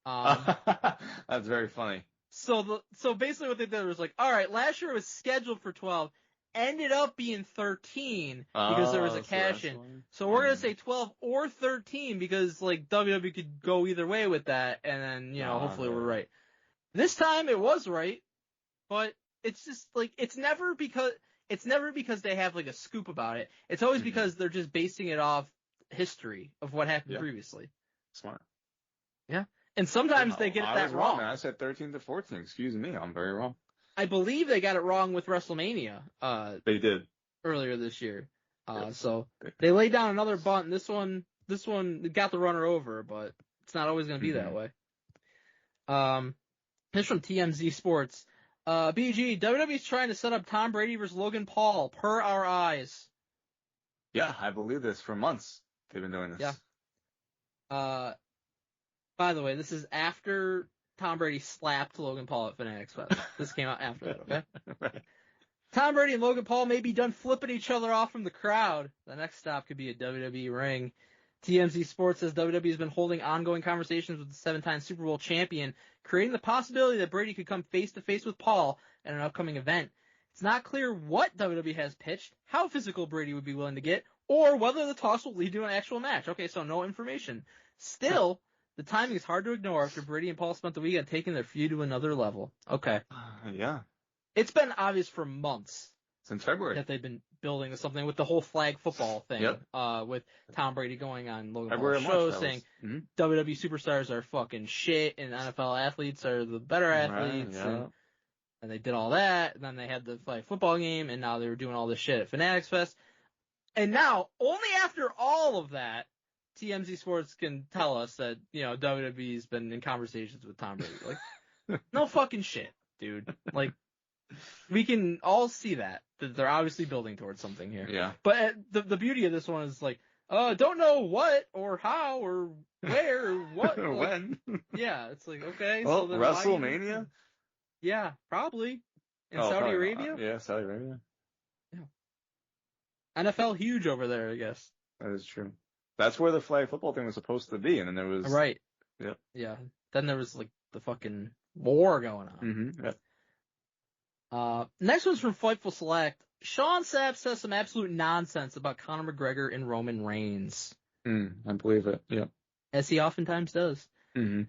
That's very funny. So basically what they did was like, all right, last year it was scheduled for 12, ended up being 13 because there was a cash-in. So we're going to say 12 or 13 because like WWE could go either way with that, and then, hopefully we're right. This time it was right, but it's just like, it's never because they have like a scoop about it. It's always because they're just basing it off history of what happened previously. Smart. Yeah. And sometimes they get that wrong. I said 13 to 14. Excuse me. I'm very wrong. I believe they got it wrong with WrestleMania. They did. Earlier this year. So they laid down another bunt, and this one got the runner over, but it's not always going to be that way. This from TMZ Sports. BG, WWE's trying to set up Tom Brady versus Logan Paul, per our eyes. Yeah, I believe this for months. They've been doing this. Yeah. By the way, this is after Tom Brady slapped Logan Paul at Fanatics Fest. This came out after that, okay? Right. Tom Brady and Logan Paul may be done flipping each other off from the crowd. The next stop could be a WWE ring. TMZ Sports says WWE has been holding ongoing conversations with the 7-time Super Bowl champion, creating the possibility that Brady could come face-to-face with Paul at an upcoming event. It's not clear what WWE has pitched, how physical Brady would be willing to get, or whether the talks will lead to an actual match. Okay, so no information. Still, the timing is hard to ignore after Brady and Paul spent the weekend taking their feud to another level. Okay. Yeah. It's been obvious for months. Since February. That they've been building something with the whole flag football thing. With Tom Brady going on Logan Paul's show saying WWE superstars are fucking shit and NFL athletes are the better athletes. Right, and they did all that. And then they had the flag football game, and now they were doing all this shit at Fanatics Fest. And now, only after all of that, TMZ Sports can tell us that, WWE's been in conversations with Tom Brady. Like, no fucking shit, dude. Like, we can all see that they're obviously building towards something here. Yeah. But the beauty of this one is like, don't know what or how or where or what. Or when. Yeah, it's like, okay. Well, so then WrestleMania? Yeah, probably. In Saudi Arabia? Yeah, Saudi Arabia. Yeah. NFL huge over there, I guess. That is true. That's where the flag football thing was supposed to be, and then there was... Right. Yep. Yeah. Then there was, like, the fucking war going on. Mm-hmm. Yep. Next one's from Fightful Select. Sean Sapp says some absolute nonsense about Conor McGregor and Roman Reigns. I believe it. Yep. As he oftentimes does. Mm-hmm.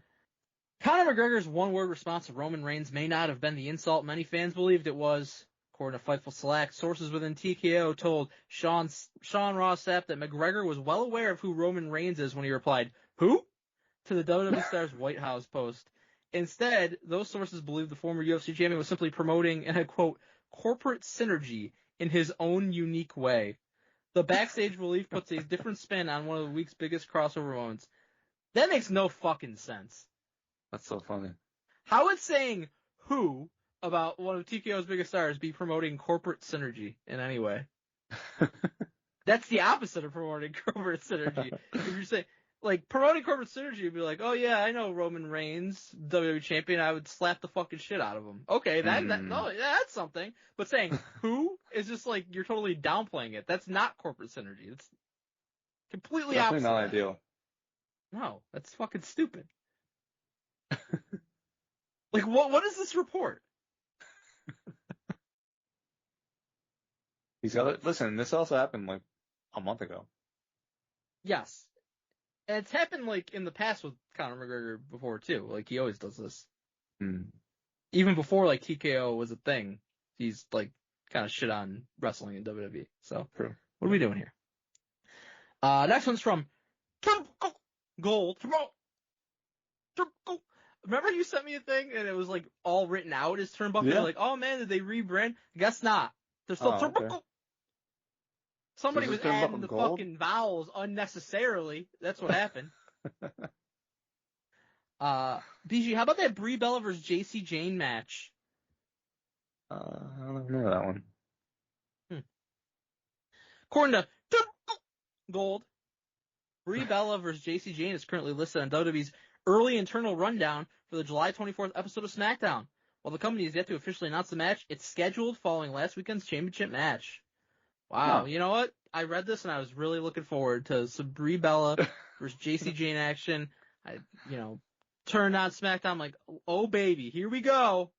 Conor McGregor's one-word response to Roman Reigns may not have been the insult many fans believed it was. According to Fightful Select, sources within TKO told Sean Ross Sapp that McGregor was well aware of who Roman Reigns is when he replied, "Who?" to the WWE star's White House post. Instead, those sources believe the former UFC champion was simply promoting, and I quote, corporate synergy in his own unique way. The backstage relief puts a different spin on one of the week's biggest crossover moments. That makes no fucking sense. That's so funny. How would saying who about one of TKO's biggest stars be promoting corporate synergy in any way? That's the opposite of promoting corporate synergy. If you're saying, like, promoting corporate synergy would be like, oh yeah, I know Roman Reigns, WWE champion, I would slap the fucking shit out of him. Okay, that's something. But saying who is just like, you're totally downplaying it. That's not corporate synergy. It's completely opposite. Definitely not ideal. No, that's fucking stupid. Like, what is this report? He's got it. Listen, this also happened like a month ago. Yes. And it's happened like in the past with Conor McGregor before too. Like, he always does this. Even before like TKO was a thing, he's like kind of shit on wrestling in WWE. So True. what are we doing here? Next one's from Gold. Remember you sent me a thing and it was like all written out as Turnbuckle? Yeah. You're like, oh man, did they rebrand? Guess not. They're still Turnbuckle. Okay. Somebody So was is this adding Turnbuckle the Gold? fucking vowels unnecessarily. That's what happened. BG, how about that Brie Bella versus JC Jane match? I don't know that one. According to Gold, Brie Bella versus JC Jane is currently listed on WWE's early internal rundown for the July 24th episode of SmackDown. While the company is yet to officially announce the match, it's scheduled following last weekend's championship match. Wow, Huh. You know what? I read this and I was really looking forward to some Brie Bella versus JC Jane action. I turned on SmackDown, I'm like, oh baby, here we go.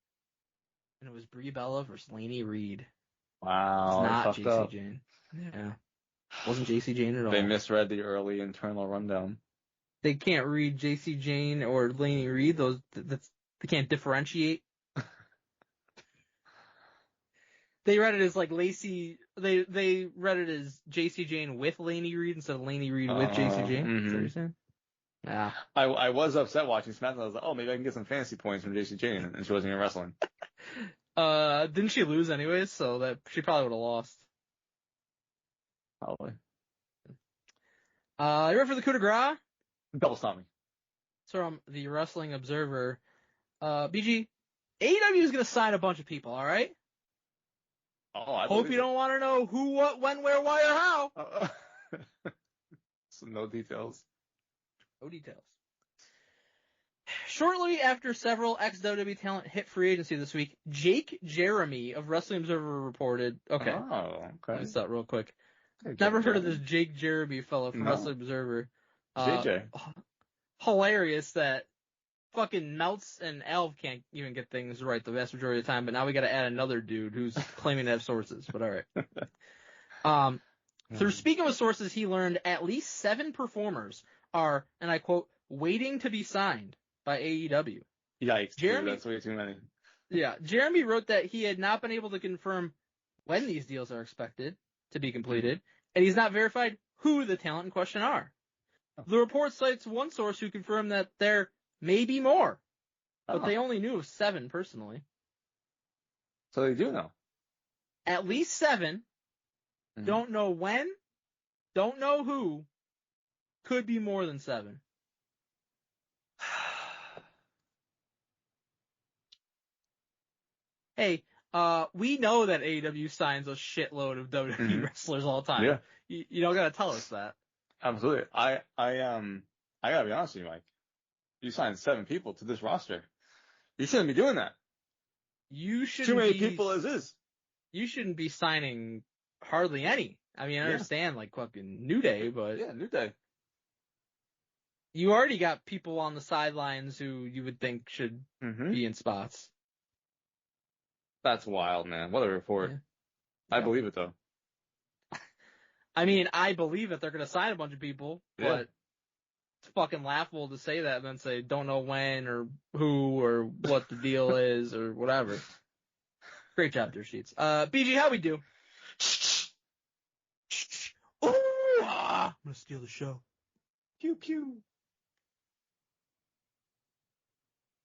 And it was Brie Bella versus Laney Reed. Wow. It's they not fucked JC up. Jane. Yeah. Wasn't JC Jane at all. They misread the early internal rundown. They can't read JC Jane or Laney Reed. They can't differentiate. They read it as like Lacey. They read it as JC Jane with Laney Reed instead of Laney Reed with JC Jane. Is that what you're saying? Yeah. I was upset watching SmackDown. I was like, oh, maybe I can get some fantasy points from JC Jane, and she wasn't even wrestling. Didn't she lose anyways? So that she probably would have lost. Probably. You ready for the coup de grace? Double stomp me. It's from the Wrestling Observer. BG, AEW is gonna sign a bunch of people. All right. Oh, I Hope you don't want to know who, what, when, where, why, or how. So no details. No details. Shortly after several ex-WWE talent hit free agency this week, Jake Jeremy of Wrestling Observer reported. Okay. Oh, Let me okay. stop real quick. Hey, Never Jake heard of Jeremy. this Jake Jeremy fellow from No. Wrestling Observer. JJ. Hilarious that fucking Meltz and Alv can't even get things right the vast majority of the time, but now we gotta add another dude who's claiming to have sources, but alright. Through speaking with sources, he learned at least 7 performers are, and I quote, waiting to be signed by AEW. Yikes, Jeremy- dude, that's way too many. Yeah, Jeremy wrote that he had not been able to confirm when these deals are expected to be completed, and he's not verified who the talent in question are. The report cites one source who confirmed that there may be more, but they only knew of 7 personally. So they do know. At least 7. Mhm. Don't know when. Don't know who. Could be more than 7. Hey, we know that AEW signs a shitload of WWE wrestlers all the time. Yeah. You don't gotta tell us that. Absolutely. I gotta be honest with you, Mike. You signed 7 people to this roster. You shouldn't be doing that. You shouldn't Too many be, people as is. You shouldn't be signing hardly any. I mean, I Yeah. understand like fucking New Day, but Yeah, New Day. you already got people on the sidelines who you would think should be in spots. That's wild, man. What a report. Yeah. I Yeah. believe it though. I mean, I believe that they're going to sign a bunch of people, Yeah. but it's fucking laughable to say that and then say don't know when or who or what the deal is or whatever. Great job, Dirt Sheets. BG, how we do? Ooh, I'm going to steal the show. Pew pew.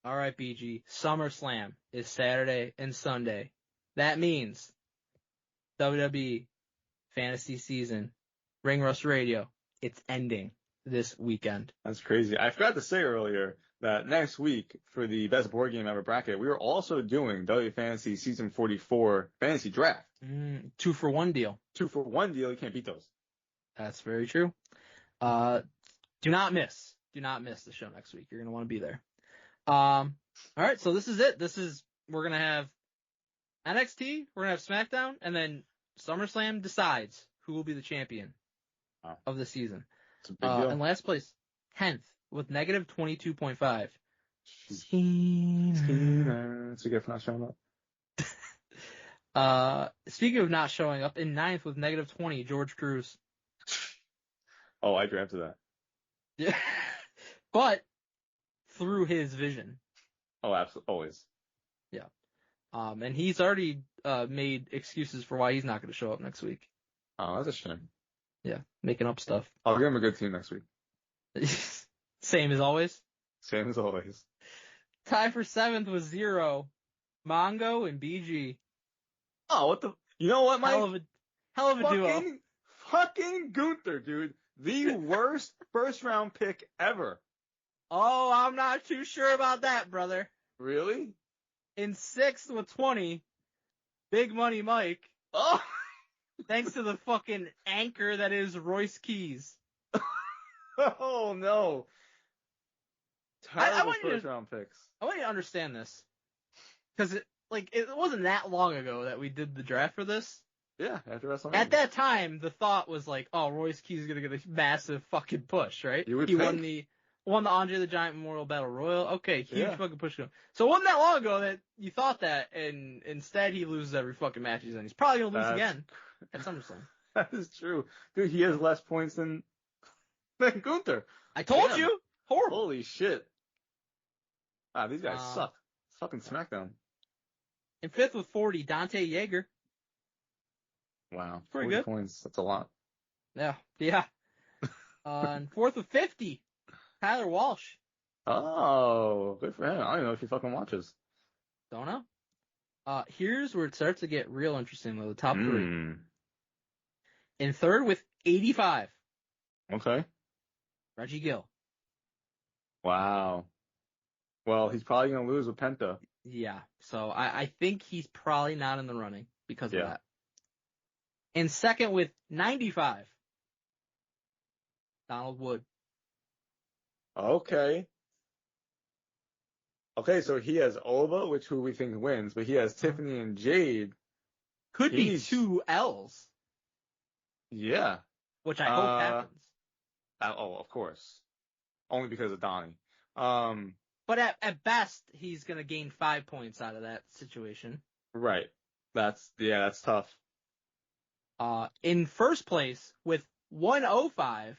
All right, BG. SummerSlam is Saturday and Sunday. That means WWE fantasy season, Ring Rust Radio, it's ending this weekend. That's crazy. I forgot to say earlier that next week for the best board game ever bracket, we are also doing W Fantasy Season 44 Fantasy Draft. 2-for-1 deal. 2-for-1 deal. You can't beat those. That's very true. Do not miss the show next week. You're going to want to be there. All right. So this is it. We're going to have NXT, we're going to have SmackDown, and then SummerSlam decides who will be the champion of the season. It's a big deal. In last place, 10th with negative 22.5. It's a gift for not showing up. Speaking of not showing up, in 9th with negative 20, George Cruz. Oh, I drafted that. Yeah. But through his vision. Oh, absolutely. Always. Yeah. And he's already made excuses for why he's not going to show up next week. Oh, that's a shame. Yeah, making up stuff. I'll give him a good team next week. Same as always. Same as always. Tie for 7th was 0. Mongo and BG. Oh, what the? You know what, Mike? Hell of a duo. Fucking Gunther, dude. The worst first round pick ever. Oh, I'm not too sure about that, brother. Really? In 6th with 20, Big Money Mike. Oh. Thanks to the fucking anchor that is Royce Keys. Oh no. Terrible first round picks. I want you to understand this. Because it wasn't that long ago that we did the draft for this. Yeah, after WrestleMania. At that time, the thought was like, oh, Royce Keys is going to get a massive fucking push, right? You would he think. won the Andre the Giant Memorial Battle Royal. Okay, huge Yeah. fucking push. So it wasn't that long ago that you thought that, and instead he loses every fucking match he's in. He's probably going to lose again at SummerSlam. That is true. Dude, he has less points than Gunther. I told you! Horrible. Holy shit. Wow, these guys suck. It's fucking SmackDown. In 5th with 40, Dante Yeager. Wow. Pretty 40 good. points. That's a lot. Yeah. And 4th with 50, Tyler Walsh. Oh, good for him. I don't even know if he fucking watches. Don't know. Here's where it starts to get real interesting, though. The top 3. In 3rd with 85. Okay. Reggie Gill. Wow. Well, he's probably going to lose with Penta. Yeah. So I think he's probably not in the running because of that. In 2nd with 95. Donald Wood. Okay. Okay, so he has Ova, who we think wins, but he has Tiffany and Jade. Could be 2 L's. Yeah. Which I hope happens. Of course. Only because of Donnie. But at best, he's going to gain 5 points out of that situation. Right. That's tough. In first place with 105.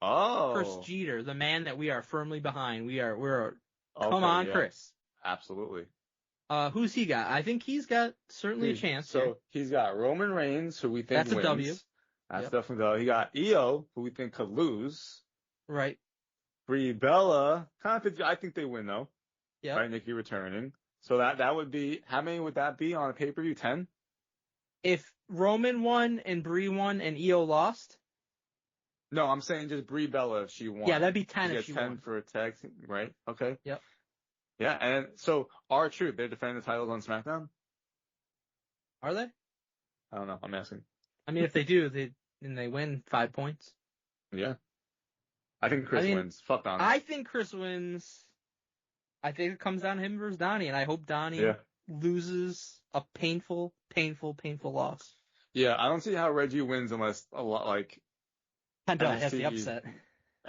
Oh. Chris Jeter, the man that we are firmly behind. We're okay, come on, yeah. Chris. Absolutely. Who's he got? I think he's got certainly a chance. So here. he's got Roman Reigns, who we think That's wins. a W. That's definitely a W. He got Io, who we think could lose. Right. Brie Bella, I think they win though. Yeah. Right, Nikki returning. So that would be, how many would that be on a pay-per-view? 10? If Roman won and Brie won and Io lost. No, I'm saying just Brie Bella if she won. Yeah, that'd be 10 if she 10 won. for a tag team, right? Okay. Yep. Yeah, and so R-Truth, they're defending the titles on SmackDown? Are they? I don't know. I'm asking. I mean, if they do, they win 5 points. Yeah. I think Chris wins. Fuck Donnie. I think Chris wins. I think it comes down to him versus Donnie, and I hope Donnie loses a painful loss. Yeah, I don't see how Reggie wins unless a lot like Penta has the upset.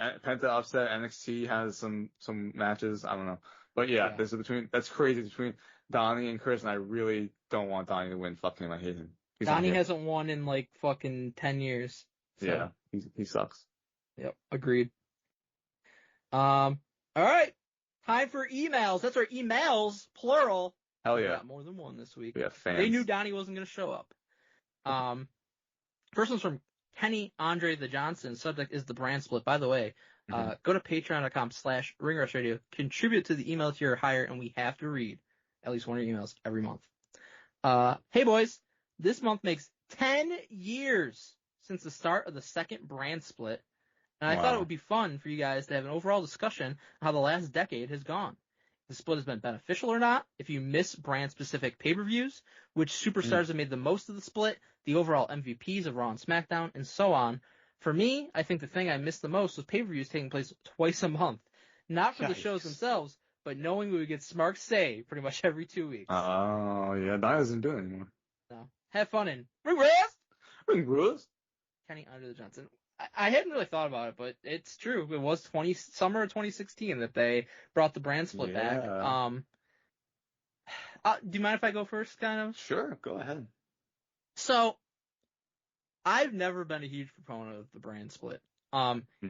Penta upset. NXT has some matches. I don't know, but yeah. That's crazy between Donnie and Chris, and I really don't want Donnie to win. Fuck him, I hate him. Donnie hasn't won in like fucking 10 years. So. Yeah, he sucks. Yep, agreed. All right. Time for emails. That's our emails, plural. Hell yeah. We got more than one this week. We have fans. They knew Donnie wasn't going to show up. First one's from Kenny Andre the Johnson. Subject is the brand split. By the way, go to patreon.com/ringrustradio. Contribute to the email tier higher, and we have to read at least one of your emails every month. Hey boys, this month makes 10 years since the start of the second brand split. And I thought it would be fun for you guys to have an overall discussion on how the last decade has gone. If the split has been beneficial or not, if you miss brand-specific pay-per-views, which superstars have made the most of the split, the overall MVPs of Raw and SmackDown, and so on. For me, I think the thing I missed the most was pay-per-views taking place twice a month. Not for the shows themselves, but knowing we would get Smart Say pretty much every 2 weeks. Oh, yeah, that doesn't do it anymore. So, have fun and Ring Rust! Ring Rust! Kenny Andre the Johnson. I hadn't really thought about it, but it's true. It was summer of 2016 that they brought the brand split back. Do you mind if I go first, kind of? Sure, go ahead. So, I've never been a huge proponent of the brand split.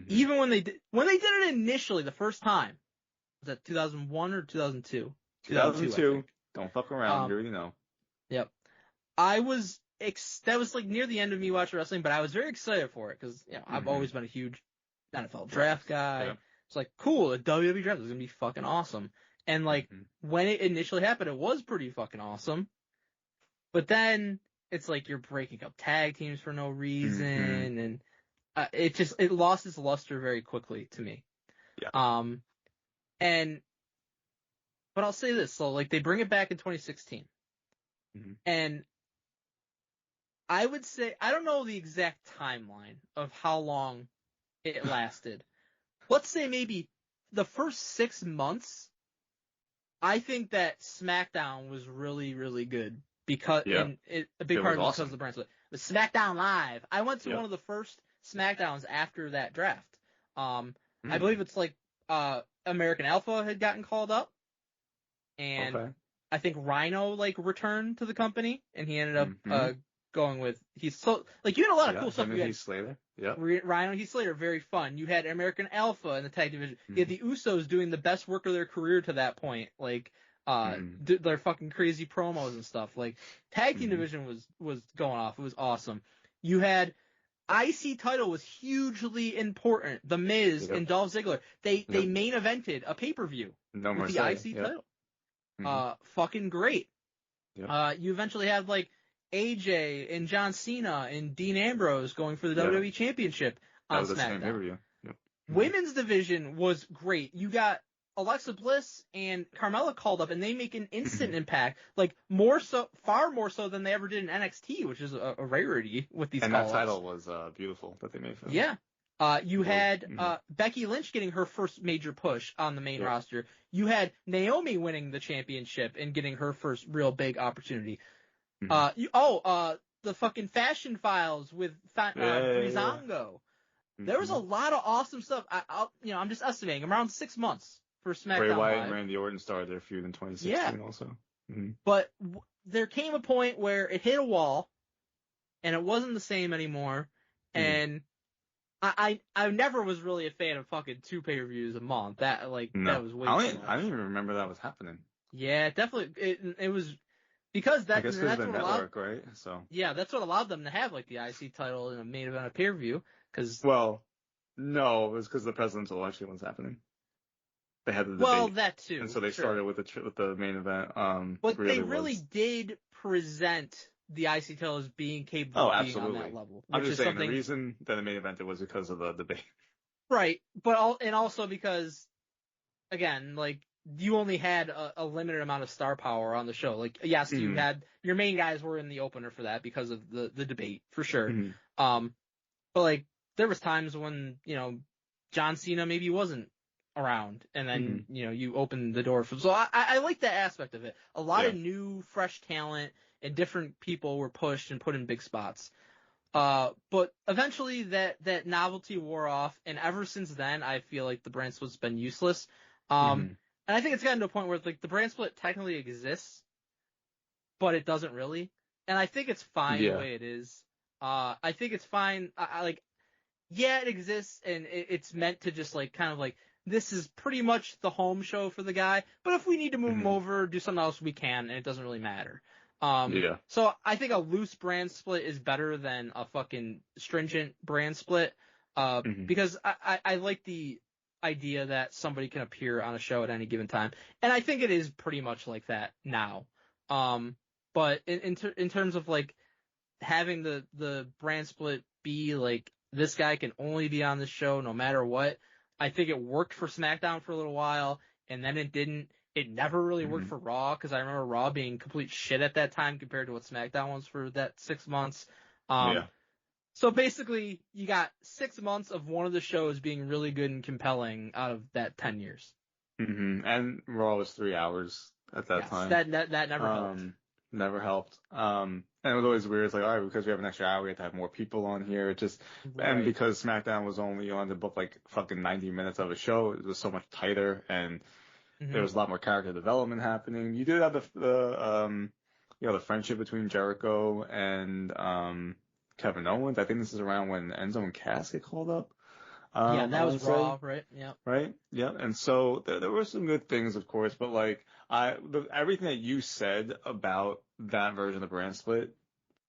Even when they did it initially, the first time, was that 2001 or 2002? 2002. Don't fuck around. You Um, already know. Yep. That was like near the end of me watching wrestling, but I was very excited for it because, I've always been a huge NFL draft guy. Yep. It's like, cool, the WWE draft is going to be fucking awesome. And like, when it initially happened, it was pretty fucking awesome. But then it's like you're breaking up tag teams for no reason, and it lost its luster very quickly to me. Yeah. But I'll say this, so like they bring it back in 2016, and I would say I don't know the exact timeline of how long it lasted. Let's say maybe the first 6 months. I think that SmackDown was really, really good because a big part of it was because of the brand split. The SmackDown Live. I went to one of the first SmackDowns after that draft. I believe it's like American Alpha had gotten called up, and I think Rhino like returned to the company, and he ended up going with you had a lot of cool stuff. You had Heath Slater. Yeah. Rhino, Heath Slater, very fun. You had American Alpha in the tag division. You had the Usos doing the best work of their career to that point, like their fucking crazy promos and stuff. Like tag team division was going off. It was awesome. You had IC title was hugely important. The Miz and Dolph Ziggler, they main evented a pay-per-view with the IC title. Fucking great. Yep. You eventually had like AJ and John Cena and Dean Ambrose going for the WWE Championship on SmackDown. Yep. Women's division was great. You got Alexa Bliss and Carmella called up, and they make an instant impact, like far more so than they ever did in NXT, which is a rarity with these call-ups. And that title was beautiful that they made for them. Yeah. You had Becky Lynch getting her first major push on the main roster. You had Naomi winning the championship and getting her first real big opportunity. The fucking Fashion Files with Breezango. There was a lot of awesome stuff. I'm just estimating around 6 months for SmackDown Bray Wyatt Live. and Randy Orton started their feud in 2016 also. But there came a point where it hit a wall, and it wasn't the same anymore. And I never was really a fan of fucking 2 pay-per-views a month. That was way too much. I don't even remember that was happening. Yeah, definitely. It was. Because I guess that's what network, right? So that's what allowed them to have like the IC title in a main event of pay-per-view. No, it was because the presidential election was happening. They had the debate. Well, that too. And so they started with the main event. But they really did present the IC title as being capable of being on that level. I'm just saying the reason that the main event was because of the debate. Right, but also because, again, like. You only had a limited amount of star power on the show. Like, yes, you had your main guys were in the opener for that because of the debate for sure. But like there was times when John Cena maybe wasn't around, and then you opened the door for. So I like that aspect of it. A lot of new, fresh talent and different people were pushed and put in big spots. But eventually that novelty wore off, and ever since then I feel like the brand split's been useless. And I think it's gotten to a point where like the brand split technically exists, but it doesn't really. And I think it's fine the way it is. I think it's fine. It exists, and it's meant to just like kind of like this is pretty much the home show for the guy. But if we need to move him over, do something else, we can, and it doesn't really matter. So I think a loose brand split is better than a fucking stringent brand split. Because I like the idea that somebody can appear on a show at any given time, and I think it is pretty much like that now. But in terms of like having the brand split be like this guy can only be on the show no matter what, I think it worked for SmackDown for a little while, and then it didn't. It never really worked for Raw, because I remember Raw being complete shit at that time compared to what SmackDown was for that 6 months. So basically, you got 6 months of one of the shows being really good and compelling out of that 10 years. And Raw was 3 hours at that time. That never helped. Never helped. And it was always weird. It's like, all right, because we have an extra hour, we have to have more people on here. It just, and because SmackDown was only on to book like fucking 90 minutes of a show, it was so much tighter, and there was a lot more character development happening. You did have the friendship between Jericho and Kevin Owens. I think this is around when Enzo and Cass get called up. Yeah, that I was want to say. Raw, right? Yeah. Right? Yeah. And so there were some good things, of course, but like everything that you said about that version of the brand split,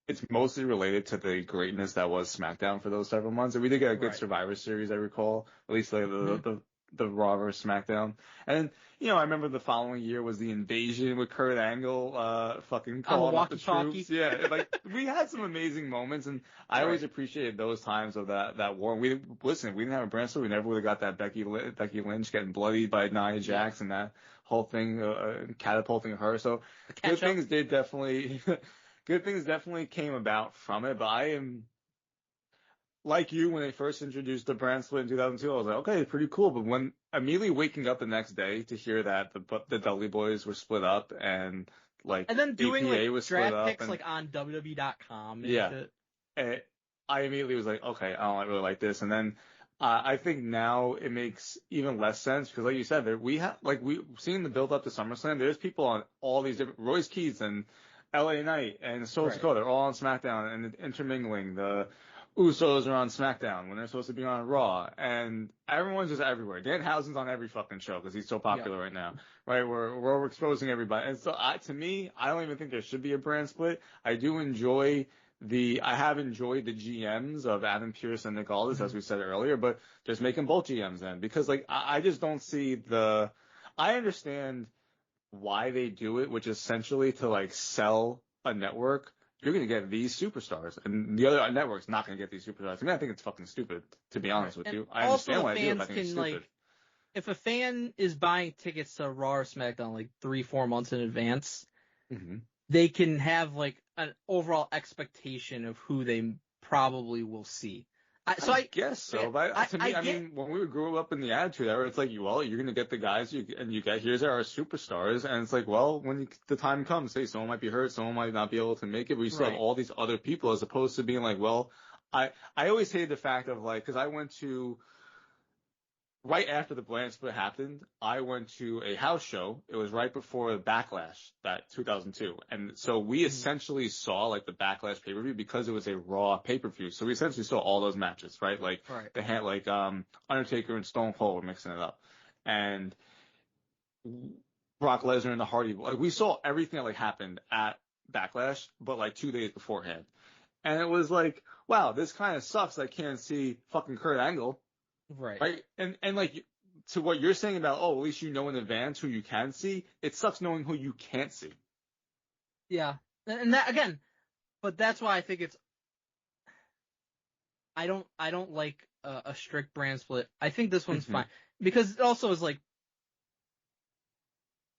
it's mostly related to the greatness that was SmackDown for those several months. And we did get a good Right. Survivor Series, I recall, at least like Mhm. the Raw versus SmackDown. And I remember the following year was the Invasion with Kurt Angle, fucking On the calling up the walkie-talkie. troops. Yeah, like we had some amazing moments, and I always Right. appreciated those times of that war. We didn't have a brand split. We never would have got that Becky Lynch getting bloodied by Nia Jax and that whole thing catapulting her. So The good catch-up. things did definitely. Good things definitely came about from it, but I am like you when they first introduced the brand split in 2002. I was like, okay, pretty cool. But when immediately waking up the next day to hear that the Dudley Boys were split up and like And then doing APA like was split draft up picks and like on WWE.com and yeah, shit. I immediately was like, okay, I don't really like this. And then I think now it makes even less sense because, like you said, we've seen the build up to SummerSlam. There's people on all these different Royce Keith and LA Knight and Solo Right. Sikoa. They're all on SmackDown and intermingling. The Usos are on SmackDown when they're supposed to be on Raw, and everyone's just everywhere. Danhausen's on every fucking show because he's so popular right now, right? We're exposing everybody, and so to me, I don't even think there should be a brand split. I have enjoyed the GMs of Adam Pearce and Nick Aldis, as we said earlier, but just make them both GMs then, because like I just don't see I understand why they do it, which is essentially to like sell a network. You're going to get these superstars, and the other network's not going to get these superstars. I mean, I think it's fucking stupid, to be honest with And you. I also understand the why they do it, but I fans think it's can stupid. like, if a fan is buying tickets to Raw or SmackDown like 3-4 months in advance, Mm-hmm. they can have like an overall expectation of who they probably will see. I guess so, but to me, I get, mean, when we grew up in the Attitude Era, it's like, well, you're going to get the guys here's our superstars, and it's like, well, when the time comes, say someone might be hurt, someone might not be able to make it, but you still have Right. all these other people, as opposed to being like, well, I always hated the fact of like, because I went to right after the brand split happened, I went to a house show. It was right before the Backlash, that 2002. And so we essentially saw like the Backlash pay-per-view because it was a Raw pay-per-view. So we essentially saw all those matches, right? Like Right. they had like Undertaker and Stone Cold were mixing it up. And Brock Lesnar and the Hardy, like we saw everything that like happened at Backlash, but like 2 days beforehand. And it was like, wow, this kind of sucks. I can't see fucking Kurt Angle. Right. And like to what you're saying about, oh, at least you know in advance who you can see. It sucks knowing who you can't see. Yeah. And that again, but that's why I think I don't like a strict brand split. I think this one's fine because it also is like,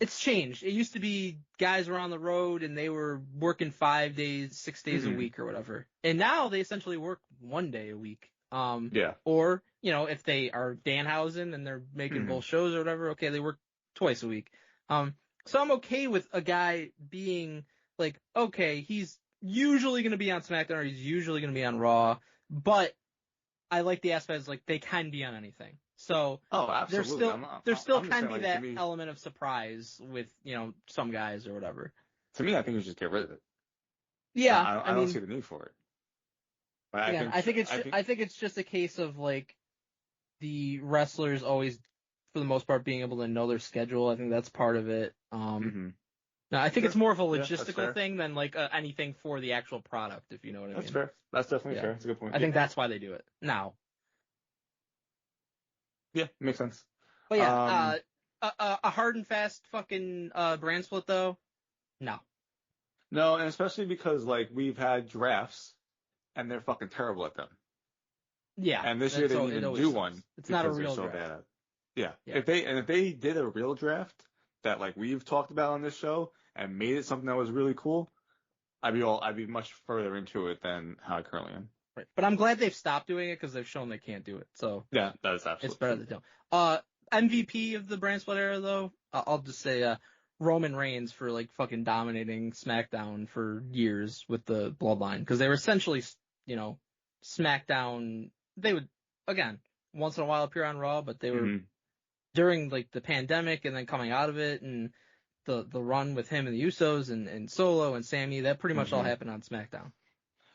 it's changed. It used to be guys were on the road and they were working 5 days, 6 days a week or whatever. And now they essentially work 1 day a week. Yeah. Or, if they are Danhausen and they're making both shows or whatever, okay, they work twice a week. So I'm okay with a guy being like, okay, he's usually going to be on SmackDown or he's usually going to be on Raw, but I like the aspect is like they can be on anything. So absolutely. There still I'm can saying, be like, that element of surprise with, some guys or whatever. To me, I think you just get rid of it. Yeah. I don't see the need for it. But again, I think it's just a case of like the wrestlers always, for the most part, being able to know their schedule. I think that's part of it. No, I think it's more of a logistical thing than like anything for the actual product, if you know what I mean. That's fair. That's definitely fair. That's a good point. I think that's why they do it now. Yeah, makes sense. But yeah, a hard and fast fucking brand split though, no. No, and especially because like we've had drafts and they're fucking terrible at them. Yeah. And this year they didn't even do one. It's not a because real they're so draft. bad at it. Yeah. If they did a real draft that like we've talked about on this show and made it something that was really cool, I'd be much further into it than how I currently am. Right. But I'm glad they've stopped doing it because they've shown they can't do it. So yeah, that is absolutely. It's better than don't. MVP of the brand split era though, I'll just say Roman Reigns for like fucking dominating SmackDown for years with the Bloodline because they were essentially, SmackDown. They would again once in a while appear on Raw, but they were during like the pandemic and then coming out of it and the run with him and the Usos and Solo and Sammy, that pretty much all happened on SmackDown.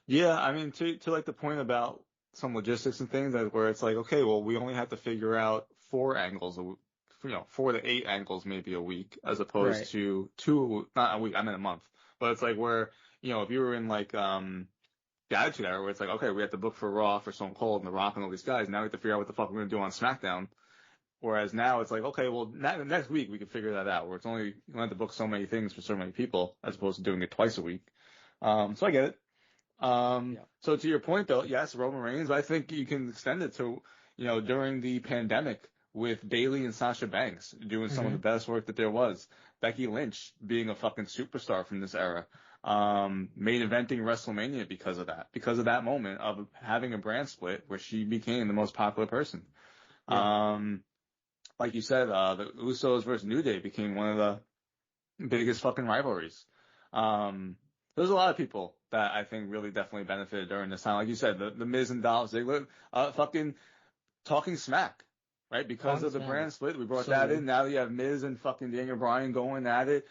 Yeah, I mean to like the point about some logistics and things that where it's like, okay, well, we only have to figure out 4 to 8 angles maybe a week, as opposed Right. to 2, not a week, I meant a month. But it's like where, if you were in like, the Attitude Era, where it's like, okay, we have to book for Raw for Stone Cold and The Rock and all these guys. Now we have to figure out what the fuck we're going to do on SmackDown. Whereas now it's like, okay, well, next week we can figure that out, where it's only, you have to book so many things for so many people, as opposed to doing it twice a week. So I get it. So to your point though, yes, Roman Reigns, I think you can extend it to, during the pandemic with Bayley and Sasha Banks doing some of the best work that there was. Becky Lynch being a fucking superstar from this era. Main eventing WrestleMania because of that moment of having a brand split where she became the most popular person. Yeah. Like you said, the Usos versus New Day became one of the biggest fucking rivalries. There's a lot of people that I think really definitely benefited during this time. Like you said, the Miz and Dolph Ziggler, fucking talking smack, right? Because of the brand split, we brought that in. Now you have Miz and fucking Daniel Bryan going at it.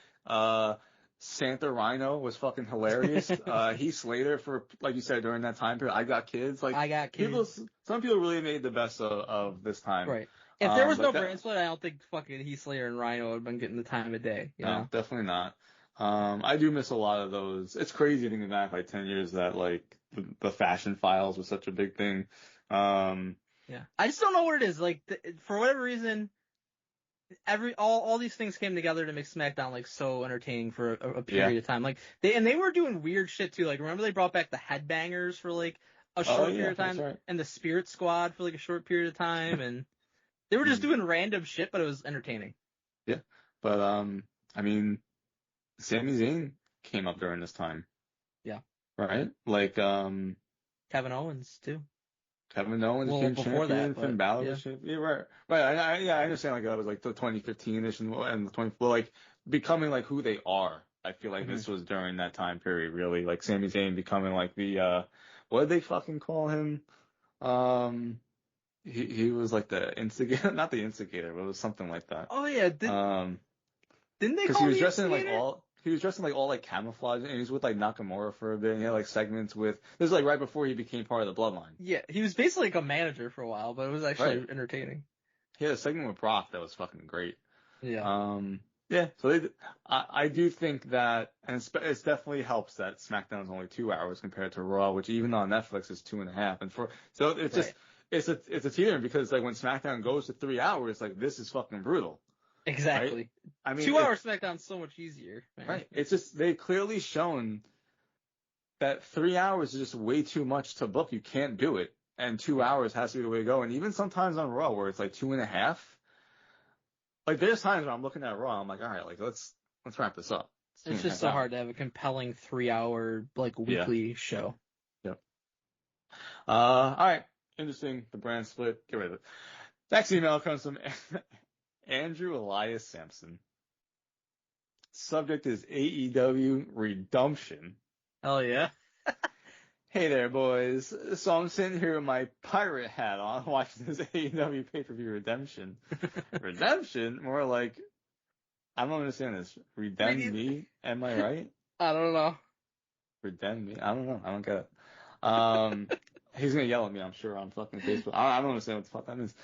Santa Rhino was fucking hilarious. Heath Slater for, like you said, during that time period, I got kids. Like, I got kids. Some people really made the best of this time. Right. If there was no brand split, I don't think fucking Heath Slater and Rhino would have been getting the time of day. You know? Definitely not. I do miss a lot of those. It's crazy thinking back like 10 years that like the Fashion Files was such a big thing. Yeah. I just don't know what it is. Like, for whatever reason, all these things came together to make SmackDown like so entertaining for a period of time. Like they were doing weird shit too. Like, remember they brought back the Headbangers for like a short period of time, right. And the Spirit Squad for like a short period of time, and they were just doing random shit, but it was entertaining. Yeah. But I mean, Sami Zayn came up during this time. Yeah. Right? Like Kevin Owens too. Kevin Owens became champion. Finn Balor was champion. Yeah, right. Right. I understand. Like that was like the 2015ish and the 20. Well, like becoming like who they are. I feel like this was during that time period. Really, like Sami Zayn becoming like the what did they fucking call him? He was like the instigator, not the instigator, but it was something like that. Oh yeah. Didn't they? Because he was dressed in like all. He was dressed in like all like camouflage, and he was with like Nakamura for a bit. And he had like segments with. This is like right before he became part of the Bloodline. Yeah, he was basically like a manager for a while, but it was actually entertaining. He had a segment with Brock that was fucking great. Yeah. Yeah. So I do think that, and it definitely helps that SmackDown is only 2 hours compared to Raw, which even on Netflix is 2.5. And so it's just it's a teeter because like when SmackDown goes to 3 hours, like this is fucking brutal. Exactly. Right? I mean, 2 hour SmackDown's so much easier. Man. Right. It's just they've clearly shown that 3 hours is just way too much to book. You can't do it, and 2 hours has to be the way to go. And even sometimes on Raw, where it's like 2.5, like there's times where I'm looking at Raw, I'm like, all right, like let's wrap this up. It's just so hard to have a compelling 3 hour like weekly show. Yep. All right. Interesting. The brand split. Get rid of it. Next email comes from Andrew Elias Sampson. Subject is AEW Redemption. Oh yeah. Hey there, boys. So I'm sitting here with my pirate hat on, watching this AEW pay-per-view Redemption. Redemption? More like, I don't understand this. Redem me? Am I right? I don't know. Redem me? I don't know. I don't get it. He's gonna yell at me, I'm sure, on fucking Facebook. I don't understand what the fuck that means.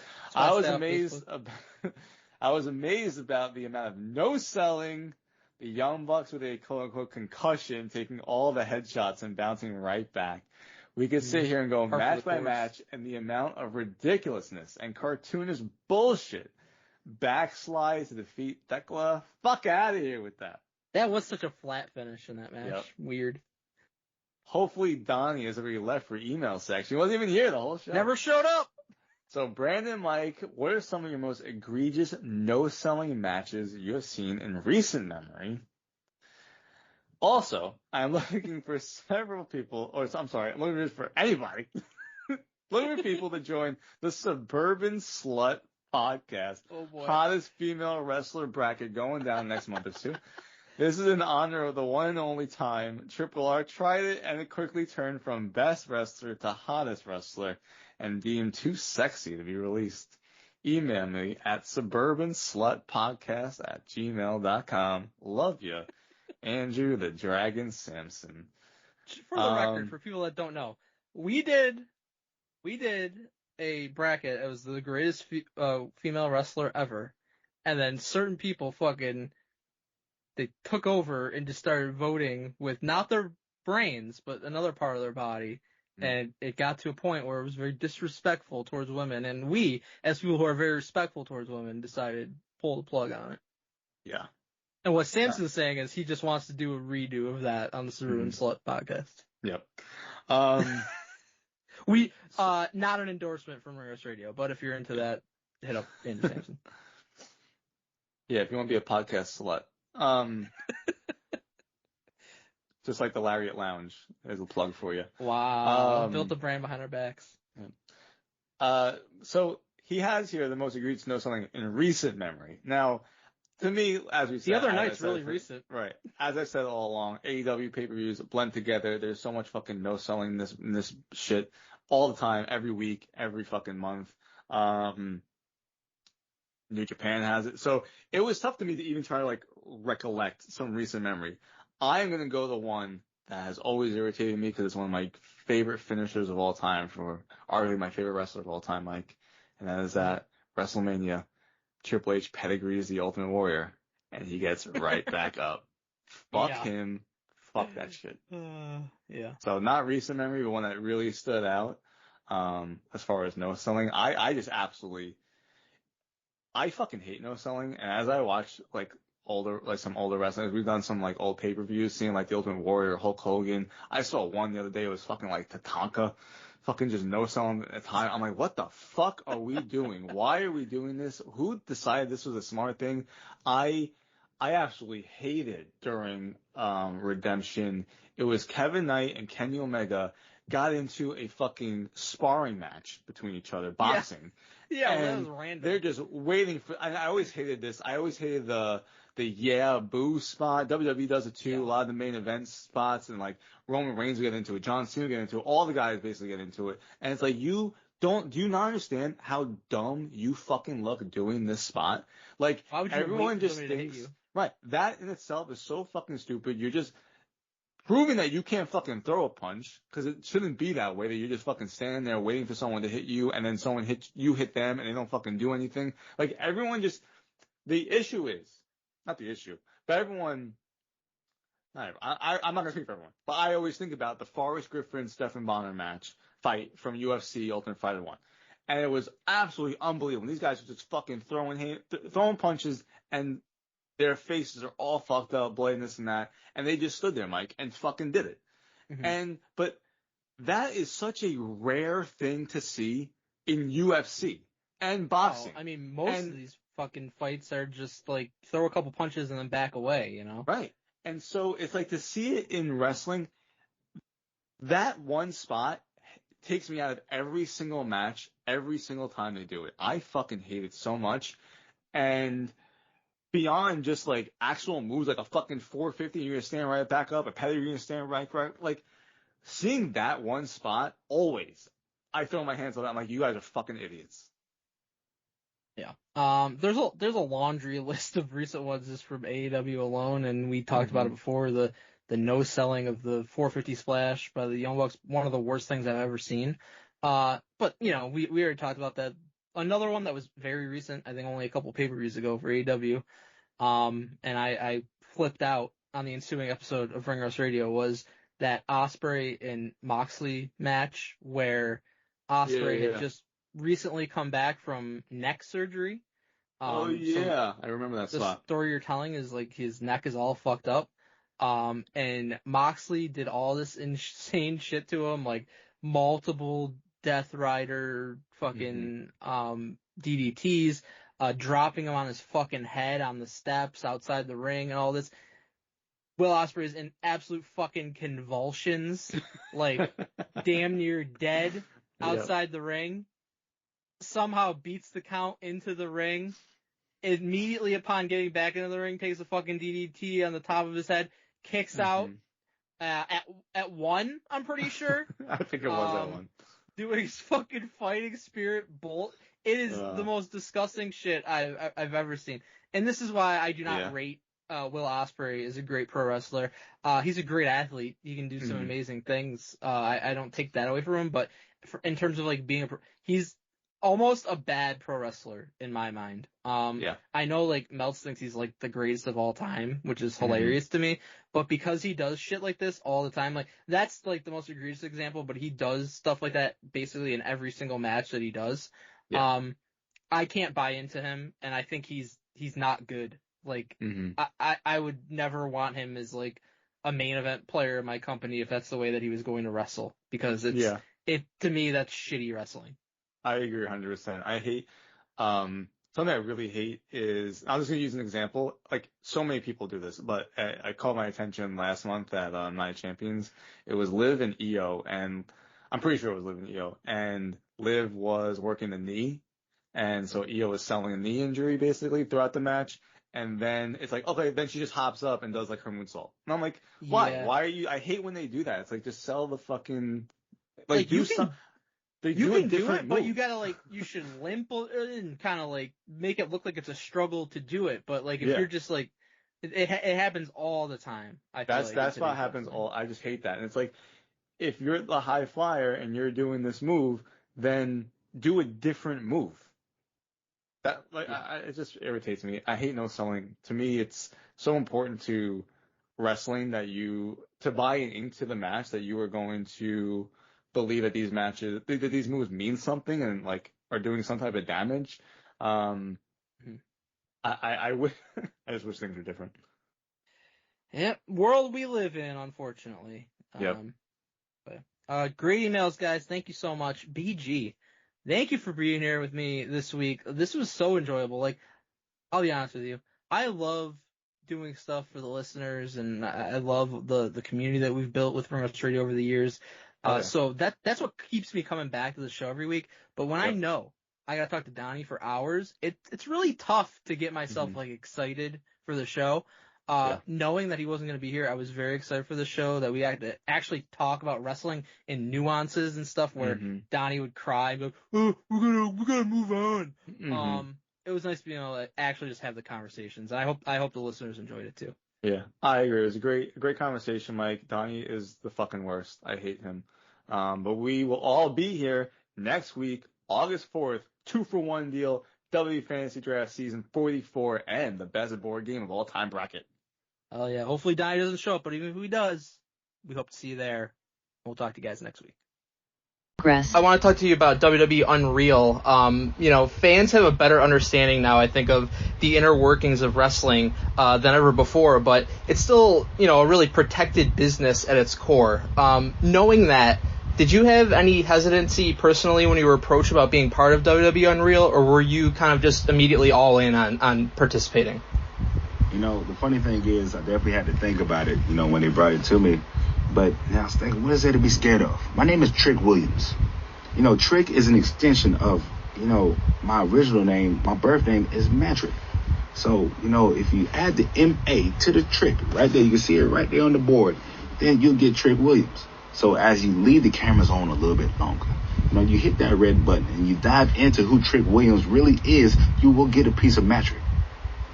I was amazed about the amount of no-selling, the Young Bucks with a quote-unquote concussion, taking all the headshots and bouncing right back. We could sit here and go match by match, and the amount of ridiculousness and cartoonish bullshit. Backslide to defeat Thekla. Fuck out of here with that. That was such a flat finish in that match. Yep. Weird. Hopefully Donnie has already left for email section. He wasn't even here the whole show. Never showed up. So, Brandon, Mike, what are some of your most egregious no-selling matches you have seen in recent memory? Also, I'm looking for several people, I'm looking for anybody, looking for people to join the Suburban Slut podcast. Oh boy. Hottest female wrestler bracket going down next month or two. This is in honor of the one and only time Triple R tried it and it quickly turned from best wrestler to hottest wrestler and deemed too sexy to be released. Email me at suburbanslutpodcast@gmail.com. Love you, Andrew the Dragon Sampson. For the record, for people that don't know, we did we did a bracket. It was the greatest female wrestler ever, and then certain people they took over and just started voting with not their brains, but another part of their body. And it got to a point where it was very disrespectful towards women. And we, as people who are very respectful towards women, decided to pull the plug on it. Yeah. And what Samson's saying is he just wants to do a redo of that on the Saru and Slut podcast. Yep. We, not an endorsement from Ringers Radio, but if you're into that, hit up Andy Sampson. Yeah, if you want to be a podcast slut. Just like the Lariat Lounge. There's a plug for you. Wow. Built a brand behind our backs. So he has here the most egregious no selling in recent memory. Now, to me, as we said, the other night's really recent. Right. As I said all along, AEW pay-per-views blend together. There's so much fucking no selling in this shit all the time, every week, every fucking month. New Japan has it. So it was tough to me to even try to like recollect some recent memory. I'm going to go the one that has always irritated me because it's one of my favorite finishers of all time, for arguably my favorite wrestler of all time, Mike. And that is that WrestleMania. Triple H pedigrees the Ultimate Warrior, and he gets right back up. Fuck him. Fuck that shit. Yeah. So not recent memory, but one that really stood out. As far as no selling, I fucking hate no selling. And as I watch some older wrestlers, we've done some like old pay-per-views, seeing like the Ultimate Warrior, Hulk Hogan. I saw one the other day. It was fucking like Tatanka. Fucking just no selling at the time. I'm like, what the fuck are we doing? Why are we doing this? Who decided this was a smart thing? I absolutely hated during Redemption. It was Kevin Knight and Kenny Omega got into a fucking sparring match between each other, boxing. Yeah, that was random. They're just waiting for. I always hated this. I always hated the boo spot. WWE does it too. Yeah. A lot of the main event spots, and like Roman Reigns will get into it, John Cena will get into it, all the guys basically get into it. And it's like, do you not understand how dumb you fucking look doing this spot? Like, everyone just thinks, right, that in itself is so fucking stupid. You're just proving that you can't fucking throw a punch, because it shouldn't be that way, that you're just fucking standing there waiting for someone to hit you, and then someone hit them, and they don't fucking do anything. Like, everyone just, the issue is, not the issue, but everyone, I'm not going to speak for everyone, but I always think about the Forrest Griffin Stephan Bonner fight from UFC Ultimate Fighter 1. And it was absolutely unbelievable. These guys were just fucking throwing punches, and their faces are all fucked up, bloody, this and that, and they just stood there, Mike, and fucking did it. Mm-hmm. But that is such a rare thing to see in UFC and boxing. I mean, most of these fucking fights are just like throw a couple punches and then back away, you know? Right. And so it's like, to see it in wrestling, that one spot takes me out of every single match, every single time they do it. I fucking hate it so much. And beyond just like actual moves, like a fucking 450, you're gonna stand right back up, a pedigree, you're gonna stand right, like seeing that one spot, always, I throw my hands on that. I'm like, you guys are fucking idiots. Yeah. There's a laundry list of recent ones just from AEW alone, and we talked about it before. The no selling of the 450 splash by the Young Bucks, one of the worst things I've ever seen. But you know, we already talked about that. Another one that was very recent, I think only a couple pay-per-views ago for AEW, and I flipped out on the ensuing episode of Ring Rust Radio, was that Ospreay and Moxley match where Ospreay had just recently come back from neck surgery. I remember that spot. The story you're telling is like his neck is all fucked up. And Moxley did all this insane shit to him, like multiple Death Rider fucking DDTs, dropping him on his fucking head on the steps outside the ring and all this. Will Ospreay is in absolute fucking convulsions, like damn near dead outside the ring. Somehow beats the count into the ring. Immediately upon getting back into the ring, takes a fucking DDT on the top of his head, kicks out at one, I'm pretty sure. I think it was at one. Doing his fucking fighting spirit bolt. It is the most disgusting shit I've ever seen. And this is why I do not rate Will Ospreay as a great pro wrestler. He's a great athlete. He can do some amazing things. I don't take that away from him, but in terms of like being he's almost a bad pro wrestler in my mind. I know like Meltz thinks he's like the greatest of all time, which is hilarious to me, but because he does shit like this all the time, like that's like the most egregious example, but he does stuff like that basically in every single match that he does. I can't buy into him, and I think he's not good. Like I would never want him as like a main event player in my company if that's the way that he was going to wrestle, because to me that's shitty wrestling. I agree 100%. I hate, something I really hate is, I'm just going to use an example. Like, so many people do this, but I caught my attention last month at Night of Champions. It was Liv and Io, and I'm pretty sure it was Liv and Io, and Liv was working the knee, and so Io was selling a knee injury basically throughout the match. And then it's like, okay, then she just hops up and does like her moonsault. And I'm like, why? Yeah. Why are you, I hate when they do that. It's like, just sell the fucking, like do you some. You can do it, but you gotta like, you should limp and kind of like make it look like it's a struggle to do it. But like, if you're just like, it happens all the time. That's what happens all. I just hate that. And it's like, if you're the high flyer and you're doing this move, then do a different move. That like, it just irritates me. I hate no selling. To me, it's so important to wrestling that to buy into the match that you are going to believe that these matches, that these moves mean something and like are doing some type of damage. I just wish things were different. Yep, world we live in, unfortunately. Great emails, guys. Thank you so much. BG, thank you for being here with me this week. This was so enjoyable. Like, I'll be honest with you, I love doing stuff for the listeners, and I love the community that we've built with Ring Rust Radio over the years. So that's what keeps me coming back to the show every week. But when I know I gotta talk to Donnie for hours, it's really tough to get myself like excited for the show. Knowing that he wasn't gonna be here, I was very excited for the show, that we had to actually talk about wrestling in nuances and stuff where Donnie would cry and go, "Oh, we gotta move on." It was nice to be able to actually just have the conversations. And I hope the listeners enjoyed it too. Yeah, I agree. It was a great conversation, Mike. Donnie is the fucking worst. I hate him. But we will all be here next week, August 4th, 2-for-1 deal, WWE Fantasy Draft Season 44, and the best board game of all time bracket. Oh yeah, hopefully Donnie doesn't show up, but even if he does, we hope to see you there. We'll talk to you guys next week. I want to talk to you about WWE Unreal. Fans have a better understanding now, I think, of the inner workings of wrestling than ever before, but it's still, a really protected business at its core. Knowing that, did you have any hesitancy personally when you were approached about being part of WWE Unreal, or were you kind of just immediately all in on participating? The funny thing is, I definitely had to think about it, when they brought it to me. But now I was thinking, what is there to be scared of? My name is Trick Williams. Trick is an extension of, my original name. My birth name is Matrick. So, if you add the M-A to the Trick, right there, you can see it right there on the board, then you'll get Trick Williams. So as you leave the cameras on a little bit longer, you hit that red button and you dive into who Trick Williams really is, you will get a piece of Matrick.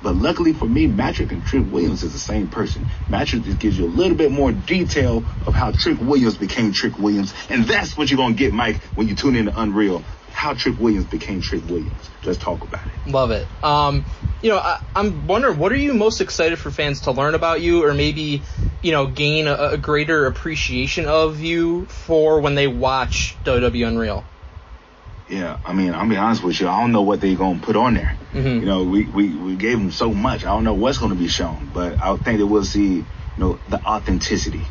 But luckily for me, Matrick and Trick Williams is the same person. Matrick just gives you a little bit more detail of how Trick Williams became Trick Williams. And that's what you're going to get, Mike, when you tune in to Unreal. How Trick Williams became Trick Williams. Let's talk about it. Love it. I'm wondering, what are you most excited for fans to learn about you, or maybe, gain a greater appreciation of you for when they watch WWE Unreal? Yeah, I'm going to be honest with you. I don't know what they're going to put on there. We gave them so much. I don't know what's going to be shown, but I think that we'll see, the authenticity,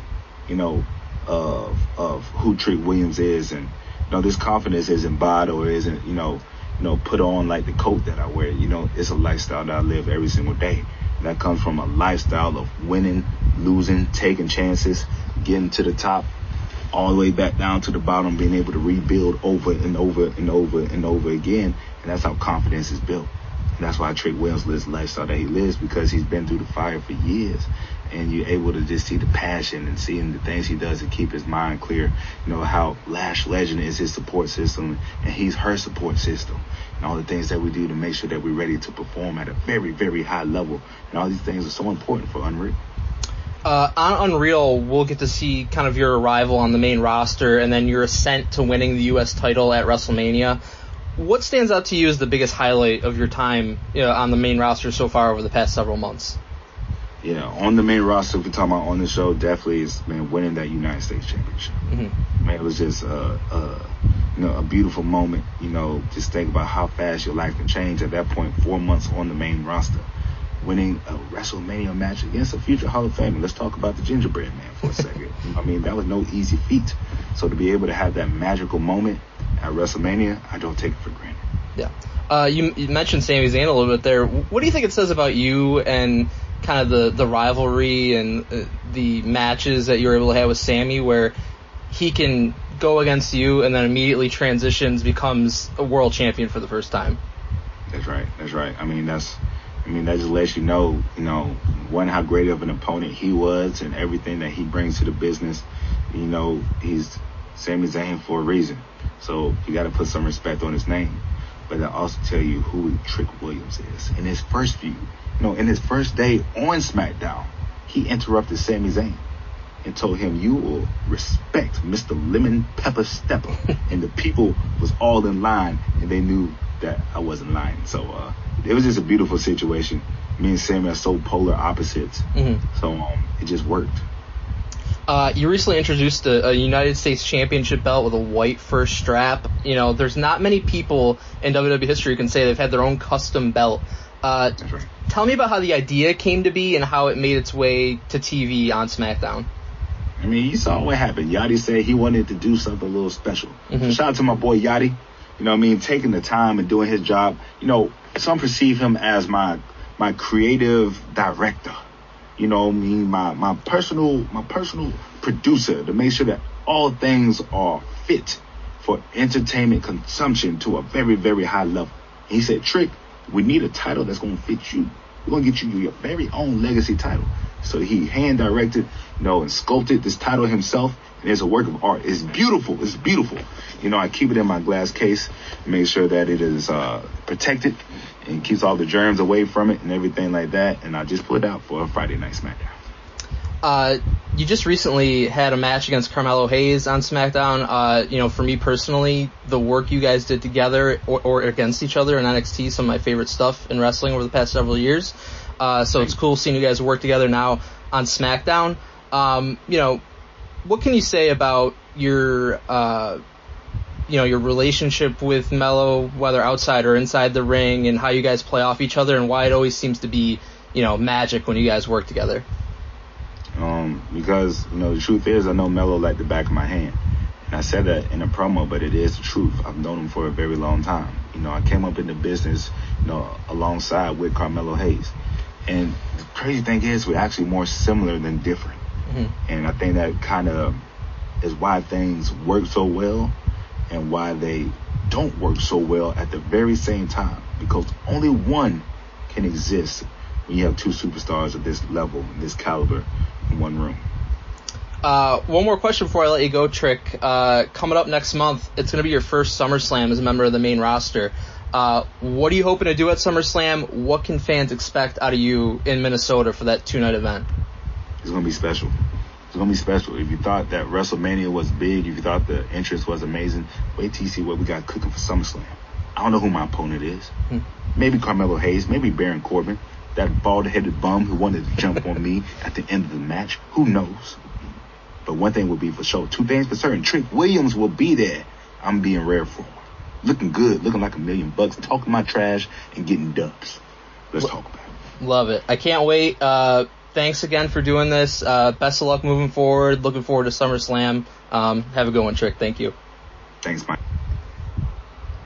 of who Trick Williams is, and this confidence isn't bought or isn't, put on like the coat that I wear. It's a lifestyle that I live every single day. And that comes from a lifestyle of winning, losing, taking chances, getting to the top, all the way back down to the bottom, being able to rebuild over and over and over and over again. And that's how confidence is built. And that's why Trick Williams lives the lifestyle that he lives, because he's been through the fire for years. And you're able to just see the passion and seeing the things he does to keep his mind clear. How Lash Legend is his support system, and he's her support system. And all the things that we do to make sure that we're ready to perform at a very, very high level. And all these things are so important for Unreal. On Unreal, we'll get to see kind of your arrival on the main roster and then your ascent to winning the U.S. title at WrestleMania. What stands out to you as the biggest highlight of your time on the main roster so far over the past several months? Yeah, on the main roster, if we're talking about on the show, definitely is winning that United States Championship. Mm-hmm. Man, it was just a beautiful moment. Just think about how fast your life can change at that point. 4 months on the main roster, winning a WrestleMania match against a future Hall of Famer. Let's talk about the Gingerbread Man for a second. That was no easy feat. So to be able to have that magical moment at WrestleMania, I don't take it for granted. Yeah. You mentioned Sami Zayn a little bit there. What do you think it says about you and kind of the rivalry and the matches that you were able to have with Sami, where he can go against you and then immediately transitions, becomes a world champion for the first time? That's right. That just lets you know, one, how great of an opponent he was and everything that he brings to the business. He's Sami Zayn for a reason. So you got to put some respect on his name. But I also tell you who Trick Williams is. In his first feud, in his first day on SmackDown, he interrupted Sami Zayn and told him, "You will respect Mr. Lemon Pepper Stepper." And the people was all in line, and they knew that I wasn't lying. So it was just a beautiful situation. Me and Sami are so polar opposites. Mm-hmm. So it just worked. You recently introduced a United States Championship belt with a white first strap. There's not many people in WWE history who can say they've had their own custom belt. That's right. Tell me about how the idea came to be and how it made its way to TV on SmackDown. You saw what happened. Yachty said he wanted to do something a little special. Mm-hmm. So shout out to my boy Yachty. Taking the time and doing his job. Some perceive him as my creative director. My personal producer, to make sure that all things are fit for entertainment consumption to a very, very high level. And he said, "Trick, we need a title that's going to fit you. We're going to get you your very own legacy title." So he hand-directed, and sculpted this title himself. And it's a work of art. It's beautiful. It's beautiful. I keep it in my glass case, make sure that it is protected and keeps all the germs away from it and everything like that. And I just put it out for a Friday Night SmackDown. You just recently had a match against Carmelo Hayes on SmackDown. For me personally, the work you guys did together or against each other in NXT is some of my favorite stuff in wrestling over the past several years. So it's cool seeing you guys work together now on SmackDown. What can you say about your relationship with Melo, whether outside or inside the ring, and how you guys play off each other and why it always seems to be, magic when you guys work together? Because, the truth is I know Melo like the back of my hand. And I said that in a promo, but it is the truth. I've known him for a very long time. I came up in the business, alongside with Carmelo Hayes. And the crazy thing is we're actually more similar than different. Mm-hmm. And I think that kind of is why things work so well and why they don't work so well at the very same time. Because only one can exist when you have two superstars of this level, this caliber, in one room. One more question before I let you go, Trick. Coming up next month, it's going to be your first SummerSlam as a member of the main roster. What are you hoping to do at SummerSlam? What can fans expect out of you in Minnesota for that 2-night event? It's going to be special. It's going to be special. If you thought that WrestleMania was big, if you thought the entrance was amazing, wait till you see what we got cooking for SummerSlam. I don't know who my opponent is. Maybe Carmelo Hayes, maybe Baron Corbin, that bald-headed bum who wanted to jump on me at the end of the match. Who knows? But one thing will be for sure. Two things for certain. Trick Williams will be there. I'm being rare form. Looking good, looking like $1 million, talking my trash and getting dubs. Let's talk about it. Love it. I can't wait. Thanks again for doing this. Best of luck moving forward. Looking forward to SummerSlam. Have a good one, Trick. Thank you. Thanks, Mike.